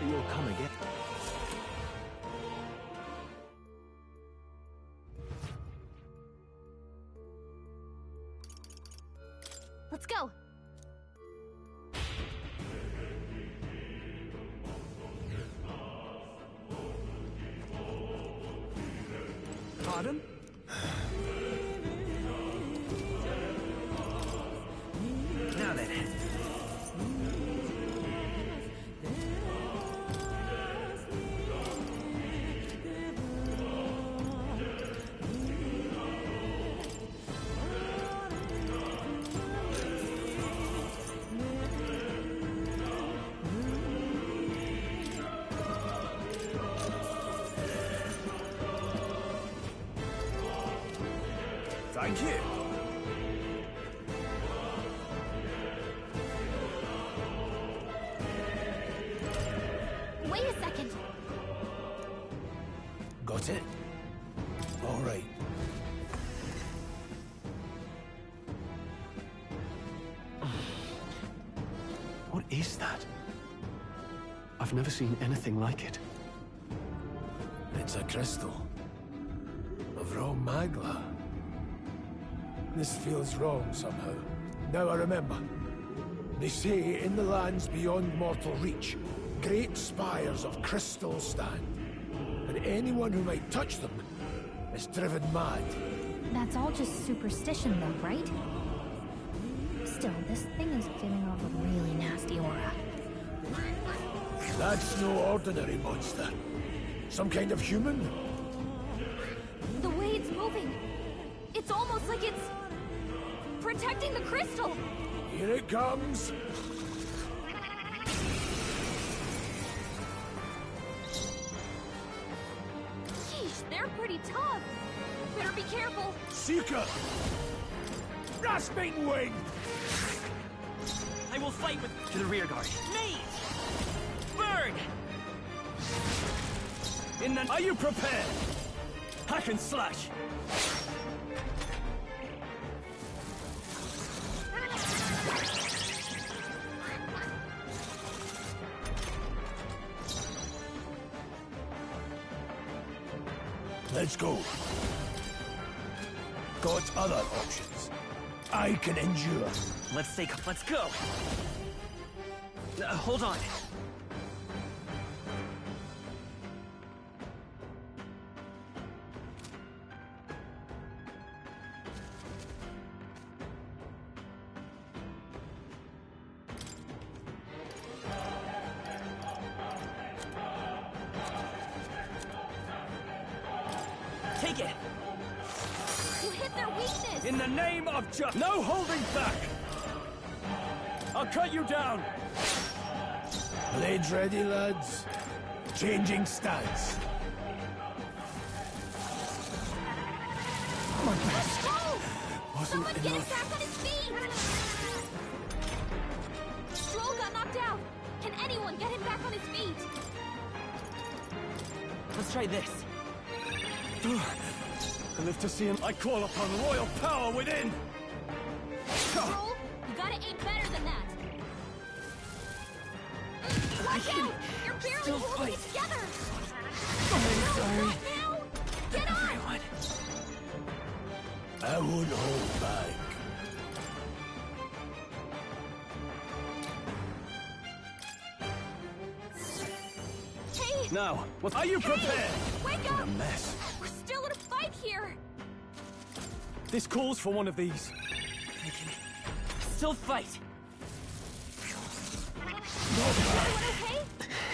You'll come again. Let's go. Pardon? Now then. Thank you. Wait a second. Got it? All right. What is that? I've never seen anything like it. It's a crystal. Of raw magla. This feels wrong somehow. Now I remember. They say in the lands beyond mortal reach, great spires of crystal stand. And anyone who might touch them is driven mad. That's all just superstition, though, right? Still, this thing is giving off a really nasty aura. That's no ordinary monster. Some kind of human? The way it's moving, it's almost like it's protecting the crystal. Here it comes. Sheesh, they're pretty tough. Better be careful. Seeker! Rasputin wing! I will fight with... To the rear guard. Maze! Bird! In the... Are you prepared? Hack and slash! Let's go. Got other options. I can endure. Let's go! Hold on. Take it! You hit their weakness! In the name of justice! No holding back! I'll cut you down! Blades ready, lads. Changing stance. Let's go! Wasn't Someone get him enough. back on his feet! Stroll got knocked out! Can anyone get him back on his feet? Let's try this. I live to see him. I call upon royal power within! Stroll, you gotta aim better than that! Watch out! You're barely still holding fight. it together! I'm sorry. What now? Get on! I won't hold back. Hey! Now, what are you prepared? Wake up! Mess. We're still in a fight here! This calls for one of these. Still fight. Everyone okay?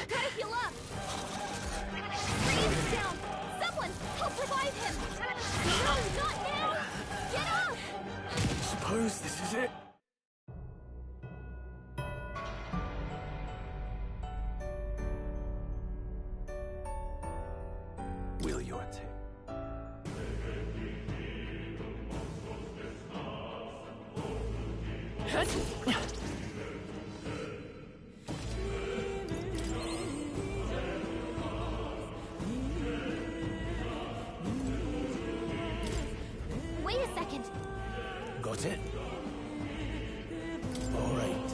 Gotta heal up! Breathe down! Someone, help revive him! No, not now! Get up! Suppose this is it. Will your take? Wait a second! Got it? All right.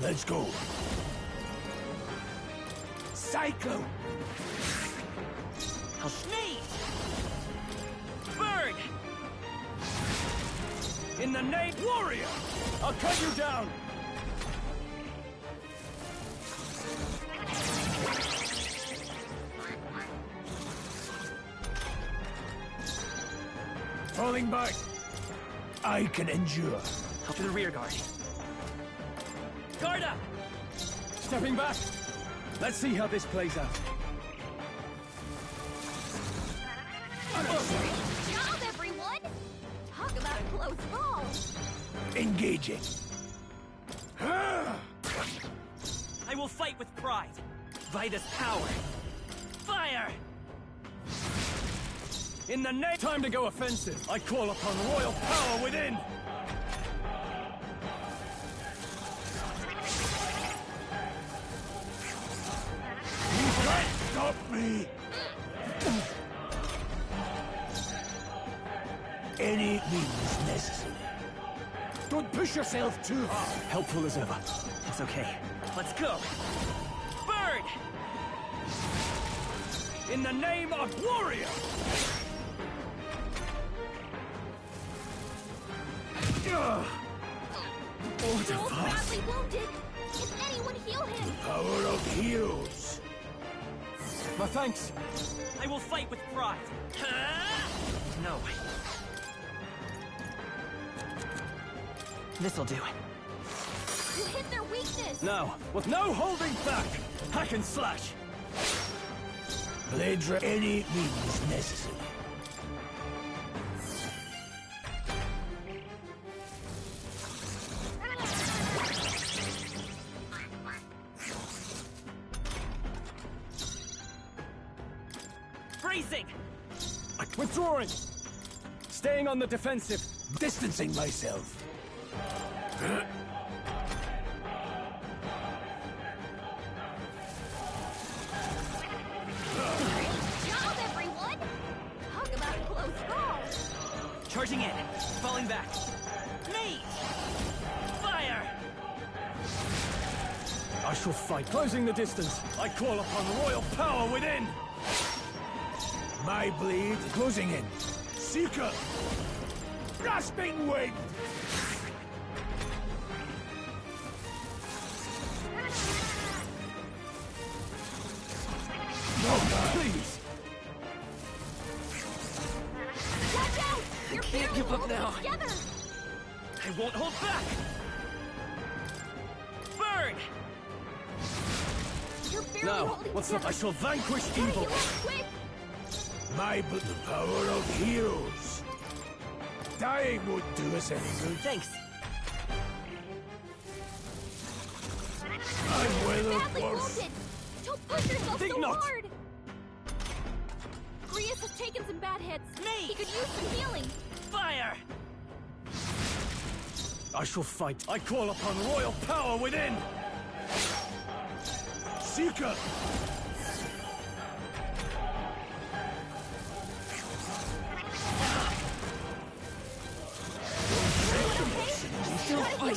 Let's go. Psycho! I'll sneeze! Bird! In the name... Warrior! I'll cut you down! Falling back. I can endure. To the rear guard. Guard up! Stepping back. Let's see how this plays out. Good job, everyone! Talk about a close call! Engaging. I will fight with pride. Vitus power. Fire! In the name... Time to go offensive. I call upon royal power within. You can't stop me. Any means necessary. Don't push yourself too hard. Helpful as ever. It's okay. Let's go. Bird! In the name of warrior! Joel's badly wounded! Is anyone heal him! Power of heroes! My thanks! I will fight with pride! No. This'll do. You hit their weakness! Now, with no holding back! Hack and slash! Blades any means necessary. Freezing! Withdrawing! Staying on the defensive. Distancing myself. Job, everyone! Talk about a close call! Charging in. Falling back. Me! Fire! I shall fight. Closing the distance. I call upon royal power within! My blade closing in. Seeker! Grasping wind! No, please! Watch out! You're can't barely give up holding now. together! I won't hold back! Burn! You're barely Now, holding what's together! up? I shall vanquish Gotta evil! heal up quick! The power of heroes. Dying won't do us any good. Thanks. I'm well Badly worth. wounded! Don't push yourself Think so not. hard! Grius has taken some bad hits. Me! He could use some healing. Fire! I shall fight. I call upon royal power within! Seeker! Still fight.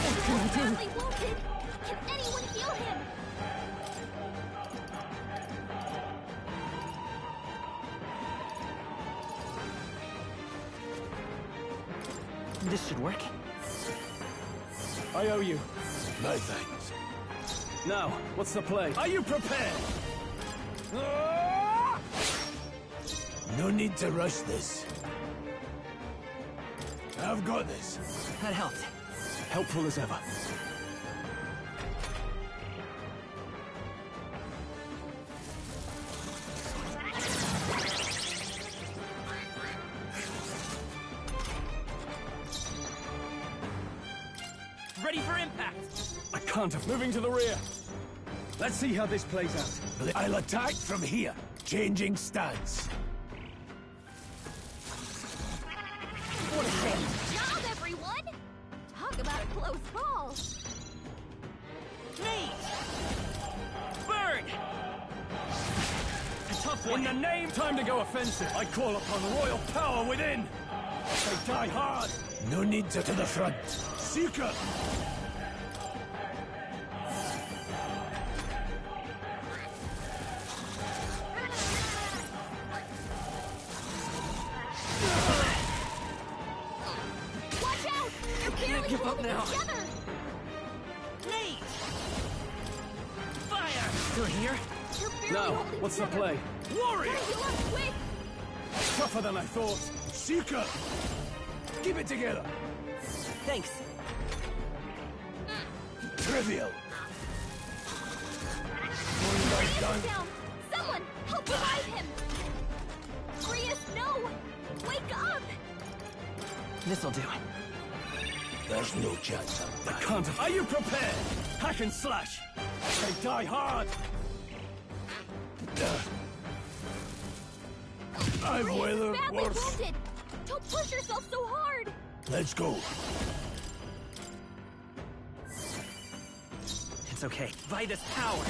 What can I do? Badly wounded. Can anyone heal him? This should work. I owe you. My thanks. Now, what's the play? Are you prepared? No need to rush this. I've got this. That helped. Helpful as ever. Ready for impact! I can't have moving to the rear. Let's see how this plays out. I'll attack from here. Changing stance. What a great job, everyone! Talk about a close call. Me! Burn! A tough one. In the name, time to go offensive. I call upon royal power within. They die hard. No need to the front. Seeker! Watch out! You're barely give up holding now. together. Me! Fire! Still here? You're barely Now, holding what's the together. play? Warrior! Gotta heal up quick. Tougher than I thought. Seeker! Keep it together. Thanks. Trivial. Grius is down. Someone, help revive him. Grius, no! Wake up! This'll do. There's no chance of that. Can't. Are you prepared? Hack and slash. They die hard. I'm Grius well is badly worth. wounded. Don't push yourself so hard. Let's go. It's okay. Vitus power!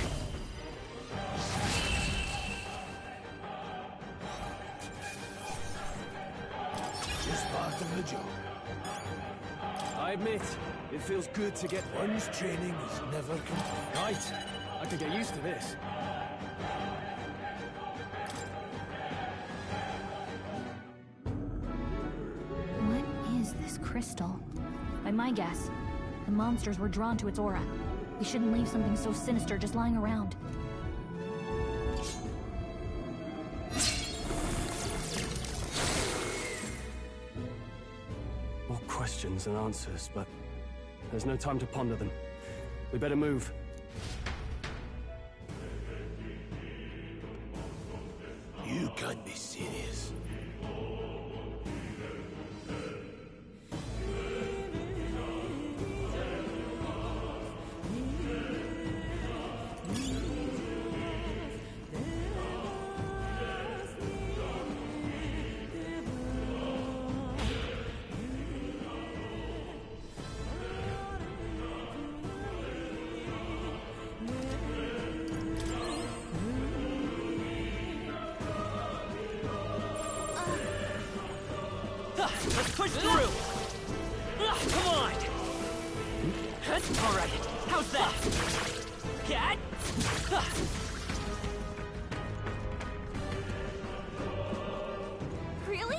Just part of the job. I admit, it feels good to get... One's training is never complete. Right. I could get used to this. What is this crystal? By my guess, The monsters were drawn to its aura. We shouldn't leave something so sinister just lying around. More questions than answers, but there's no time to ponder them. We better move. You can't be serious. Let's push through! Come on! Alright, how's that? Cat? Really?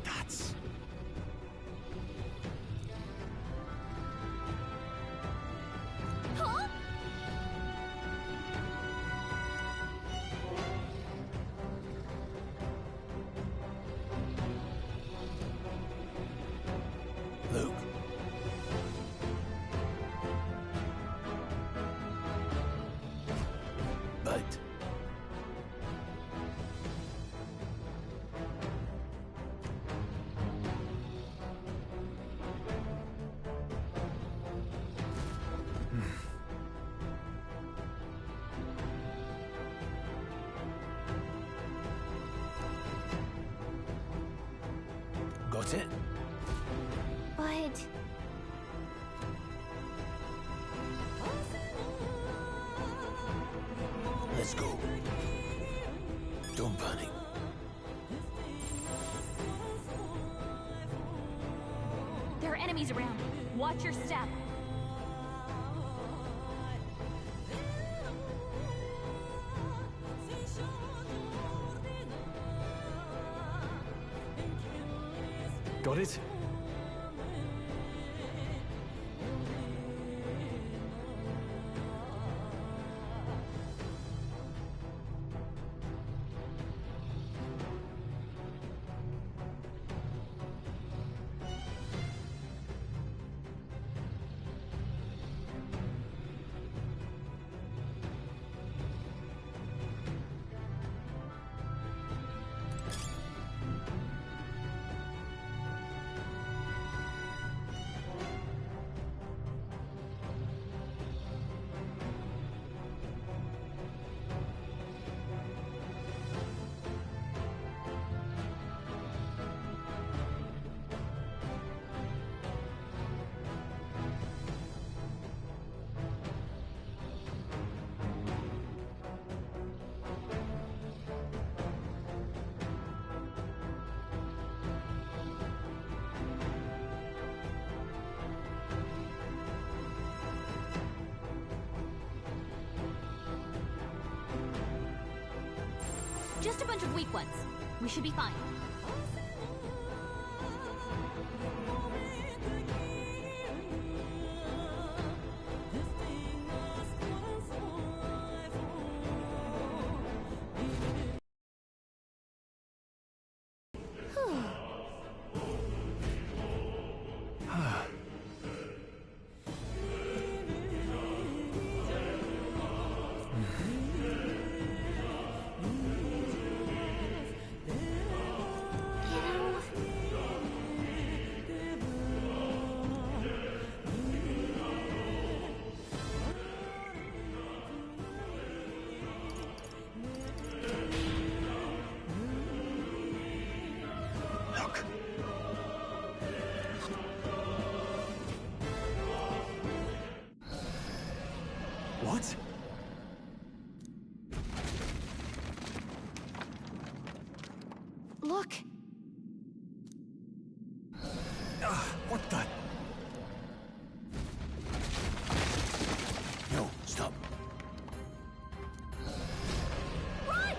That's... Huh? Luke. But... Got it? But... Let's go. Don't panic. there are enemies around. Watch your step. Got it? Just a bunch of weak ones. We should be fine. What? Look. What the? No, stop. Run!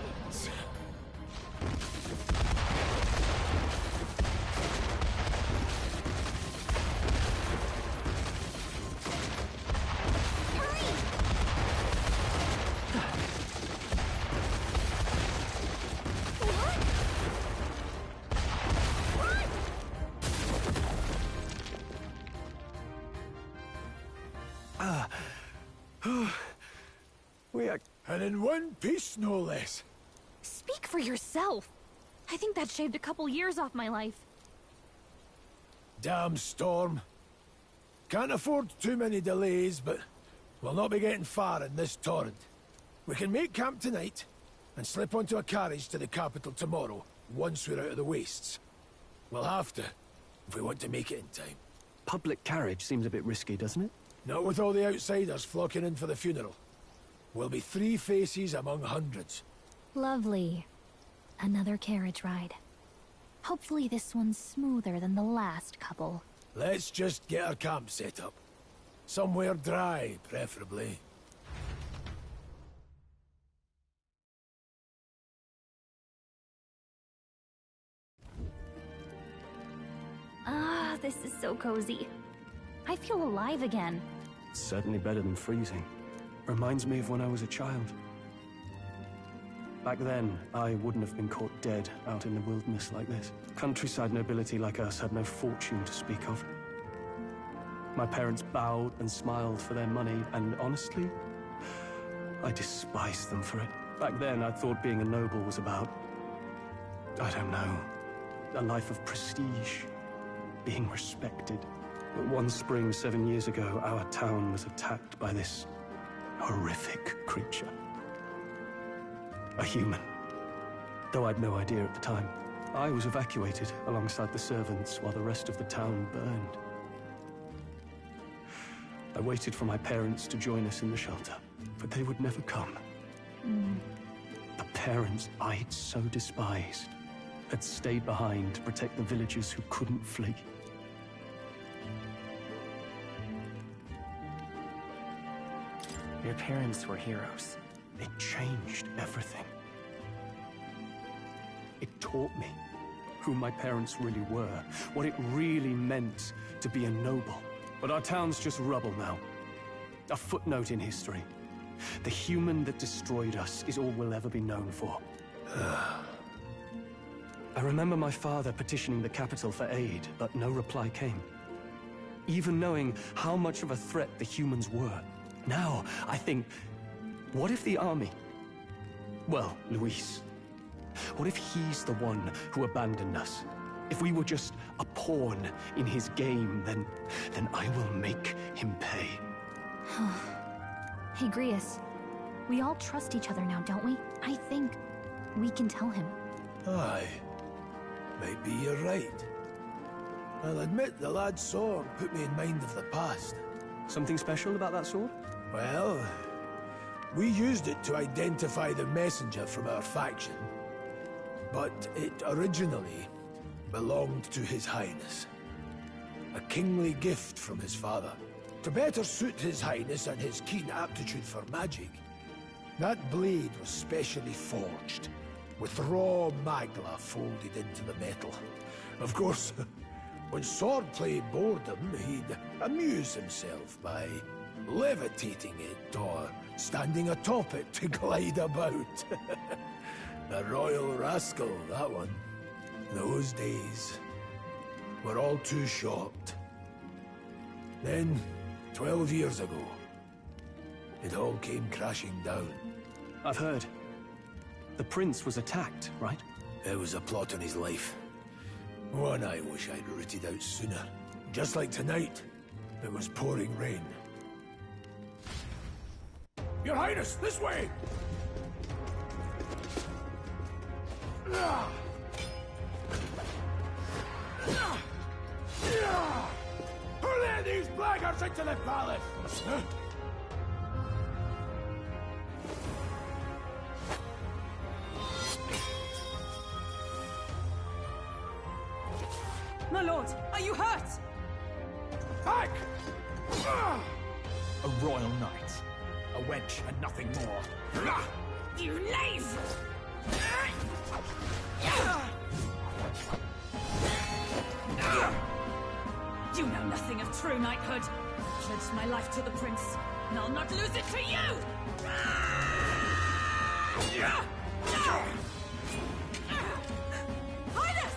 And in one piece, no less. Speak for yourself. I think that shaved a couple years off my life. Damn storm. Can't afford too many delays, but we'll not be getting far in this torrent. We can make camp tonight, and slip onto a carriage to the capital tomorrow, once we're out of the wastes. We'll have to, if we want to make it in time. Public carriage seems a bit risky, doesn't it? Not with all the outsiders flocking in for the funeral. We'll be 3 faces among hundreds. Lovely. Another carriage ride. Hopefully this one's smoother than the last couple. Let's just get our camp set up. Somewhere dry, preferably. Ah, this is so cozy. I feel alive again. It's certainly better than freezing. Reminds me of when I was a child. Back then, I wouldn't have been caught dead out in the wilderness like this. Countryside nobility like us had no fortune to speak of. My parents bowed and smiled for their money, and honestly, I despised them for it. Back then, I thought being a noble was about, I don't know, a life of prestige, being respected. But one spring 7 years ago, our town was attacked by this horrific creature. A human. Though I'd no idea at the time. I was evacuated alongside the servants while the rest of the town burned. I waited for my parents to join us in the shelter, but they would never come. The parents I'd so despised had stayed behind to protect the villagers who couldn't flee. Your parents were heroes. It changed everything. It taught me who my parents really were, what it really meant to be a noble. But our town's just rubble now. A footnote in history. The human that destroyed us is all we'll ever be known for. I remember my father petitioning the capital for aid, but no reply came. Even knowing how much of a threat the humans were. Now, I think, what if the army? Well, Luis. What if he's the one who abandoned us? If we were just a pawn in his game, then I will make him pay. Hey, Grius. We all trust each other now, don't we? I think we can tell him. Aye. Maybe you're right. I'll admit the lad's sword put me in mind of the past. Something special about that sword? Well, we used it to identify the messenger from our faction. But it originally belonged to His Highness. A kingly gift from his father. To better suit His Highness and his keen aptitude for magic, that blade was specially forged, with raw magla folded into the metal. Of course, when swordplay bored him, he'd amuse himself by levitating it or standing atop it to glide about. A royal rascal, that one. Those days were all too short. Then, 12 years ago, it all came crashing down. I've heard. The prince was attacked, right? There was a plot on his life. One I wish I'd rooted out sooner. Just like tonight, it was pouring rain. Your Highness, this way! Who let these blackguards into the palace? My lord, are you hurt? Back! A royal knight. A wench and nothing more. You knave! You know nothing of true knighthood. Pledged my life to the prince, and I'll not lose it to you! Highness!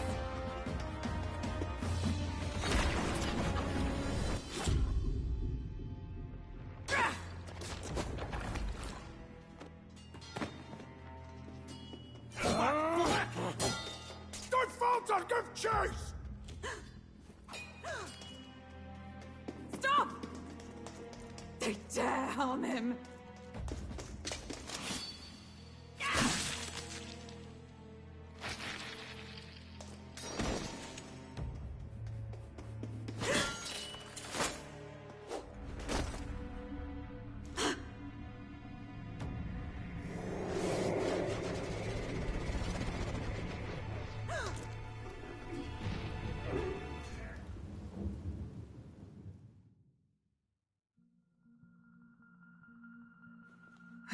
Archers! Stop! They dare harm him!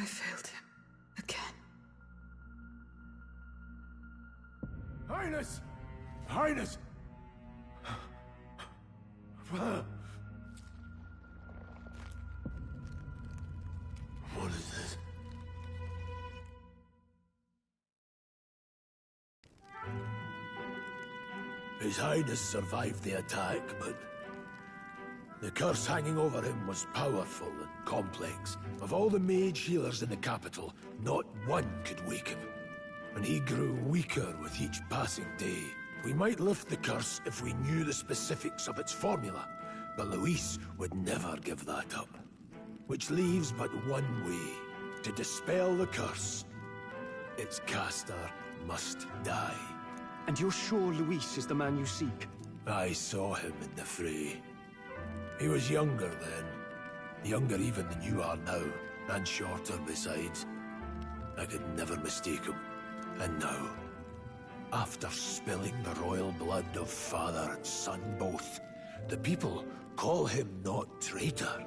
I failed him. Again. Highness! Highness! What is this? His Highness survived the attack, but the curse hanging over him was powerful and complex. Of all the mage healers in the capital, not one could wake him. And he grew weaker with each passing day. We might lift the curse if we knew the specifics of its formula, but Luis would never give that up. Which leaves but one way to dispel the curse. Its caster must die. And you're sure Luis is the man you seek? I saw him in the fray. He was younger then. Younger even than you are now, and shorter besides. I could never mistake him. And now, after spilling the royal blood of father and son both, the people call him not traitor,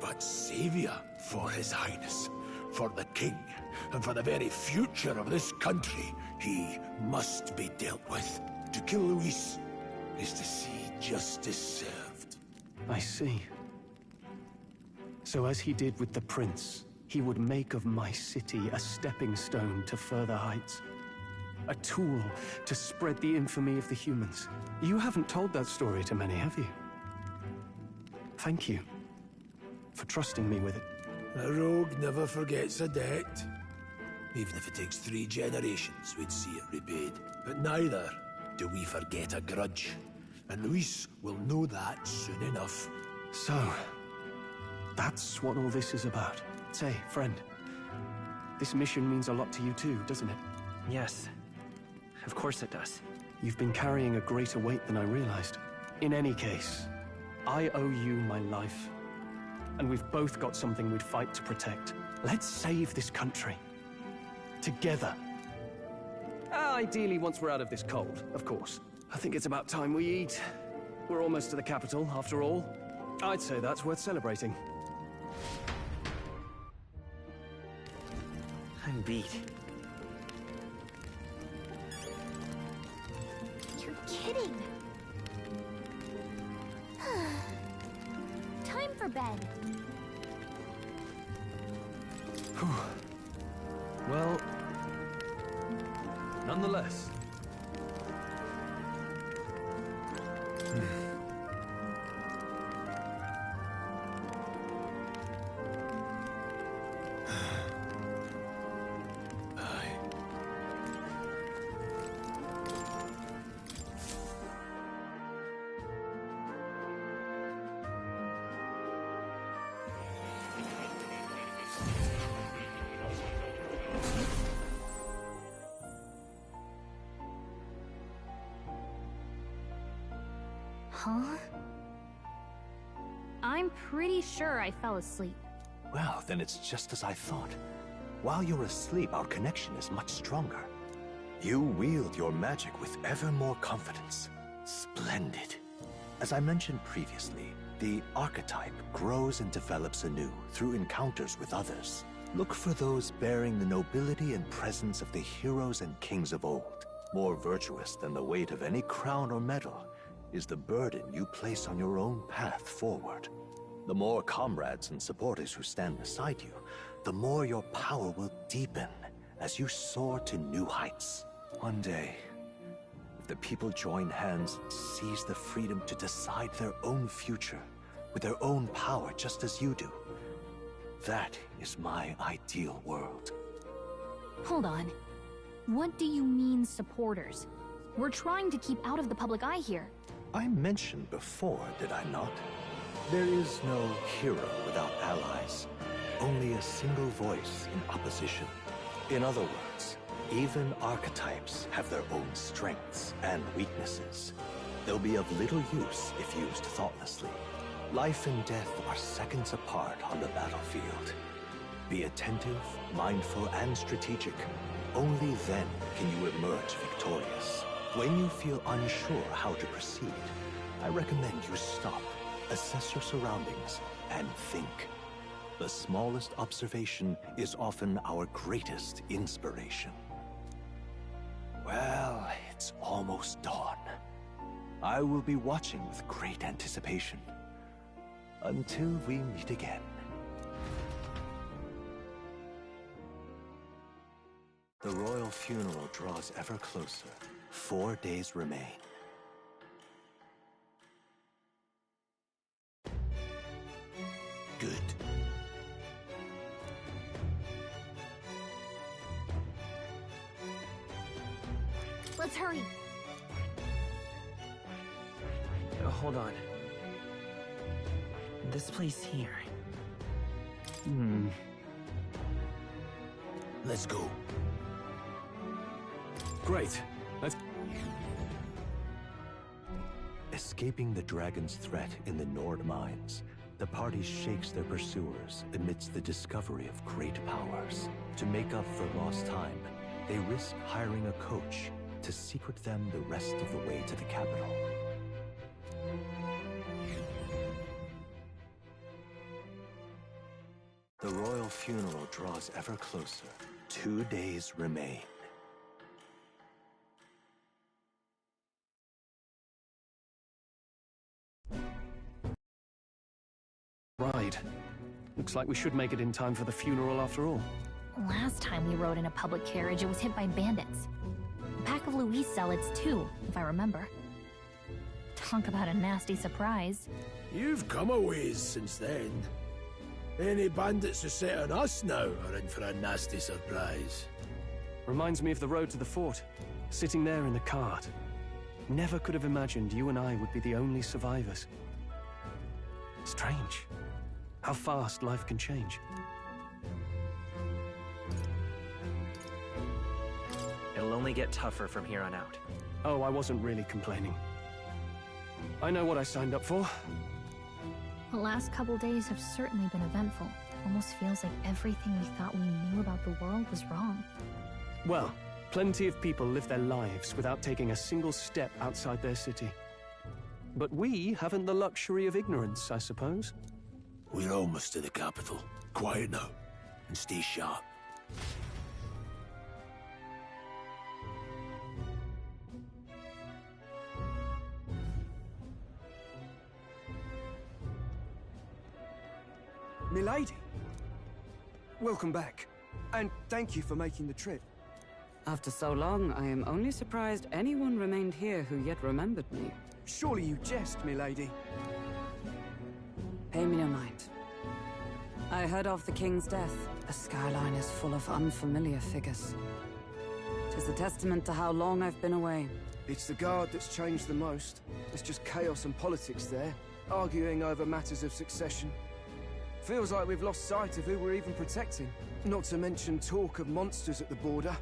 but savior for his highness, for the king, and for the very future of this country. He must be dealt with. To kill Luis is to see justice served. I see. So as he did with the prince, he would make of my city a stepping stone to further heights. A tool to spread the infamy of the humans. You haven't told that story to many, have you? Thank you for trusting me with it. A rogue never forgets a debt. Even if it takes 3 generations, we'd see it repaid. But neither do we forget a grudge. And Luis will know that soon enough. So, that's what all this is about. Say, friend, this mission means a lot to you too, doesn't it? Yes. Of course it does. You've been carrying a greater weight than I realized. In any case, I owe you my life. And we've both got something we'd fight to protect. Let's save this country. Together. Ideally, once we're out of this cold, of course. I think it's about time we eat. We're almost to the capital, after all. I'd say that's worth celebrating. I'm beat. You're kidding! Time for bed. Well, nonetheless. Huh? I'm pretty sure I fell asleep. Well, then it's just as I thought. While you're asleep, our connection is much stronger. You wield your magic with ever more confidence. Splendid. As I mentioned previously, the archetype grows and develops anew through encounters with others. Look for those bearing the nobility and presence of the heroes and kings of old. More virtuous than the weight of any crown or medal is the burden you place on your own path forward. The more comrades and supporters who stand beside you, the more your power will deepen as you soar to new heights. One day, if the people join hands and seize the freedom to decide their own future with their own power just as you do, that is my ideal world. Hold on. What do you mean, supporters? We're trying to keep out of the public eye here. I mentioned before, did I not? There is no hero without allies. Only a single voice in opposition. In other words, even archetypes have their own strengths and weaknesses. They'll be of little use if used thoughtlessly. Life and death are seconds apart on the battlefield. Be attentive, mindful, and strategic. Only then can you emerge victorious. When you feel unsure how to proceed, I recommend you stop, assess your surroundings, and think. The smallest observation is often our greatest inspiration. Well, it's almost dawn. I will be watching with great anticipation. Until we meet again. The royal funeral draws ever closer. 4 days remain. Good. Let's hurry. Hold on. This place here. Let's go. Great. Let's... Escaping the dragon's threat in the Nord mines, the party shakes their pursuers amidst the discovery of great powers. To make up for lost time, they risk hiring a coach to secret them the rest of the way to the capital. The royal funeral draws ever closer. 2 days remain. Ride. Looks like we should make it in time for the funeral after all. Last time we rode in a public carriage, it was hit by bandits. A pack of Louis zealots, too, if I remember. Talk about a nasty surprise. You've come a ways since then. Any bandits who set on us now are in for a nasty surprise. Reminds me of the road to the fort. Sitting there in the cart. Never could have imagined you and I would be the only survivors. Strange. How fast life can change. It'll only get tougher from here on out. Oh, I wasn't really complaining. I know what I signed up for. The last couple days have certainly been eventful. Almost feels like everything we thought we knew about the world was wrong. Well, plenty of people live their lives without taking a single step outside their city. But we haven't the luxury of ignorance, I suppose. We're almost to the capital. Quiet now, and stay sharp. Milady! Welcome back, and thank you for making the trip. After so long, I am only surprised anyone remained here who yet remembered me. Surely you jest, milady. Pay me no mind. I heard of the king's death. The skyline is full of unfamiliar figures. 'Tis a testament to how long I've been away. It's the guard that's changed the most. There's just chaos and politics there, arguing over matters of succession. Feels like we've lost sight of who we're even protecting. Not to mention talk of monsters at the border.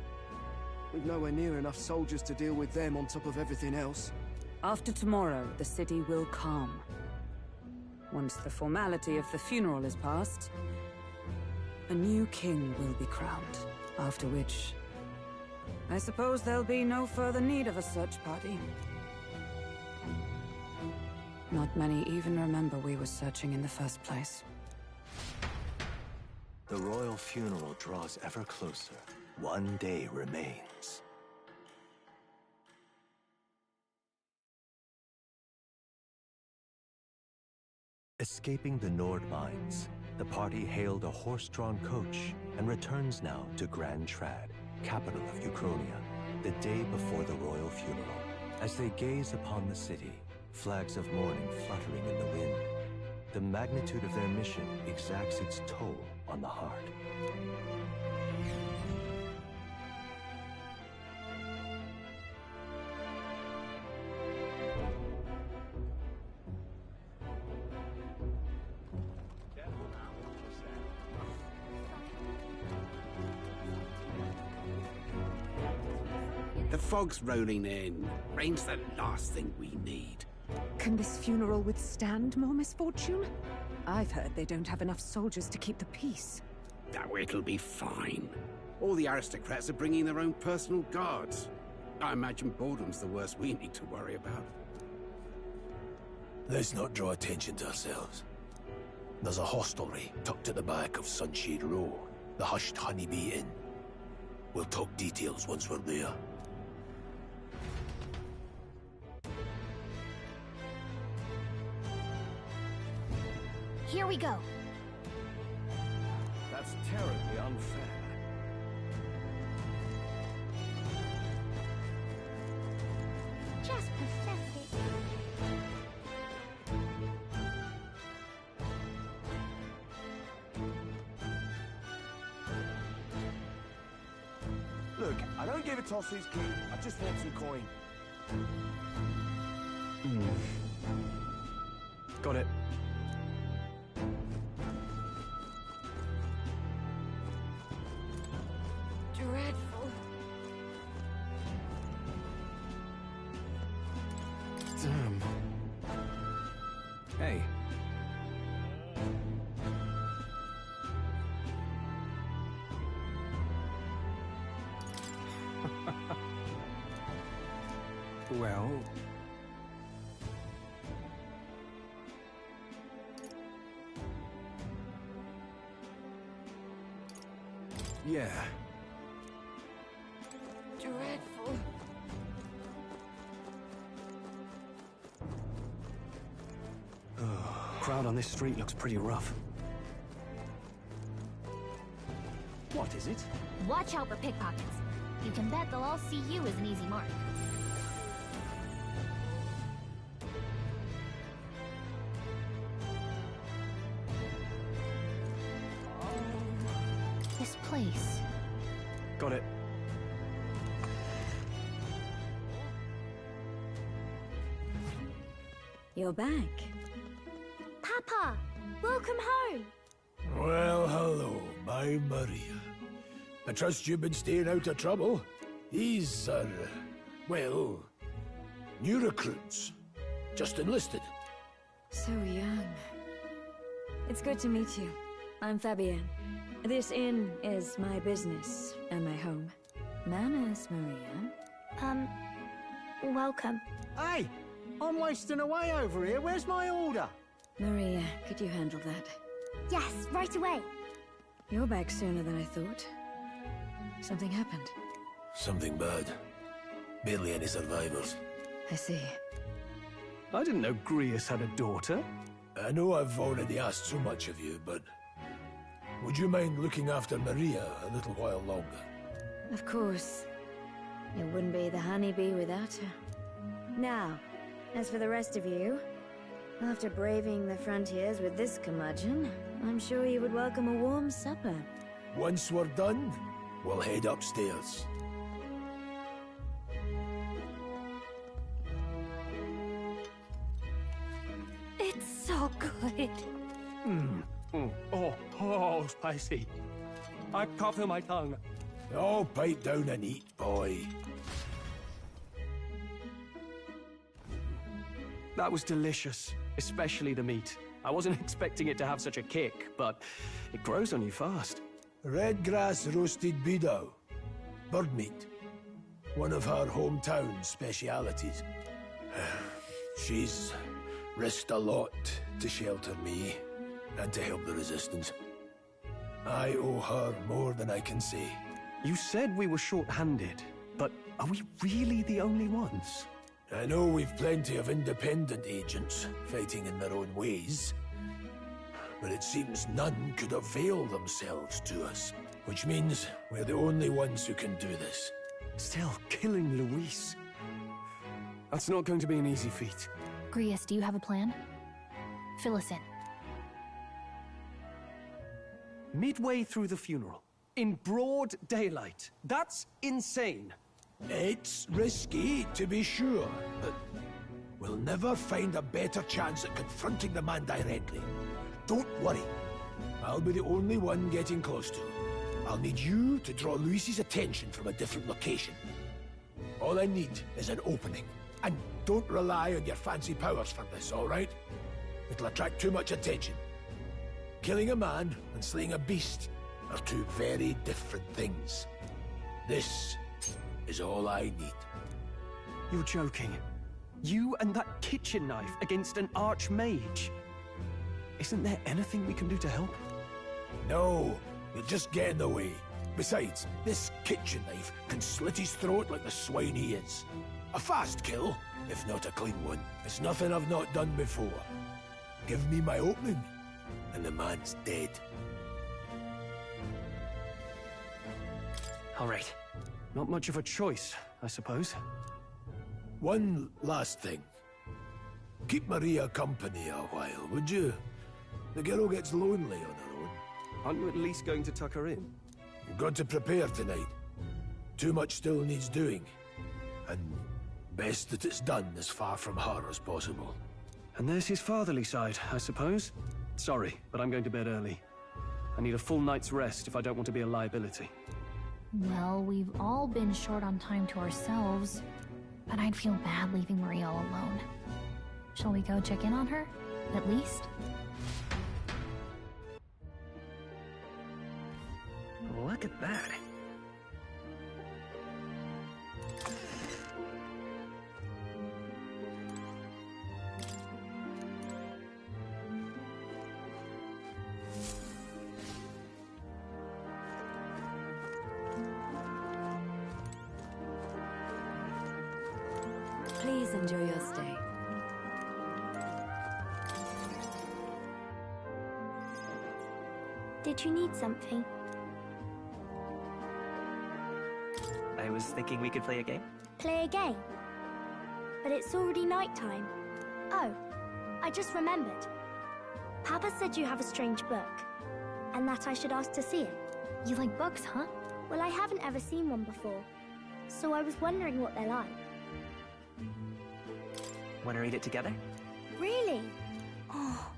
We've nowhere near enough soldiers to deal with them on top of everything else. After tomorrow, the city will calm. Once the formality of the funeral is past, a new king will be crowned. After which, I suppose there'll be no further need of a search party. Not many even remember we were searching in the first place. The royal funeral draws ever closer. 1 day remains. Escaping the Nord mines, the party hailed a horse-drawn coach and returns now to Grand Trad, capital of Ukrainia, the day before the royal funeral. As they gaze upon the city, flags of mourning fluttering in the wind, the magnitude of their mission exacts its toll on the heart. fog's rolling in. Rain's the last thing we need. Can this funeral withstand more misfortune? I've heard they don't have enough soldiers to keep the peace. Oh, it'll be fine. All the aristocrats are bringing their own personal guards. I imagine boredom's the worst we need to worry about. Let's not draw attention to ourselves. There's a hostelry tucked at the back of Sunshade Row, the Hushed Honeybee Inn. We'll talk details once we're there. Here we go. That's terribly unfair. Just pathetic. Look, I don't give a toss who's king. I just want some coin. Got it. Dreadful. Damn. Hey. Well... yeah. Dreadful. Crowd on this street looks pretty rough. What is it? Watch out for pickpockets. You can bet they'll all see you as an easy mark. This place. Got it. You're back. Papa, welcome home. Well, hello, my Maria. I trust you've been staying out of trouble. These are, well, new recruits. Just enlisted. So young. It's good to meet you. I'm Fabienne. This inn is my business and my home. Manners, Maria. Welcome. Hey, I'm wasting away over here. Where's my order? Maria, could you handle that? Yes, right away. You're back sooner than I thought. Something happened. Something bad. Barely any survivors. I see. I didn't know Grius had a daughter. I know I've already asked so much of you, but... would you mind looking after Maria a little while longer? Of course. It wouldn't be the honeybee without her. Now, as for the rest of you, after braving the frontiers with this curmudgeon, I'm sure you would welcome a warm supper. Once we're done, we'll head upstairs. It's so good. Oh, spicy. I can't feel my tongue. Oh, pipe down and eat, boy. That was delicious, especially the meat. I wasn't expecting it to have such a kick, but it grows on you fast. Red grass roasted beedow. Bird meat. One of her hometown specialities. She's risked a lot to shelter me and to help the resistance. I owe her more than I can say. You said we were short-handed, but are we really the only ones? I know we've plenty of independent agents fighting in their own ways, but it seems none could avail themselves to us, which means we're the only ones who can do this. Still, killing Luis. That's not going to be an easy feat. Grius, do you have a plan? Fill us in. Midway through the funeral, in broad daylight. That's insane. It's risky, to be sure, but we'll never find a better chance at confronting the man directly. Don't worry. I'll be the only one getting close to him. I'll need you to draw Luis's attention from a different location. All I need is an opening. And don't rely on your fancy powers for this, all right? It'll attract too much attention. Killing a man and slaying a beast are two very different things. This is all I need. You're joking. You and that kitchen knife against an archmage. Isn't there anything we can do to help? No, you'll just get in the way. Besides, this kitchen knife can slit his throat like the swine he is. A fast kill, if not a clean one. It's nothing I've not done before. Give me my opening, and the man's dead. All right. Not much of a choice, I suppose. One last thing. Keep Maria company a while, would you? The girl gets lonely on her own. Aren't you at least going to tuck her in? You've got to prepare tonight. Too much still needs doing. And best that it's done as far from her as possible. And there's his fatherly side, I suppose. Sorry, but I'm going to bed early. I need a full night's rest if I don't want to be a liability. Well, we've all been short on time to ourselves, but I'd feel bad leaving Maria all alone. Shall we go check in on her, at least? Look at that. Please enjoy your stay. Did you need something? I was thinking we could play a game. Play a game? But it's already nighttime. Oh, I just remembered. Papa said you have a strange book, and that I should ask to see it. You like books, huh? Well, I haven't ever seen one before, so I was wondering what they're like. Want to read it together? Really? Oh,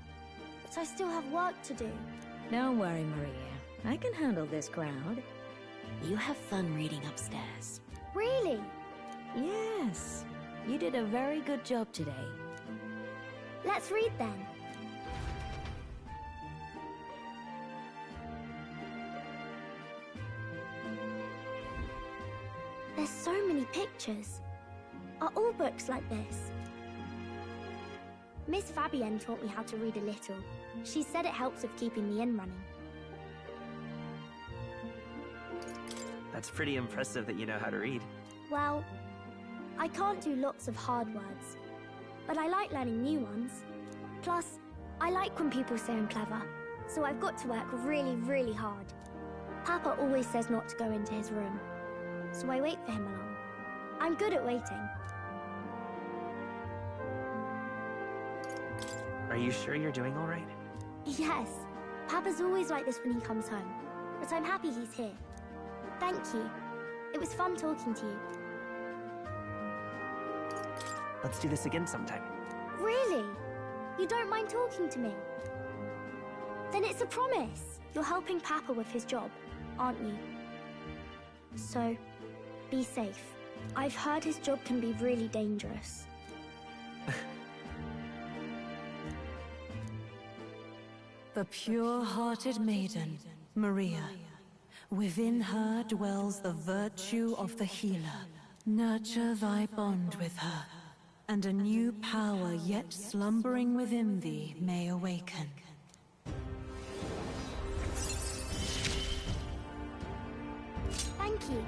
but I still have work to do. Don't worry, Maria. I can handle this crowd. You have fun reading upstairs. Really? Yes. You did a very good job today. Let's read then. There's so many pictures. Are all books like this? Miss Fabienne taught me how to read a little. She said it helps with keeping the inn running. That's pretty impressive that you know how to read. Well, I can't do lots of hard words, but I like learning new ones. Plus, I like when people say I'm clever, so I've got to work really, really hard. Papa always says not to go into his room, so I wait for him along. I'm good at waiting. Are you sure you're doing all right? Yes, Papa's always like this when he comes home, but I'm happy he's here. Thank you. It was fun talking to you. Let's do this again sometime. Really? You don't mind talking to me? Then it's a promise. You're helping Papa with his job, aren't you? So, be safe. I've heard his job can be really dangerous. The pure-hearted maiden, Maria. Within her dwells the virtue of the healer. Nurture thy bond with her, and a new power yet slumbering within thee may awaken. Thank you.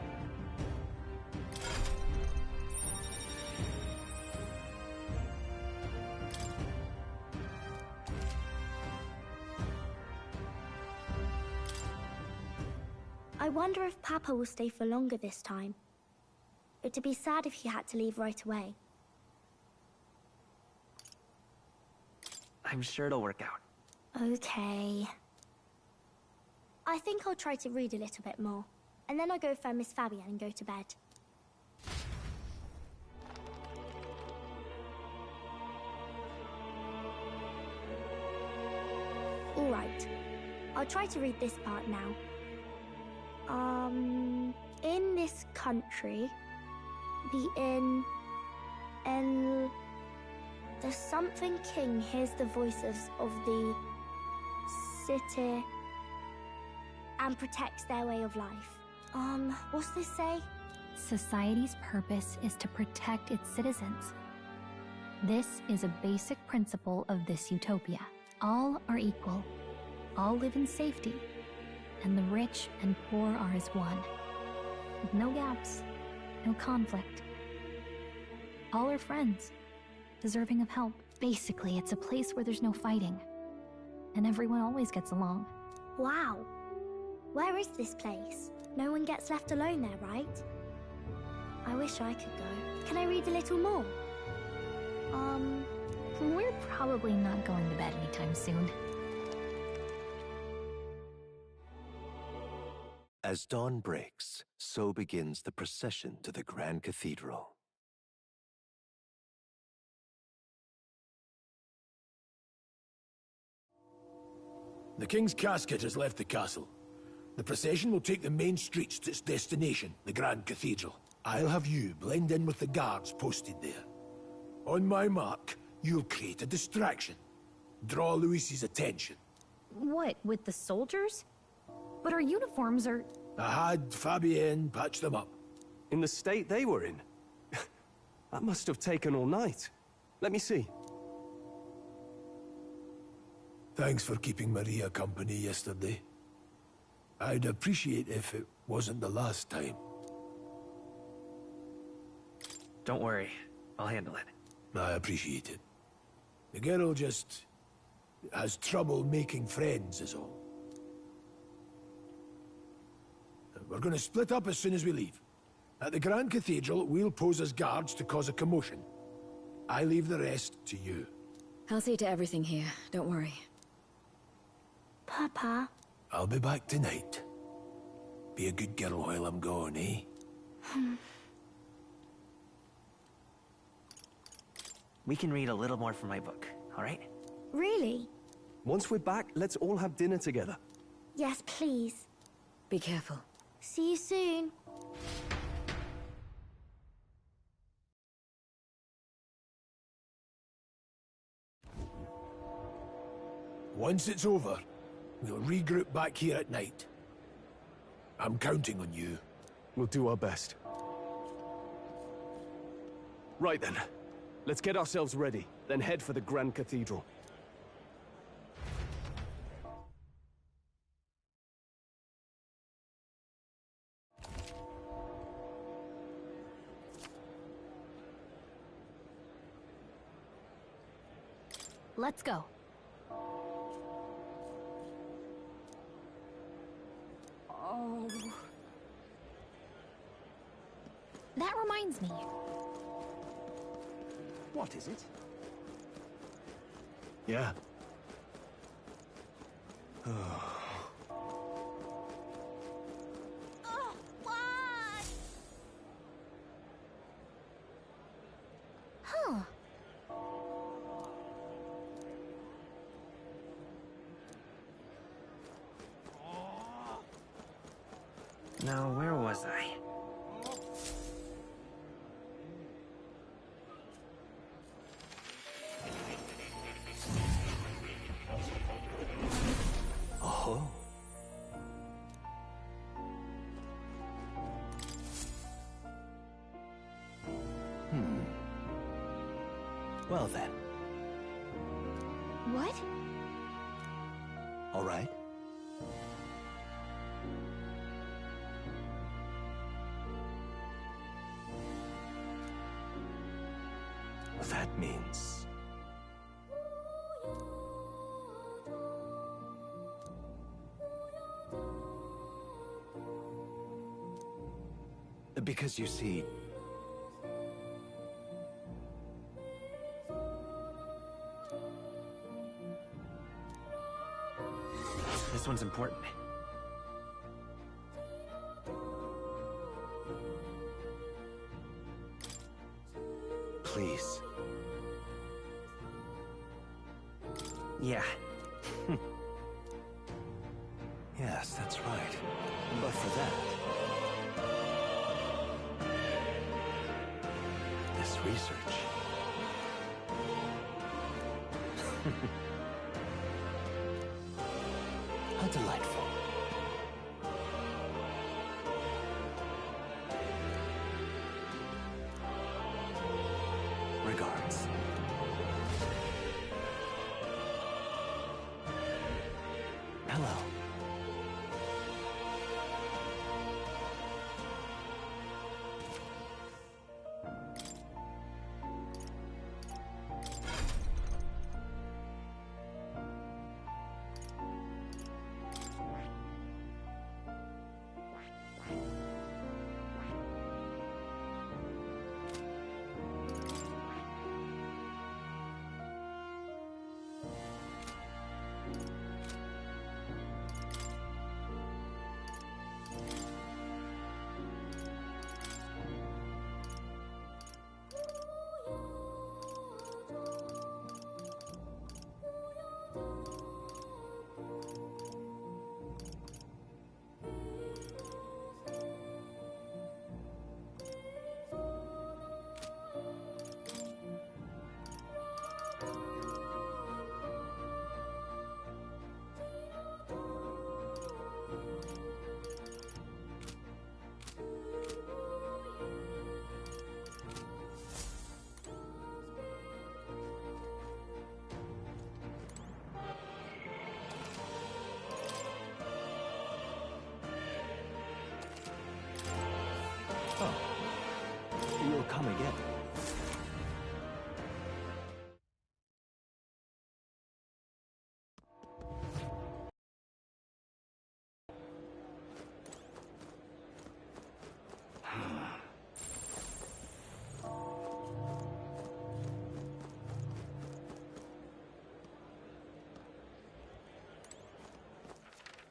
I wonder if Papa will stay for longer this time. It'd be sad if he had to leave right away. I'm sure it'll work out. Okay. I think I'll try to read a little bit more, and then I'll go find Miss Fabienne and go to bed. All right. I'll try to read this part now. In this country, The inn... The Something King hears the voices of the city and protects their way of life. What's this say? Society's purpose is to protect its citizens. This is a basic principle of this utopia. All are equal. All live in safety. And the rich and poor are as one. With no gaps, no conflict. All are friends, deserving of help. Basically, it's a place where there's no fighting. And everyone always gets along. Wow. Where is this place? No one gets left alone there, right? I wish I could go. Can I read a little more? We're probably not going to bed anytime soon. As dawn breaks, so begins the procession to the Grand Cathedral. The King's casket has left the castle. The procession will take the main streets to its destination, the Grand Cathedral. I'll have you blend in with the guards posted there. On my mark, you'll create a distraction. Draw Luis's attention. What, with the soldiers? But our uniforms are... I had Fabienne patch them up. In the state they were in? That must have taken all night. Let me see. Thanks for keeping Maria company yesterday. I'd appreciate if it wasn't the last time. Don't worry, I'll handle it. I appreciate it. The girl just has trouble making friends, is all. We're gonna split up as soon as we leave. At the Grand Cathedral, we'll pose as guards to cause a commotion. I leave the rest to you. I'll see to everything here, don't worry. Papa? I'll be back tonight. Be a good girl while I'm gone, eh? We can read a little more from my book, all right? Really? Once we're back, let's all have dinner together. Yes, please. Be careful. See you soon. Once it's over, we'll regroup back here at night. I'm counting on you. We'll do our best. Right then. Let's get ourselves ready, then head for the Grand Cathedral. Let's go. Oh. That reminds me. What is it? Yeah. Huh. Now, where was I? Oh. Well then. What? All right. That means... Because you see... This one's important. Please. Yeah. Yes, that's right. But for that... this research. How delightful. Regards. Hello. You'll come again.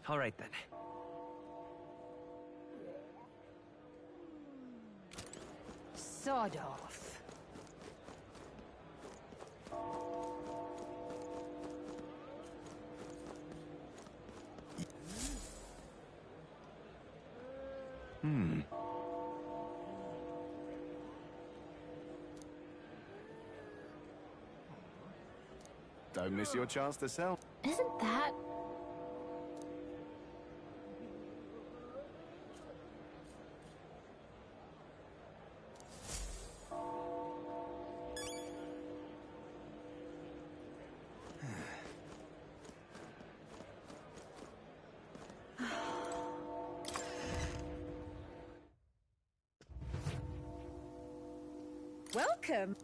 All right, then. Sod off. Don't miss your chance to sell. Isn't that... Welcome.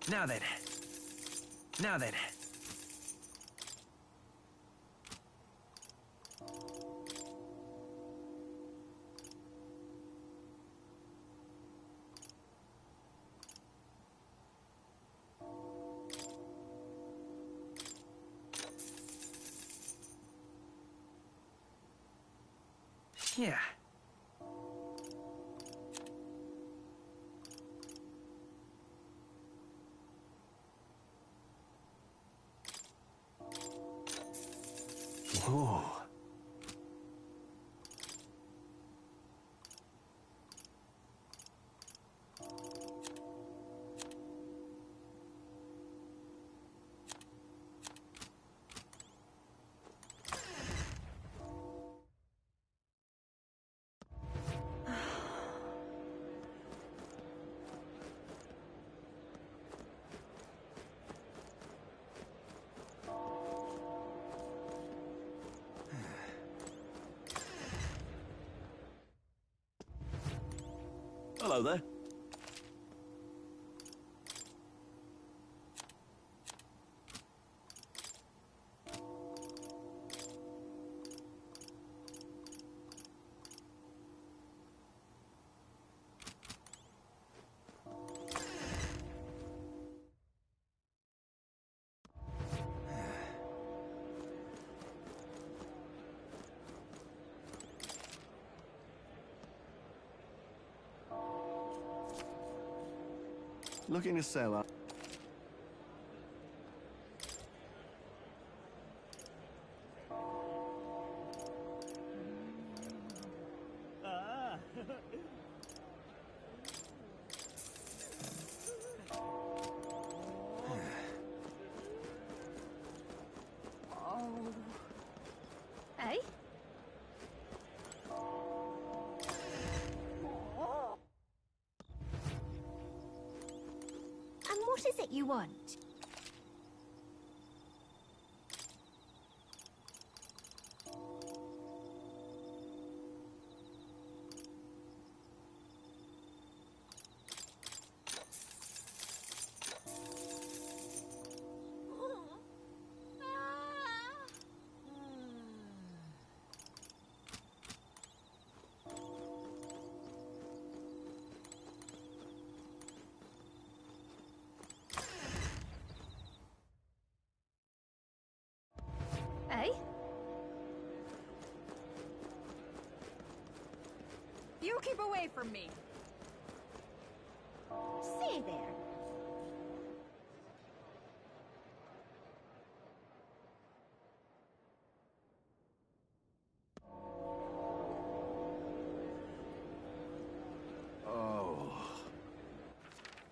Now then. Now then. Yeah. Whoa. Hello there. Looking to sell up. What is it you want? You keep away from me! Stay there. Oh.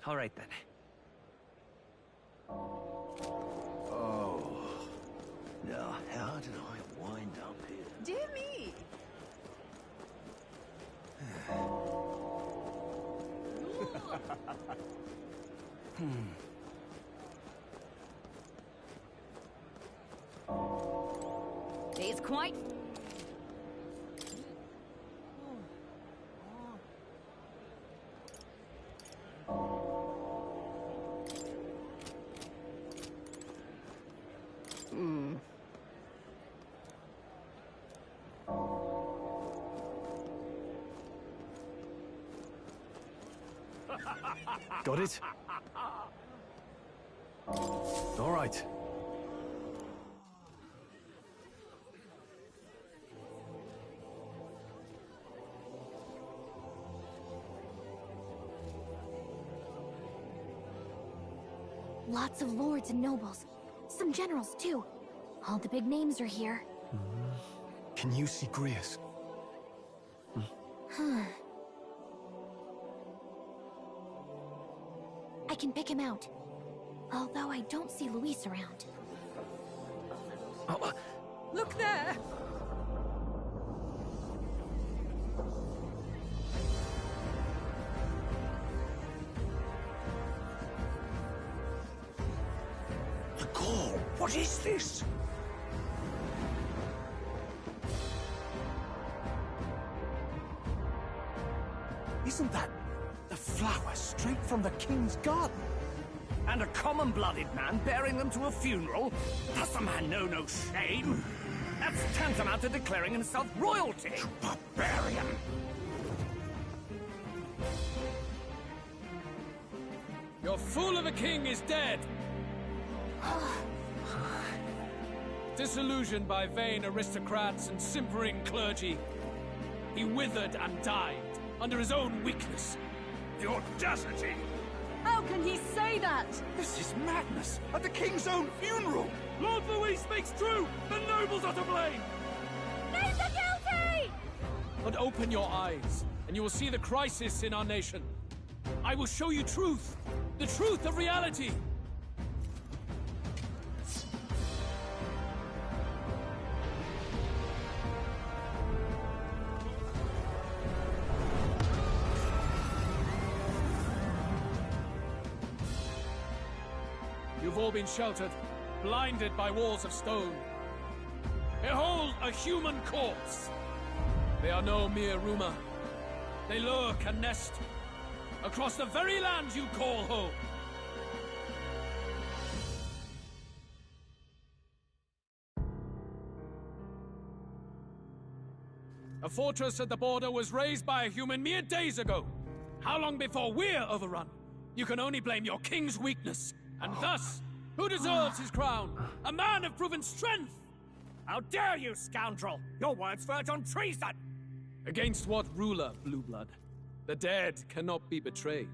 All right, then. Oh. Now, how did I wind up here? Dear me! It's quite... Got it? All right. Lots of lords and nobles. Some generals, too. All the big names are here. Can you see Grius? I can pick him out. Although I don't see Luis around. Look there! The call! What is this? Isn't that the flower straight from the king's garden? And a common-blooded man bearing them to a funeral? Does the man know no shame? That's tantamount to declaring himself royalty! You barbarian! Your fool of a king is dead! Disillusioned by vain aristocrats and simpering clergy, he withered and died under his own weakness. The audacity! How can he say that? This is madness! At the king's own funeral! Lord Luis speaks true! The nobles are to blame! Names are guilty! But open your eyes, and you will see the crisis in our nation. I will show you truth! The truth of reality! You've all been sheltered, blinded by walls of stone. Behold a human corpse! They are no mere rumor. They lurk and nest across the very land you call home. A fortress at the border was raised by a human mere days ago. How long before we're overrun? You can only blame your king's weakness. And thus, who deserves his crown? A man of proven strength! How dare you, scoundrel! Your words verge on treason! Against what ruler, Blueblood? The dead cannot be betrayed.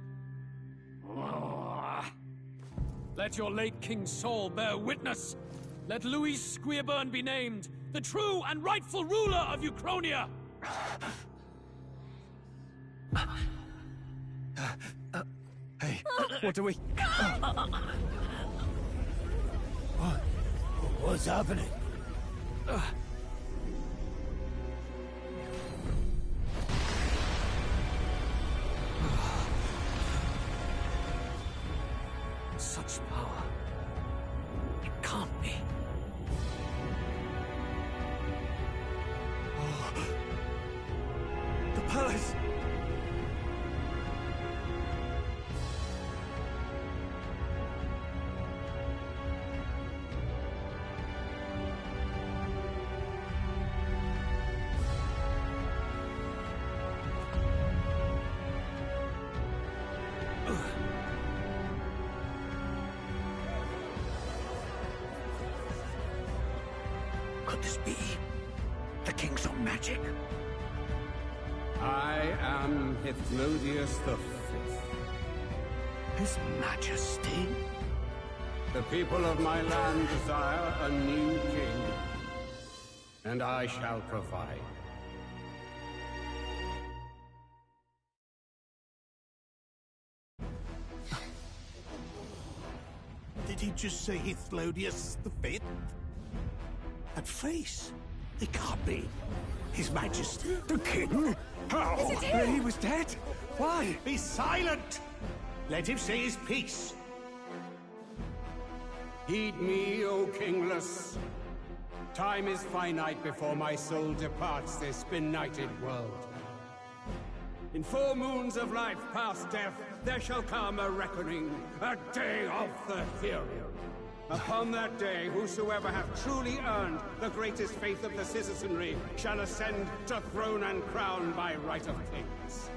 Let your late king's soul bear witness. Let Luis Squeerburn be named the true and rightful ruler of Ukronia! Hey, what do we... What's happening? such power. It can't be. The palace! Could this be the King's own magic? I am Hythlodius V. His Majesty? The people of my land desire a new king, and I shall provide. Did he just say Hythlodius V? That face? It can't be. His Majesty. The King? How? Is it him? He was dead? Why? Be silent! Let him say his piece. Heed me, O kingless. Time is finite before my soul departs this benighted world. In 4 moons of life past death, there shall come a reckoning, a day of the hero. Upon that day, whosoever hath truly earned the greatest faith of the citizenry shall ascend to throne and crown by right of kings.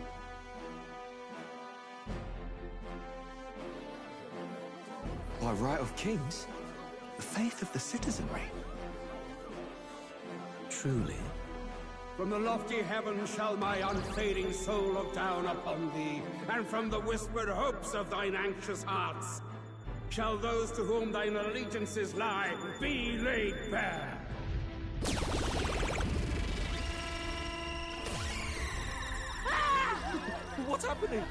By right of kings? The faith of the citizenry? Truly? From the lofty heavens shall my unfading soul look down upon thee, and from the whispered hopes of thine anxious hearts shall those to whom thine allegiances lie be laid bare. What's happening?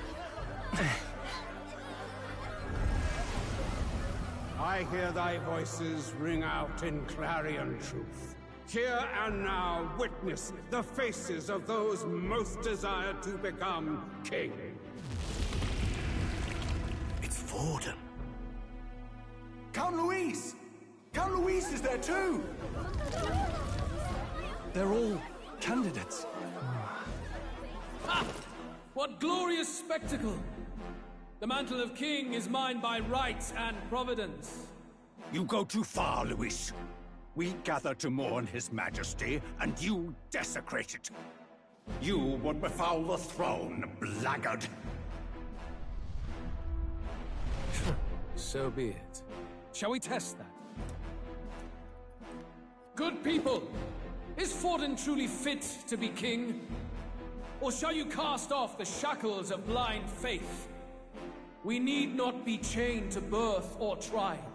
I hear thy voices ring out in clarion truth. Here and now witness the faces of those most desired to become king. It's Vorden. Count Louise! Count Louise is there too! They're all candidates. Ha! What glorious spectacle! The mantle of king is mine by right and providence. You go too far, Louis. We gather to mourn His Majesty, and you desecrate it. You would befoul the throne, blackguard. So be it. Shall we test that? Good people, is Vorden truly fit to be king? Or shall you cast off the shackles of blind faith? We need not be chained to birth or trial.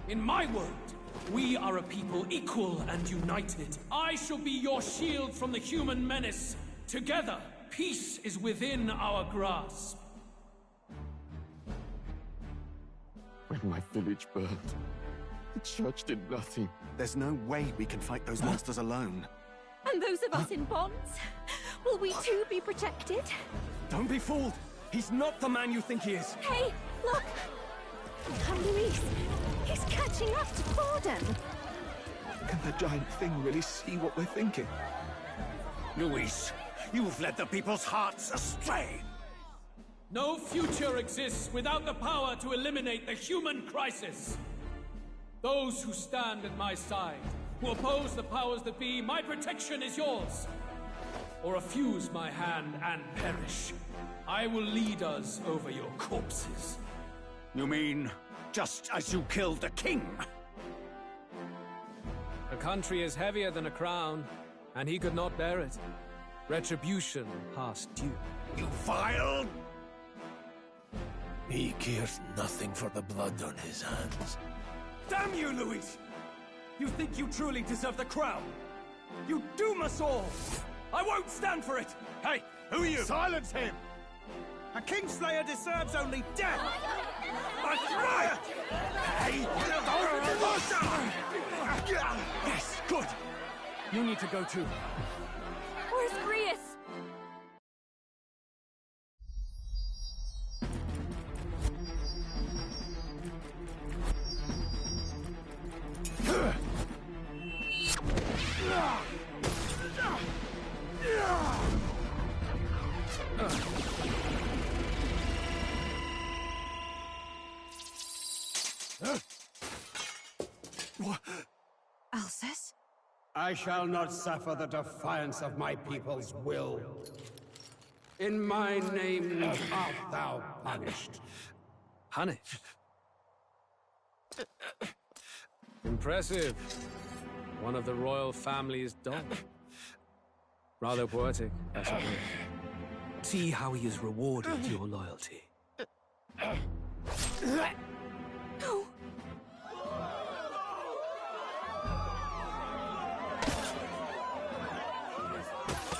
In my world, we are a people equal and united. I shall be your shield from the human menace. Together, peace is within our grasp. When my village burned, the church did nothing. There's no way we can fight those monsters alone. And those of us in bonds? Will we too be protected? Don't be fooled! He's not the man you think he is! Hey, look! Come, Luis! He's catching up to Vorden! Can the giant thing really see what we're thinking? Louis, you've led the people's hearts astray! No future exists without the power to eliminate the human crisis. Those who stand at my side, who oppose the powers that be, my protection is yours. Or refuse my hand and perish. I will lead us over your corpses. You mean, just as you killed the king? A country is heavier than a crown, and he could not bear it. Retribution past due. You vile... He cares nothing for the blood on his hands. Damn you, Louis! You think you truly deserve the crown? You doom us all! I won't stand for it! Hey, who are you? Silence him! A Kingslayer deserves only death! That's right! Hey! Yes, good! You need to go too. Where's Grius? I shall not suffer the defiance of my people's will. In my name art thou punished. Punished? Impressive. One of the royal family's dog. Rather poetic, I suppose. See how he has rewarded your loyalty. No.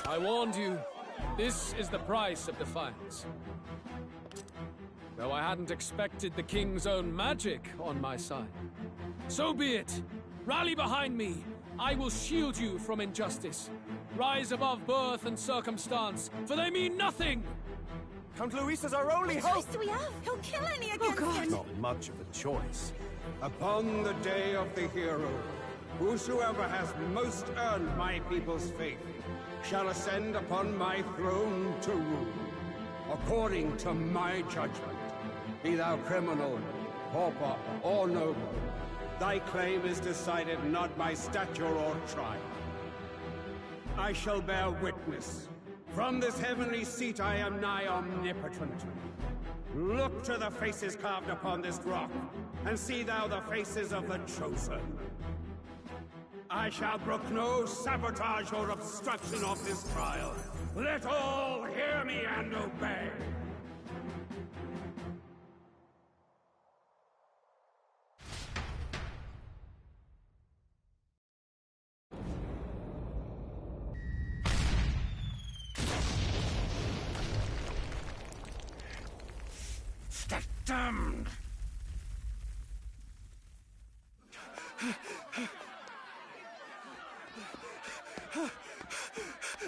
I warned you. This is the price of defiance. Though I hadn't expected the king's own magic on my side. So be it. Rally behind me. I will shield you from injustice. Rise above birth and circumstance, for they mean nothing! Count Luis is our only What hope! choice do we have? He'll kill any against him! Not much of a choice. Upon the day of the hero, whosoever has most earned my people's faith shall ascend upon my throne to rule, according to my judgment. Be thou criminal, pauper, or noble, thy claim is decided not by stature or tribe. I shall bear witness. From this heavenly seat I am nigh omnipotent. Look to the faces carved upon this rock, and see thou the faces of the chosen. I shall brook no sabotage or obstruction of this trial. Let all hear me and obey. Damned!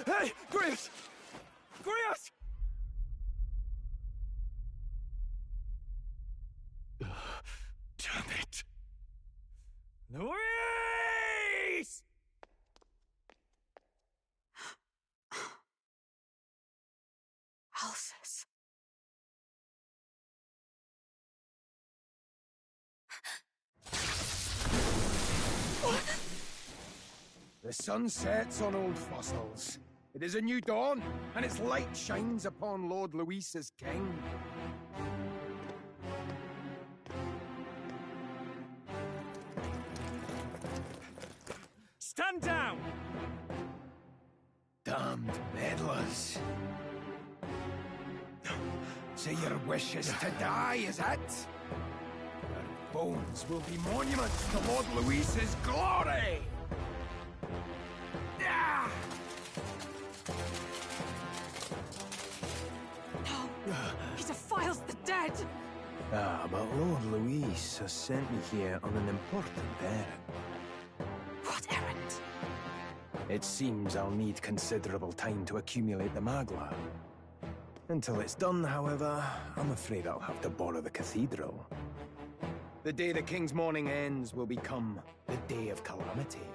Hey, Grius! Grius! Damn it! Luis! Alsus. The sun sets on old fossils. It is a new dawn, and its light shines upon Lord Luis as king. Stand down! Damned meddlers. So your wish is to die, is it? Your bones will be monuments to Lord Luis's glory! Ah! No! He defiles the dead! Ah, but Lord Luis has sent me here on an important errand. What errand? It seems I'll need considerable time to accumulate the Magla. Until it's done, however, I'm afraid I'll have to borrow the cathedral. The day the King's mourning ends will become the Day of Calamity.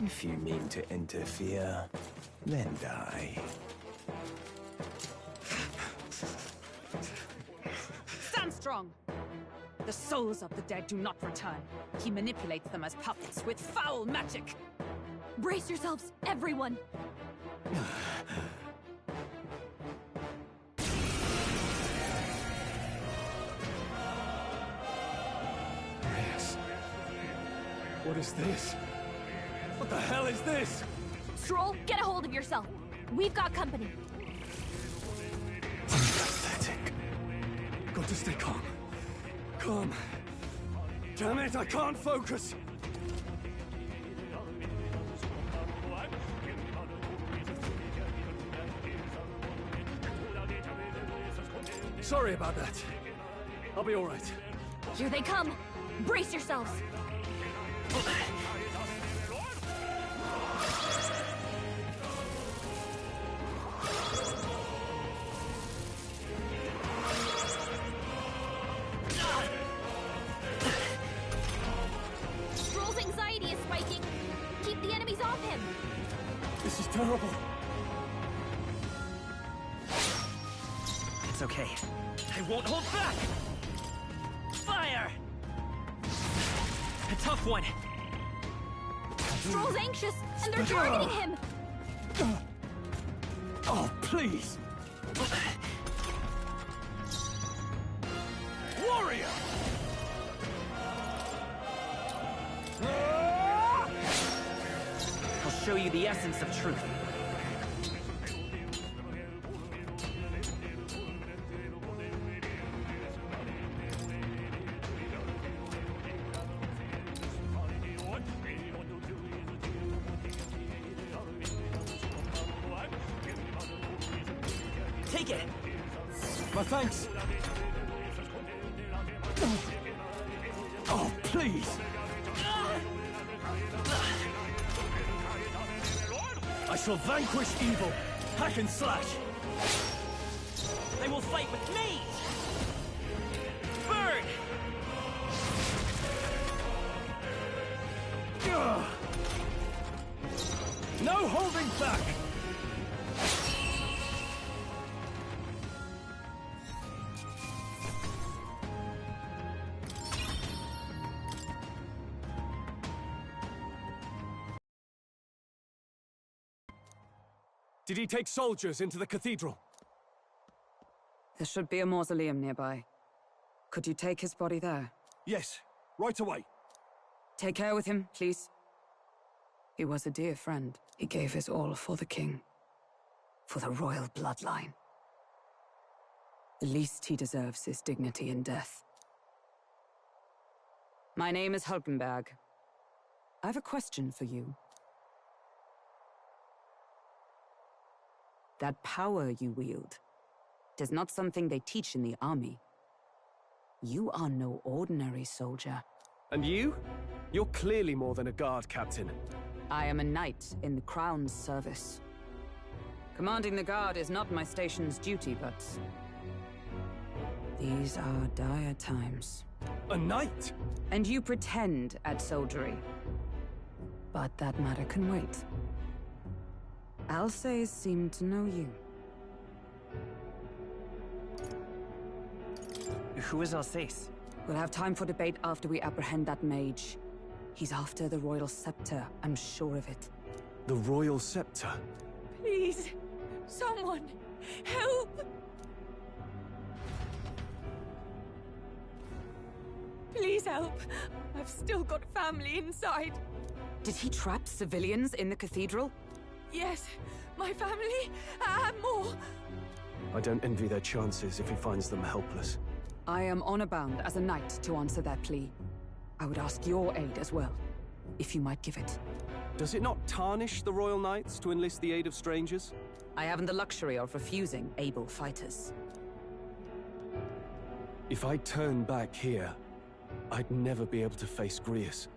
If you mean to interfere, then die. Stand strong! The souls of the dead do not return. He manipulates them as puppets with foul magic! Brace yourselves, everyone! Yes. What is this? What the hell is this? Stroll, get a hold of yourself. We've got company. Pathetic. Got to stay calm. Calm. Damn it, I can't focus. Sorry about that. I'll be all right. Here they come. Brace yourselves. Stroll's anxiety is spiking. Keep the enemies off him. This is terrible. It's okay. I won't hold back! Fire! A tough one. Stroll's anxious, and they're targeting him! Oh, please! Warrior! I'll show you the essence of truth. Take it! My thanks! Oh, please! I shall vanquish evil! Hack and slash! They will fight with me! Burn! No holding back! Did he take soldiers into the cathedral? There should be a mausoleum nearby. Could you take his body there? Yes, right away. Take care with him, please. He was a dear friend. He gave his all for the king. For the royal bloodline. The least he deserves is dignity in death. My name is Hulkenberg. I have a question for you. That power you wield is not something they teach in the army. You are no ordinary soldier. And you? You're clearly more than a guard captain. I am a knight in the Crown's service. Commanding the guard is not my station's duty, but... these are dire times. A knight? And you pretend at soldiery. But that matter can wait. Alsace seemed to know you. Who is Alsace? We'll have time for debate after we apprehend that mage. He's after the Royal Scepter, I'm sure of it. The Royal Scepter? Please, someone, help! Please help. I've still got family inside. Did he trap civilians in the cathedral? Yes, my family, and more. I don't envy their chances if he finds them helpless. I am honor bound as a knight to answer their plea. I would ask your aid as well, if you might give it. Does it not tarnish the Royal Knights to enlist the aid of strangers? I haven't the luxury of refusing able fighters. If I turn back here, I'd never be able to face Grius.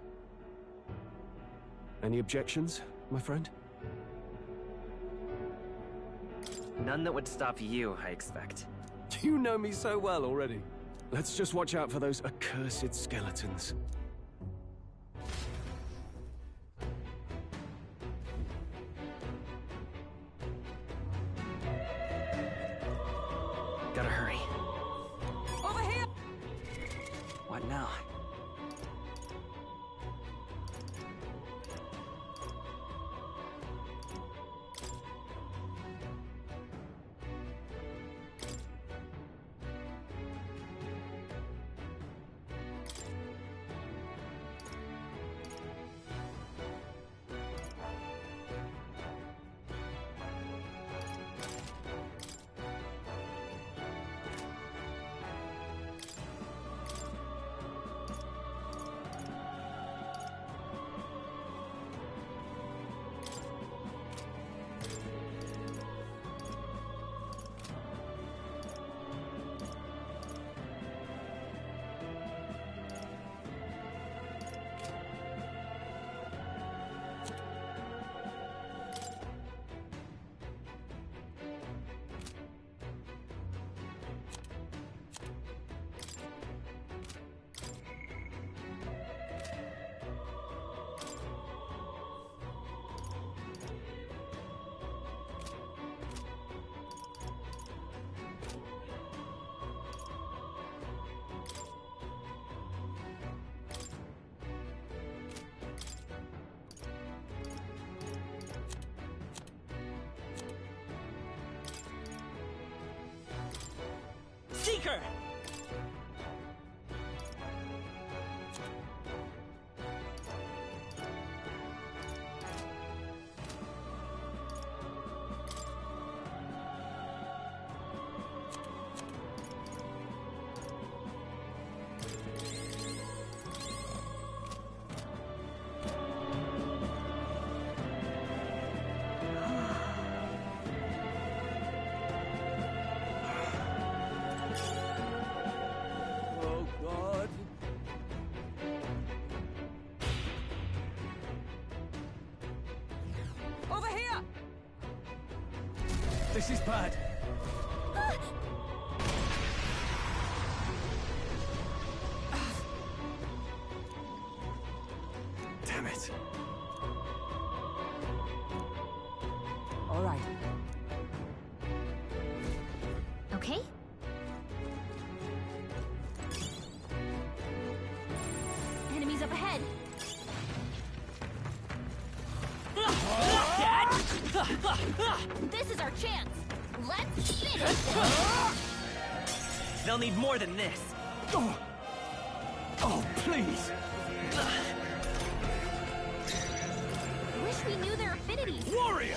Any objections, my friend? None that would stop you, I expect. You know me so well already. Let's just watch out for those accursed skeletons. Gotta hurry. Over here! What now? quicker! Oh, God. Over here! This is bad. Damn it. All right. Okay? Enemies up ahead. This is our chance. Let's finish this. They'll need more than this. Oh, please! Wish we knew their affinities. Warrior!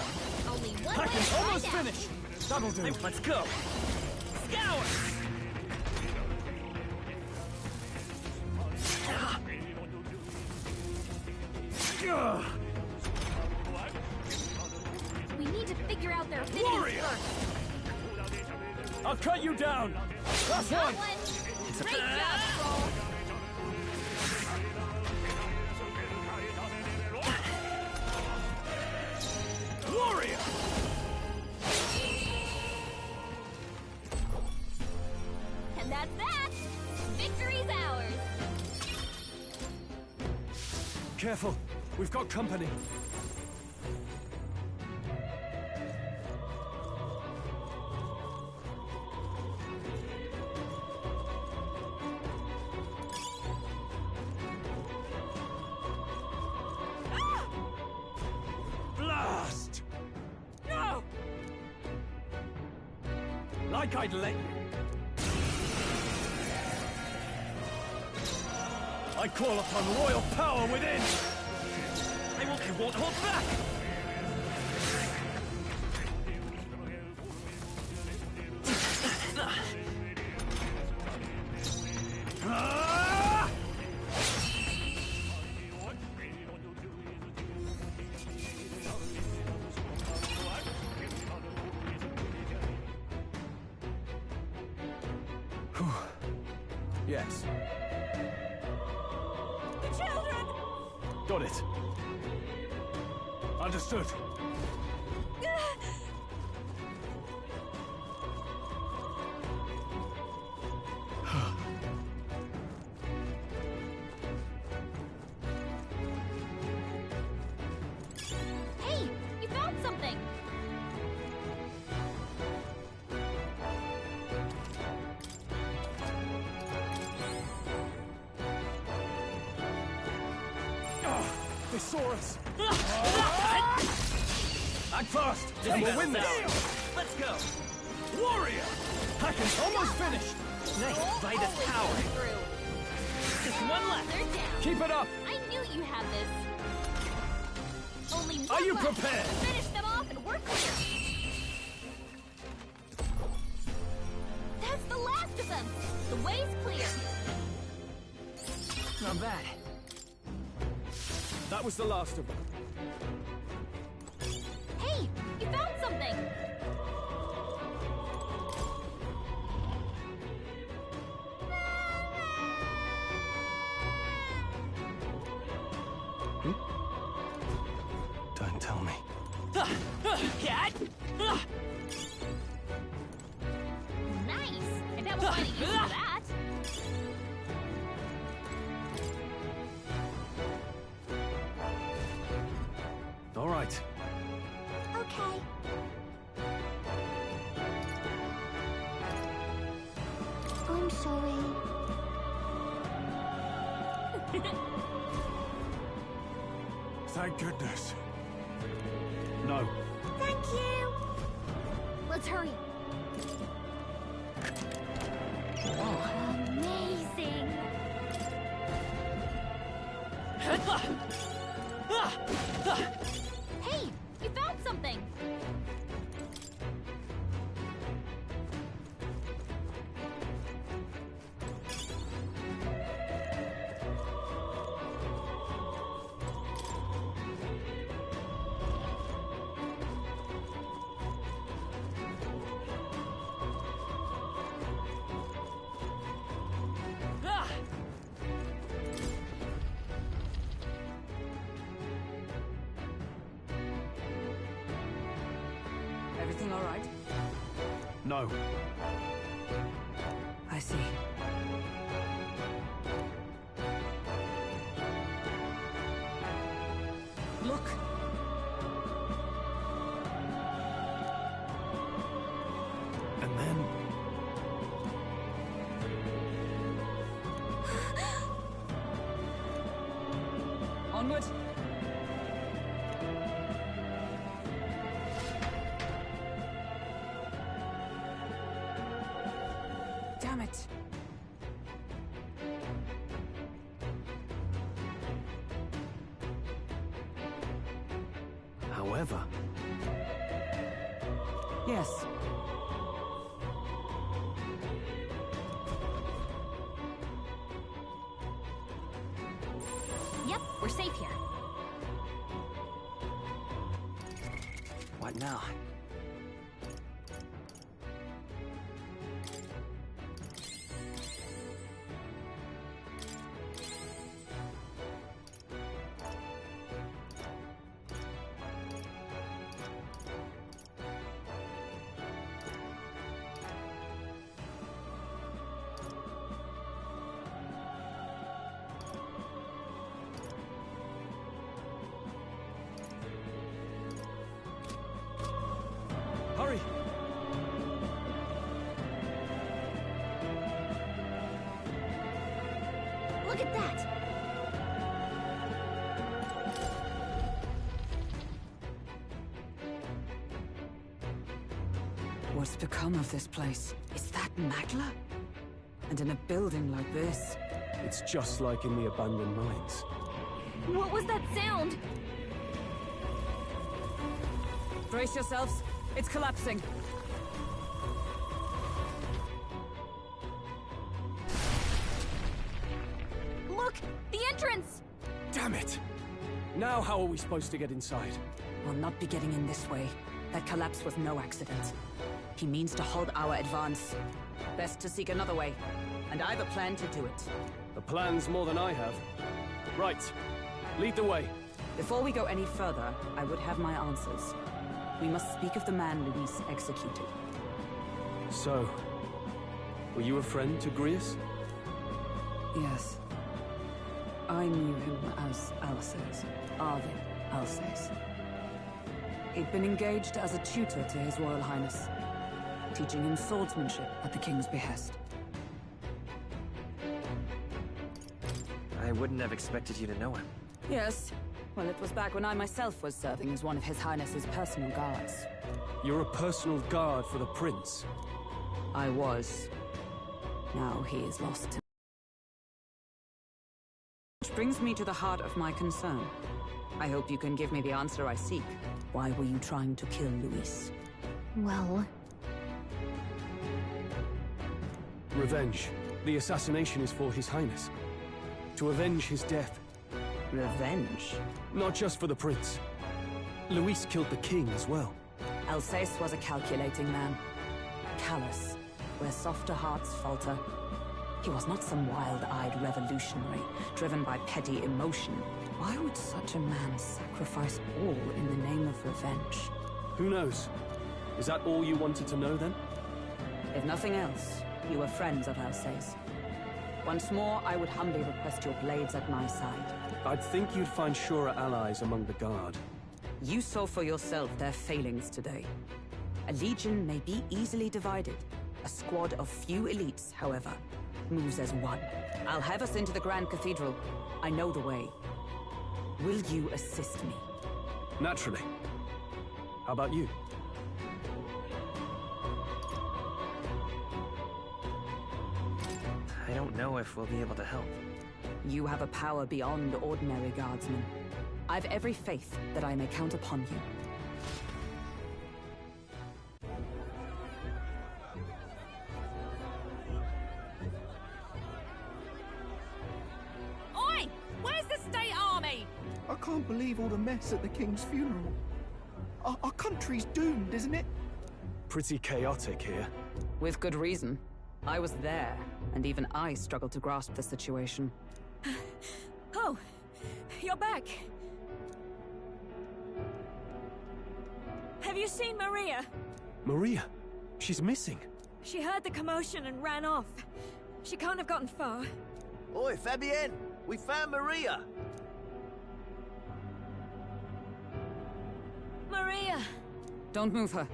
Only one I way can to find almost out. finish! That'll do. Let's go. Scour! Ugh. We need to figure out their affinities Warrior! first. I'll cut you down! Last Got one! one. Great job, Troll. Warrior! And that's that. Victory's ours. Careful, we've got company. Blast! No! Like I'd let you. I call upon royal power within! I won't hold back! Ah! Yes. The children! Got it. Understood. Hey, you found something. They saw us! Act fast! Take We'll that win this! down. Let's go! Warrior! Hacken's almost finished! Nice fight of Always power. coming through. Just one left. They're down. Keep it up! I knew you had this. Only one Are you left. prepared? Finish them off and we're clear. That's the last of them. The way's clear. Not bad. That was the last of them. Hey, you found something. Don't tell me. Cat! Nice. I bet we'll find a use for that. All right. Okay. I'm sorry. Thank goodness. No. Thank you. Let's hurry. Hey, you found something! Everything all right? No. I see. Look! And then... Onward! Damn it! However... Yes. Yep, we're safe here. What now? Hurry! Look at that! What's become of this place? Is that Magla? And in a building like this? It's just like in the abandoned mines. What was that sound? Brace yourselves. It's collapsing. Look! The entrance! Damn it! Now how are we supposed to get inside? We'll not be getting in this way. That collapse was no accident. He means to halt our advance. Best to seek another way. And I've a plan to do it. The plan's more than I have. Right. Lead the way. Before we go any further, I would have my answers. We must speak of the man Luis executed. So, were you a friend to Grius? Yes. I knew him as Alsace. Arvin Alsace. He'd been engaged as a tutor to His Royal Highness, teaching him swordsmanship at the King's behest. I wouldn't have expected you to know him. Yes. Well, it was back when I myself was serving as one of His Highness's personal guards. You're a personal guard for the Prince? I was. Now he is lost to... Which brings me to the heart of my concern. I hope you can give me the answer I seek. Why were you trying to kill Luis? Well... Revenge. The assassination is for His Highness. To avenge his death. Revenge? Not just for the Prince. Luis killed the King as well. Alsace was a calculating man. Callous, where softer hearts falter. He was not some wild-eyed revolutionary, driven by petty emotion. Why would such a man sacrifice all in the name of revenge? Who knows? Is that all you wanted to know, then? If nothing else, you were friends of Alsace. Once more, I would humbly request your blades at my side. I'd think you'd find surer allies among the Guard. You saw for yourself their failings today. A legion may be easily divided. A squad of few elites, however, moves as one. I'll have us into the Grand Cathedral. I know the way. Will you assist me? Naturally. How about you? I don't know if we'll be able to help. You have a power beyond ordinary guardsmen. I've every faith that I may count upon you. Oi! Where's the state army? I can't believe all the mess at the king's funeral. Our country's doomed, isn't it? Pretty chaotic here. With good reason. I was there, and even I struggled to grasp the situation. Oh, you're back. Have you seen Maria? Maria? She's missing. She heard the commotion and ran off. She can't have gotten far. Oi, Fabienne! We found Maria! Maria! Don't move her.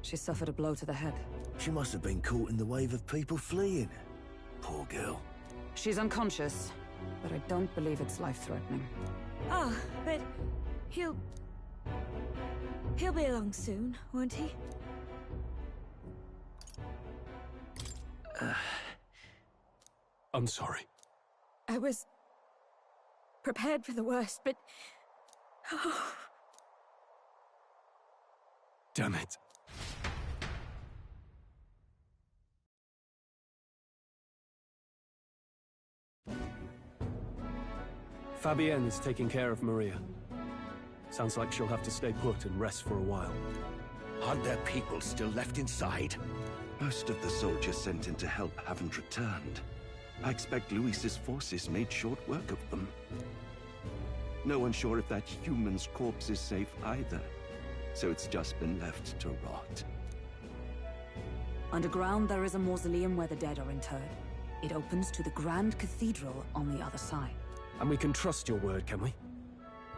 She suffered a blow to the head. She must have been caught in the wave of people fleeing. Poor girl. She's unconscious, but I don't believe it's life-threatening. Ah, but he'll be along soon, won't he? I'm sorry. I was prepared for the worst, but... Oh. Damn it. Fabienne is taking care of Maria. Sounds like she'll have to stay put and rest for a while. Aren't there people still left inside? Most of the soldiers sent in to help haven't returned. I expect Luis's forces made short work of them. No one's sure if that human's corpse is safe either, so it's just been left to rot. Underground, there is a mausoleum where the dead are interred. It opens to the Grand Cathedral on the other side. And we can trust your word, can we?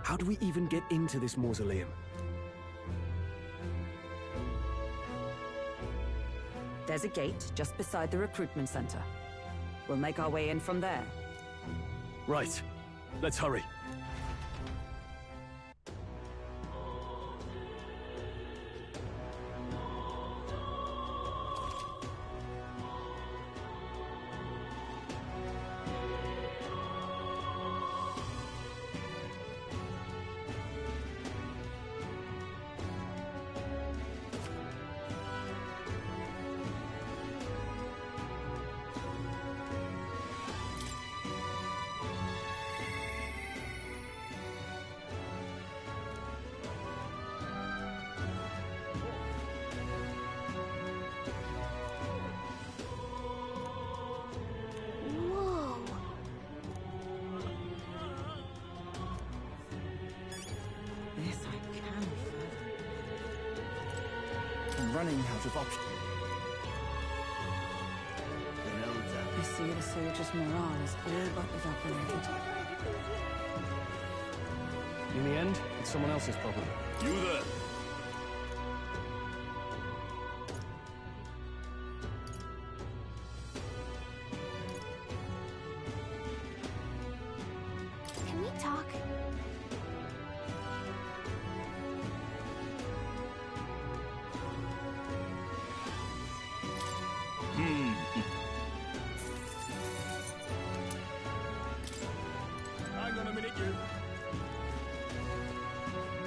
How do we even get into this mausoleum? There's a gate just beside the recruitment center. We'll make our way in from there. Right. Let's hurry. Running out of options. I see the soldiers' morale is all but evaporated. In the end, it's someone else's problem. You there! Can we talk? Hang on a minute, you.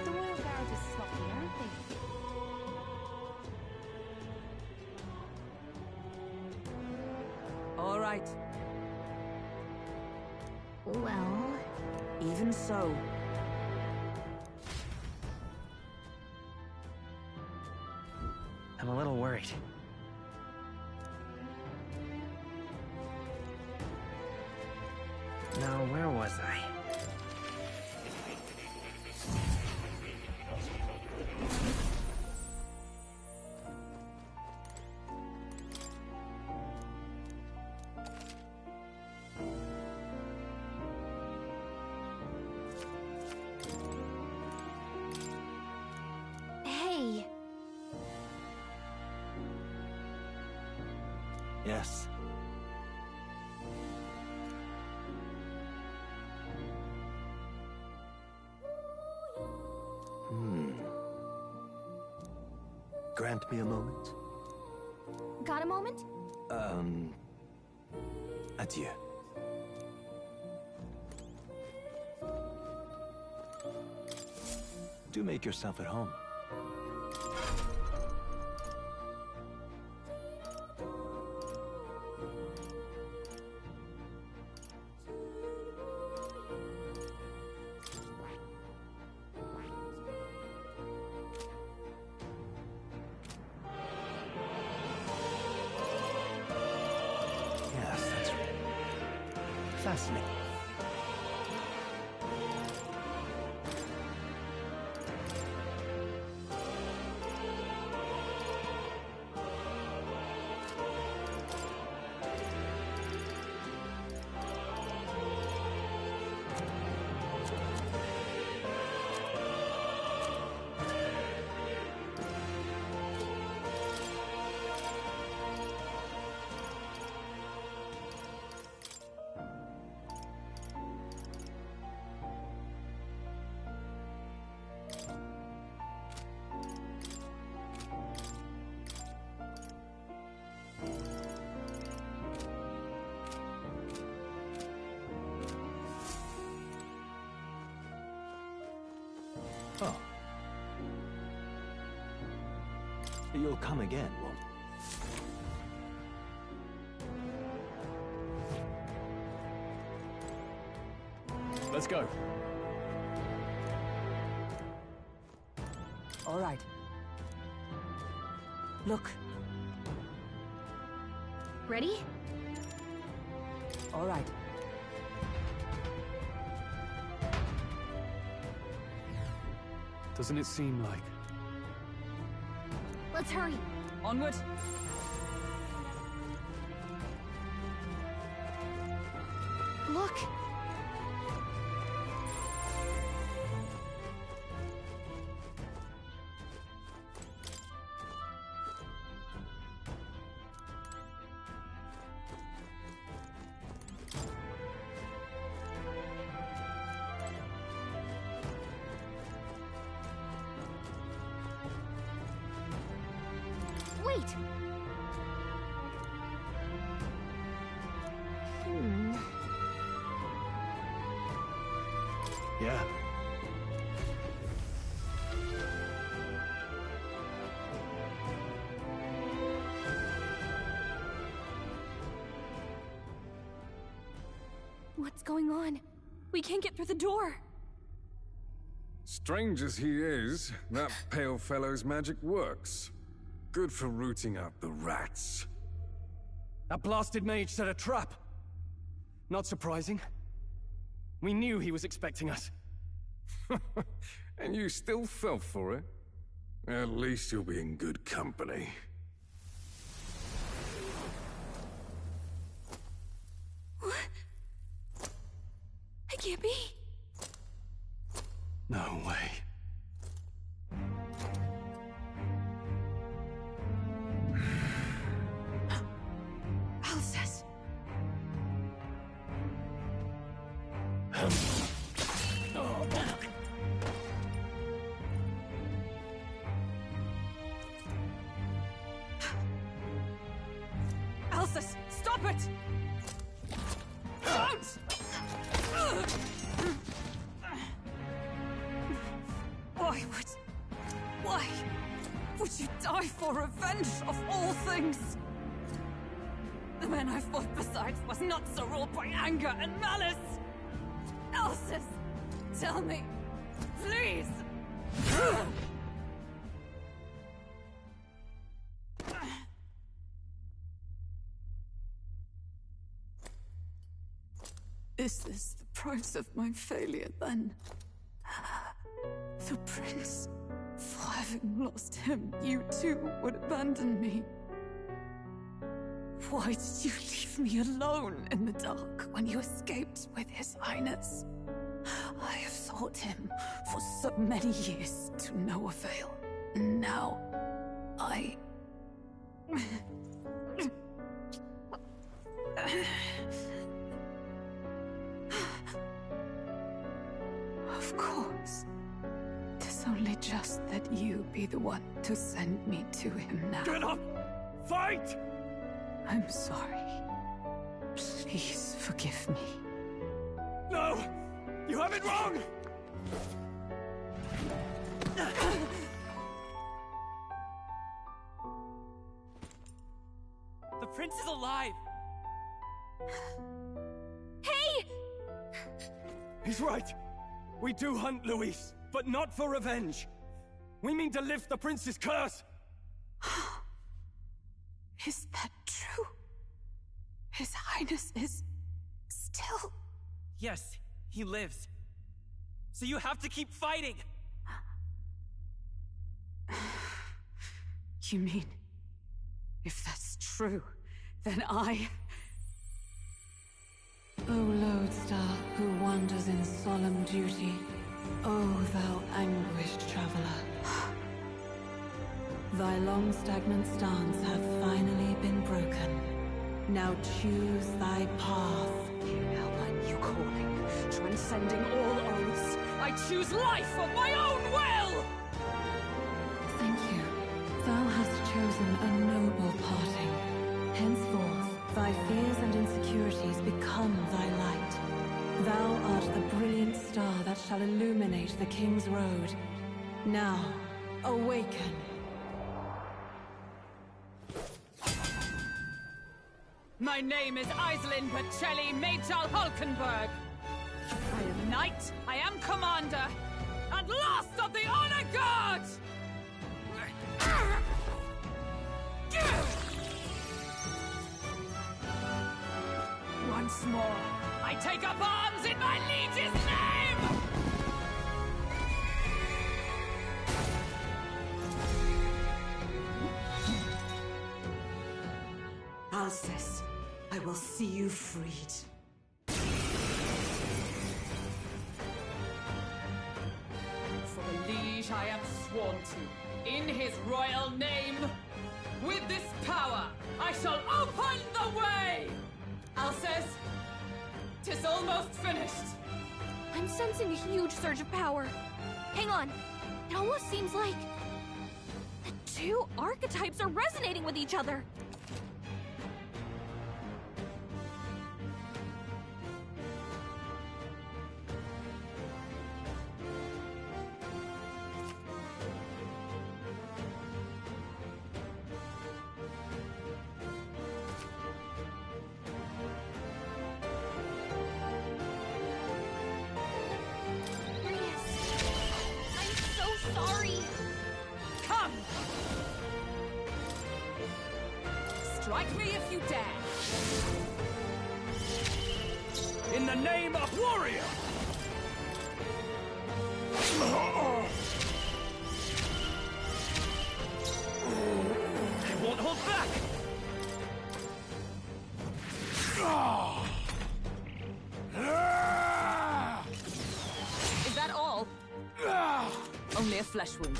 The Royal Guard is sloppy, aren't they? All right. Well... Even so. I'm a little worried. Now, where was I? Hey. Yes. Grant me a moment. Got a moment? Adieu. Do make yourself at home. Yes, that's fascinating. Oh. You'll come again, won't you? Let's go. All right. Look. Ready? All right. Doesn't it seem like... Let's hurry. Onward. Look. Wait! Yeah. What's going on? We can't get through the door. Strange as he is, that pale fellow's magic works. Good for rooting out the rats. That blasted mage set a trap. Not surprising. We knew he was expecting us. And you still fell for it? At least you'll be in good company. What? I can't be. No way. Alcest. Alcest, stop it! Don't! Why would you die for revenge of all things? The man I fought besides was not so ruled by anger and malice. Alcest, tell me, please. Is this the price of my failure, then? The prince, for having lost him, you too would abandon me. Why did you leave me alone in the dark when you escaped with his highness? I have sought him for so many years to no avail, and now I... Of course. 'Tis only just that you be the one to send me to him now. Get up! Fight! I'm sorry. Please forgive me. No! You have it wrong! The prince is alive! Hey! He's right. We do hunt Luis, but not for revenge. We mean to lift the prince's curse. Is that true? His Highness is still... Yes, he lives. So you have to keep fighting! You mean, if that's true, then I... O lodestar who wanders in solemn duty, O thou anguished traveler. Thy long stagnant stance hath finally been broken. Now choose thy path. Hellman, you calling, transcending all oaths. I choose life of my own will! Thank you. Thou hast chosen a noble parting. Henceforth, thy fears and insecurities become thy light. Thou art the brilliant star that shall illuminate the King's Road. Now, awaken. My name is Aislinn Pacelli Majal Hulkenberg. I am knight, I am commander, and last of the Honor Guard! Once more, I take up arms in my liege's name! Alcest, I will see you freed. For the liege I am sworn to, in his royal name. With this power, I shall open the way! Alcest, 'tis almost finished. I'm sensing a huge surge of power. Hang on. It almost seems like the two archetypes are resonating with each other. Strike me if you dare! In the name of warrior! I won't hold back! Is that all? Only a flesh wound.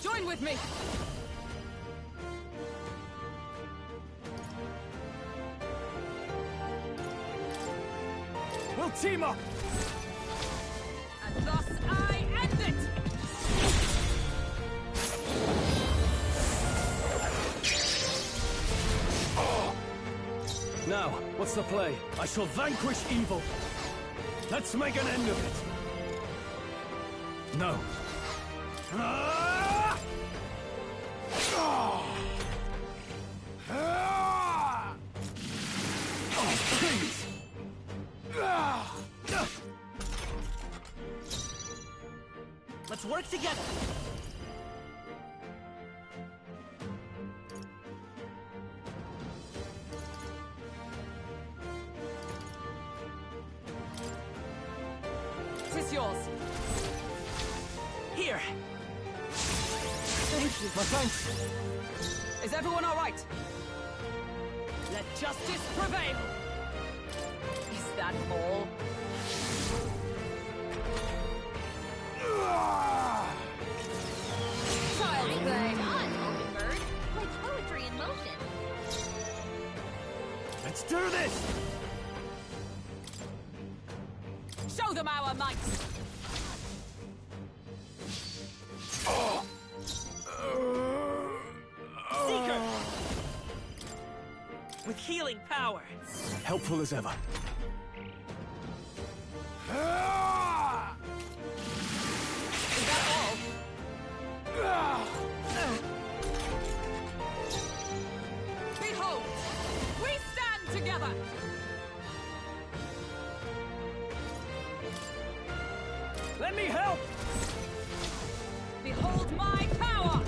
Join with me! We'll team up! And thus I end it! Now, what's the play? I shall vanquish evil. Let's make an end of it. No. Please. Let's work together! Tis yours. Here! Thank you. My thanks. Is everyone all right? Let justice prevail! Is that all? Child's play. Done, Hulkenberg. Like poetry in motion. Let's do this! Show them our might! Seeker! With healing power. Helpful as ever. Is that all? Behold, we stand together. Let me help! Behold my power!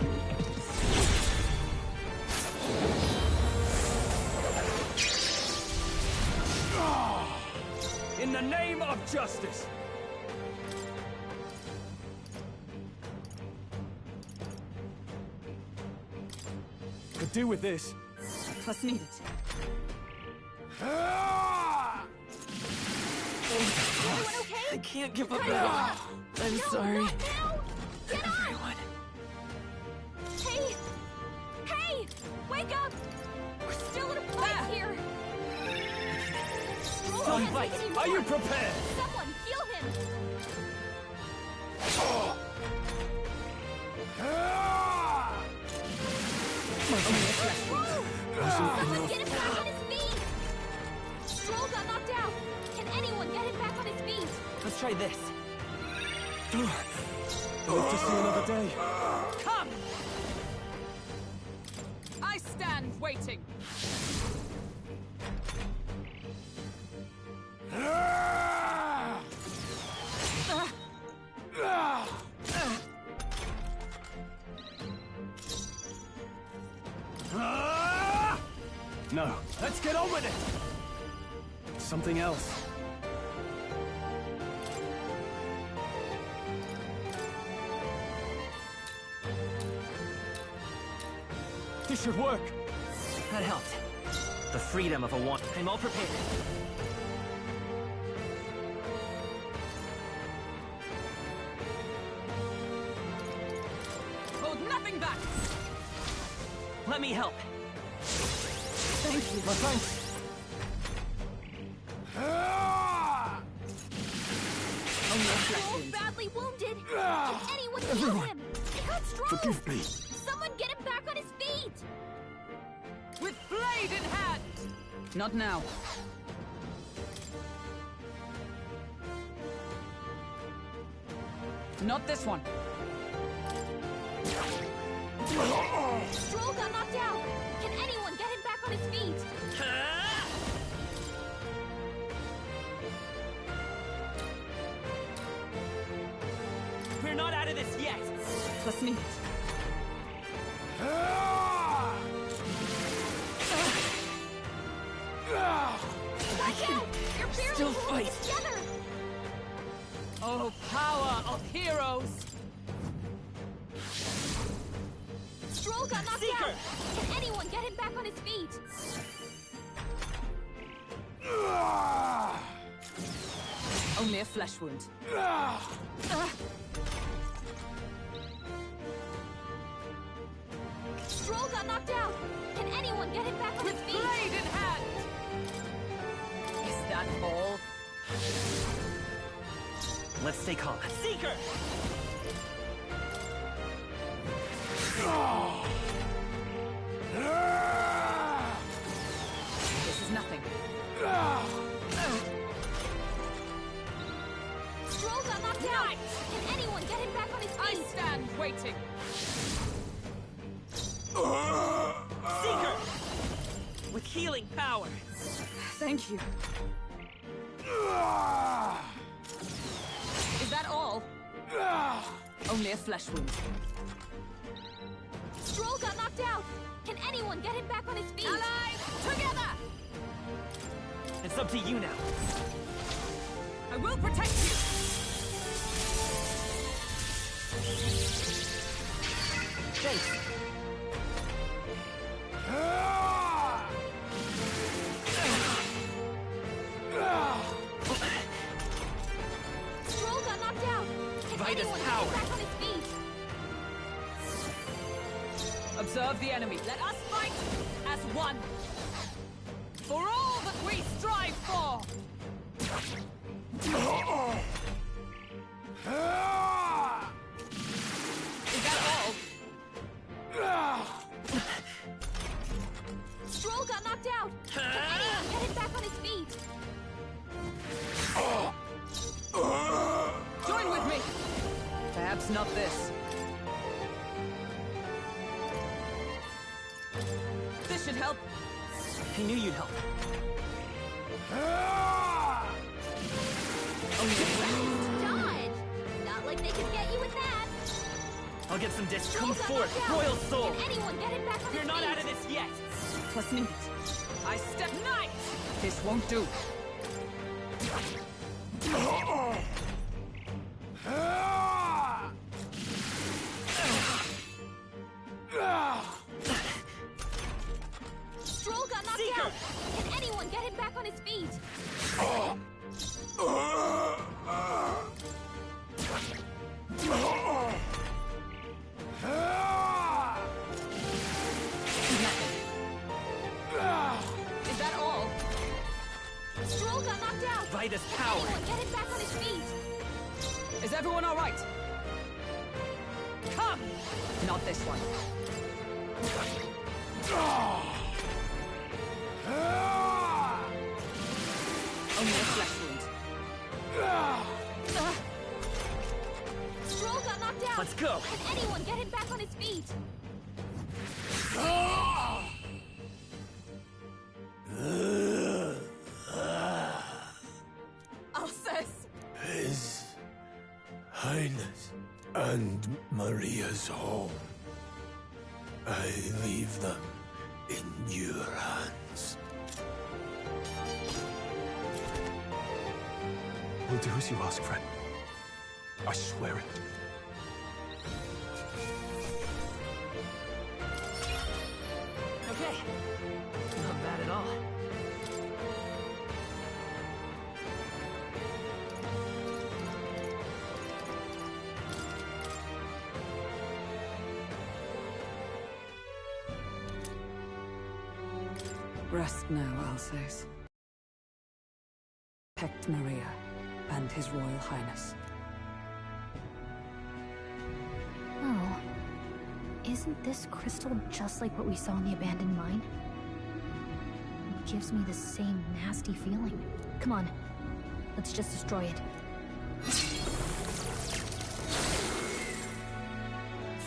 In the name of justice! Could do with this. Plus need it. I can't give up now. I'm sorry. Everyone. Hey! Hey! Wake up! We're still in a fight here! Don't fight! Are you prepared? Someone heal him! Someone get him back on his feet! Stroll got knocked out! Can anyone get him back on his feet? Let's try this. Live to see another day. Come! I stand waiting. No. Let's get on with it! Something else. This should work. That helped. The freedom of a want. I'm all prepared. Hold nothing back! Let me help. Thank you. My thanks. Stroll's badly wounded! Can anyone heal him? He hurt Stroll! Forgive me. Someone get him back on his feet! With blade in hand! Not now. Not this one. Stroll got knocked out! Can anyone get him back on his feet? We're not out of this yet. Plus need it. Watch out! You're barely still holding fight. it together! Oh, power of heroes! Stroll got knocked out! Can anyone get him back on his feet? Only a flesh wound. Stroll got knocked out! Can anyone get him back on his feet? Blade in hand! Is that all? Let's stay calm. Seeker! This is nothing. Stroll got knocked out! Can anyone get him back on his feet? I stand waiting. Seeker! With healing power. Thank you. Is that all? Only a flesh wound. Stroll got knocked out! Can anyone get him back on his feet? Allies, together! It's up to you now. I will protect you! Thanks. Stroll got knocked out! Can Vitus anyone power. get him back on his feet? Observe the enemy. Let us fight as one. For all that we strive for! Is that all? Stroll got knocked out! Can Perhaps not this. This should help. I knew you'd help. Dodge! Not like they can get you with that. I'll get some discs. Strolls Come got forth, knocked out. Royal Soul! Can anyone get him back on We're his not feet? out of this yet! Plus minute. I step knight! This won't do. Stroll got knocked out. Can anyone get him back on his feet? Is that all? Stroll got knocked out. Vida's Can power. anyone get him back on his feet? Is everyone all right? Come! Not this one. Only a flesh wound. Stroll got knocked out. Let's go. Can anyone get him back on his feet? Alcest! His Highness and Maria's home. I leave them in your hands. We'll do as you ask, friend. I swear it. Okay. Not bad at all. Rest now, Alsace. Protect Maria and His Royal Highness. Oh. Isn't this crystal just like what we saw in the abandoned mine? It gives me the same nasty feeling. Come on. Let's just destroy it.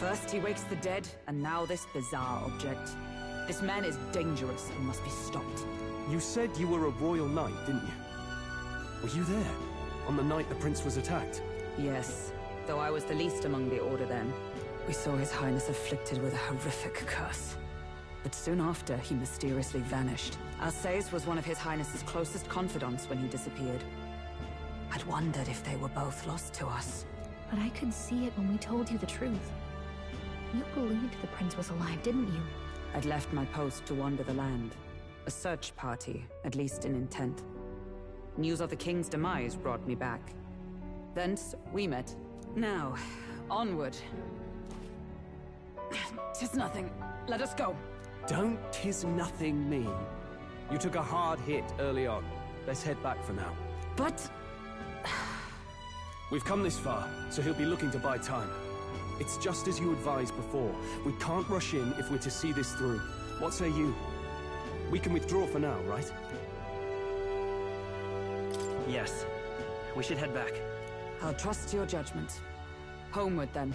First he wakes the dead, and now this bizarre object. This man is dangerous and must be stopped. You said you were a royal knight, didn't you? Were you there? On the night the prince was attacked? Yes, though I was the least among the Order then. We saw His Highness afflicted with a horrific curse. But soon after, he mysteriously vanished. Alsace was one of His Highness's closest confidants when he disappeared. I'd wondered if they were both lost to us. But I could see it when we told you the truth. You believed the prince was alive, didn't you? I'd left my post to wander the land. A search party, at least in intent. News of the king's demise brought me back. Thence, we met. Now, onward. 'Tis nothing. Let us go. Don't "'tis nothing" me. You took a hard hit early on. Let's head back for now. But... We've come this far, so he'll be looking to buy time. It's just as you advised before. We can't rush in if we're to see this through. What say you? We can withdraw for now, right? Yes. We should head back. I'll trust your judgment. Homeward, then.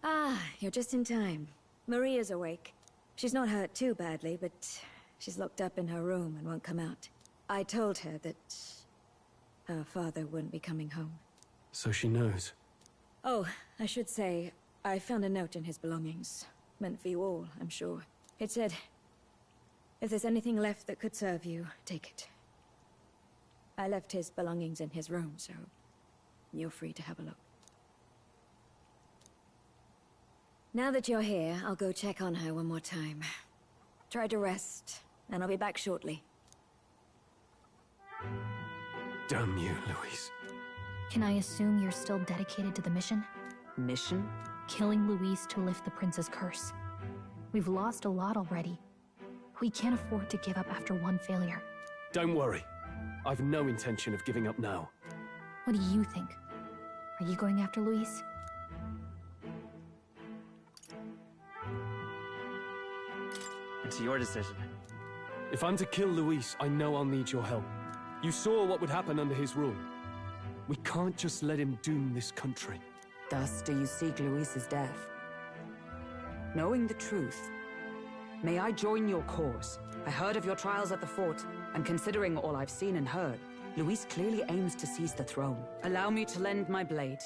Ah, you're just in time. Maria's awake. She's not hurt too badly, but she's locked up in her room and won't come out. I told her that her father wouldn't be coming home. So she knows. Oh, I should say, I found a note in his belongings. Meant for you all, I'm sure. It said, if there's anything left that could serve you, take it. I left his belongings in his room, so you're free to have a look. Now that you're here, I'll go check on her one more time. Try to rest, and I'll be back shortly. Damn you, Louise. Can I assume you're still dedicated to the mission? Mission? Killing Louise to lift the prince's curse. We've lost a lot already. We can't afford to give up after one failure. Don't worry. I've no intention of giving up now. What do you think? Are you going after Louise? It's your decision. If I'm to kill Luis, I know I'll need your help. You saw what would happen under his rule. We can't just let him doom this country. Thus do you seek Luis's death? Knowing the truth, may I join your cause? I heard of your trials at the fort, and considering all I've seen and heard, Luis clearly aims to seize the throne. Allow me to lend my blade.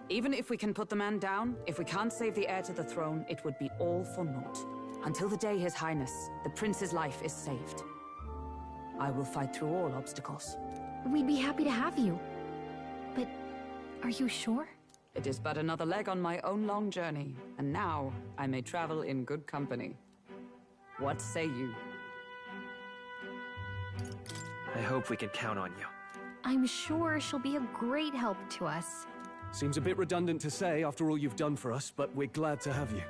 Even if we can put the man down, if we can't save the heir to the throne, it would be all for naught. Until the day His Highness, the Prince's life is saved. I will fight through all obstacles. We'd be happy to have you. But are you sure? It is but another leg on my own long journey, and now I may travel in good company. What say you? I hope we can count on you. I'm sure she'll be a great help to us. Seems a bit redundant to say after all you've done for us, but we're glad to have you.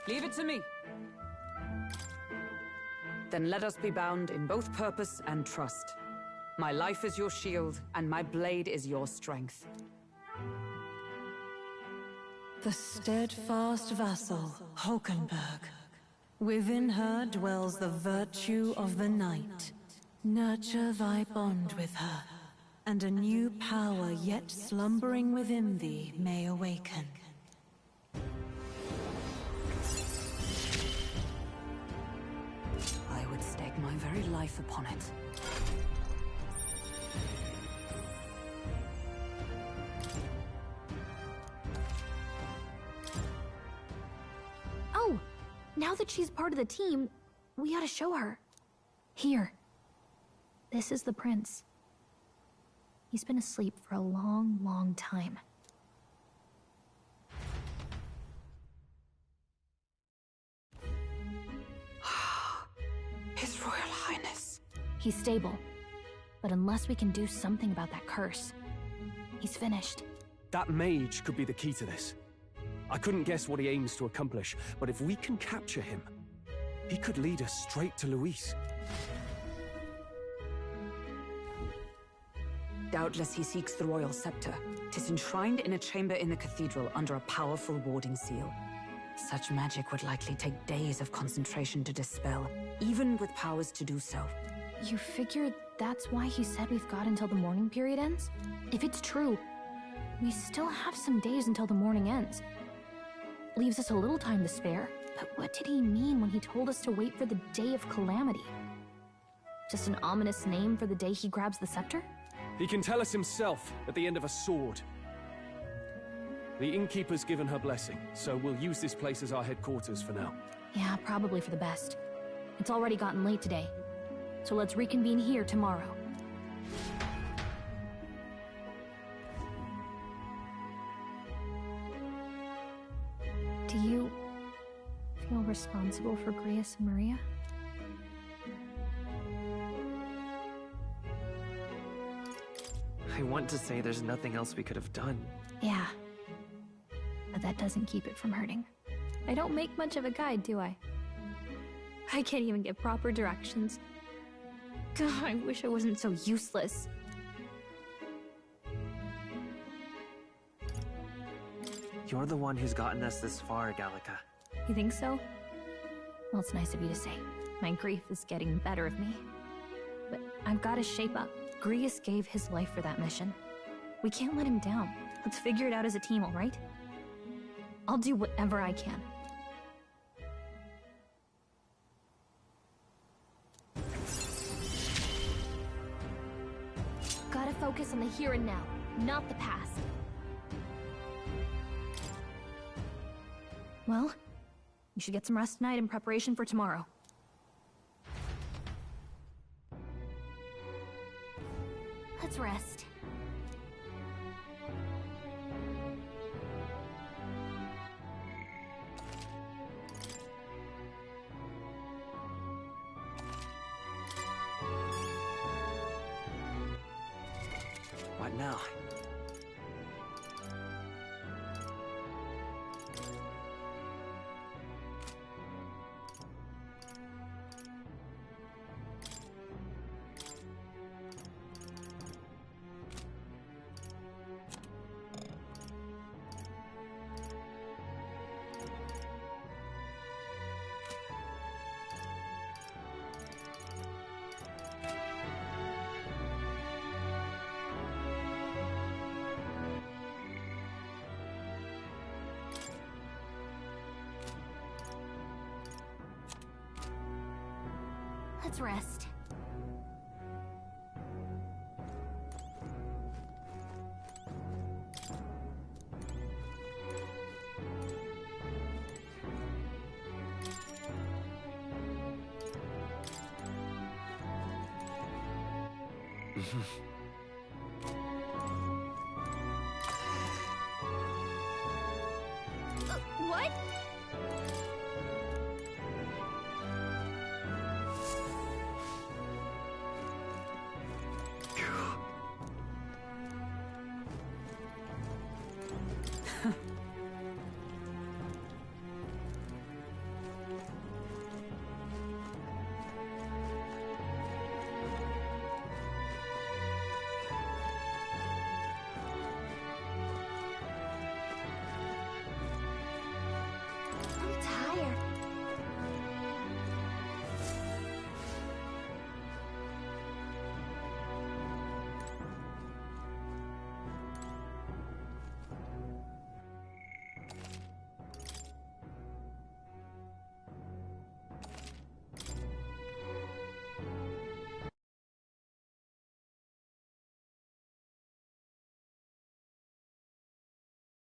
Leave it to me. Then let us be bound in both purpose and trust. My life is your shield, and my blade is your strength. The steadfast vassal, Hulkenberg. Within her dwells the virtue of the knight. Nurture thy bond with her, and a new power yet slumbering within thee may awaken. I would stake my very life upon it. Oh! Now that she's part of the team, we ought to show her. Here. This is the prince. He's been asleep for a long, long time. His Royal Highness. He's stable. But unless we can do something about that curse, he's finished. That mage could be the key to this. I couldn't guess what he aims to accomplish, but if we can capture him, he could lead us straight to Luis. Doubtless he seeks the royal scepter. 'Tis enshrined in a chamber in the cathedral under a powerful warding seal. Such magic would likely take days of concentration to dispel, even with powers to do so. You figure that's why he said we've got until the mourning period ends? If it's true, we still have some days until the mourning ends. Leaves us a little time to spare, but what did he mean when he told us to wait for the Day of Calamity? Just an ominous name for the day he grabs the scepter? He can tell us himself at the end of a sword. The innkeeper's given her blessing, so we'll use this place as our headquarters for now. Yeah, probably for the best. It's already gotten late today, so let's reconvene here tomorrow. Do you feel responsible for Grius and Maria? I want to say there's nothing else we could have done. Yeah. But that doesn't keep it from hurting. I don't make much of a guide, do I? I can't even get proper directions. God, I wish I wasn't so useless. You're the one who's gotten us this far, Gallica. You think so? Well, it's nice of you to say. My grief is getting the better of me. But I've got to shape up. Grius gave his life for that mission. We can't let him down. Let's figure it out as a team, all right? I'll do whatever I can. Gotta focus on the here and now, not the past. Well, you should get some rest tonight in preparation for tomorrow. Let's rest. What now? Let's rest.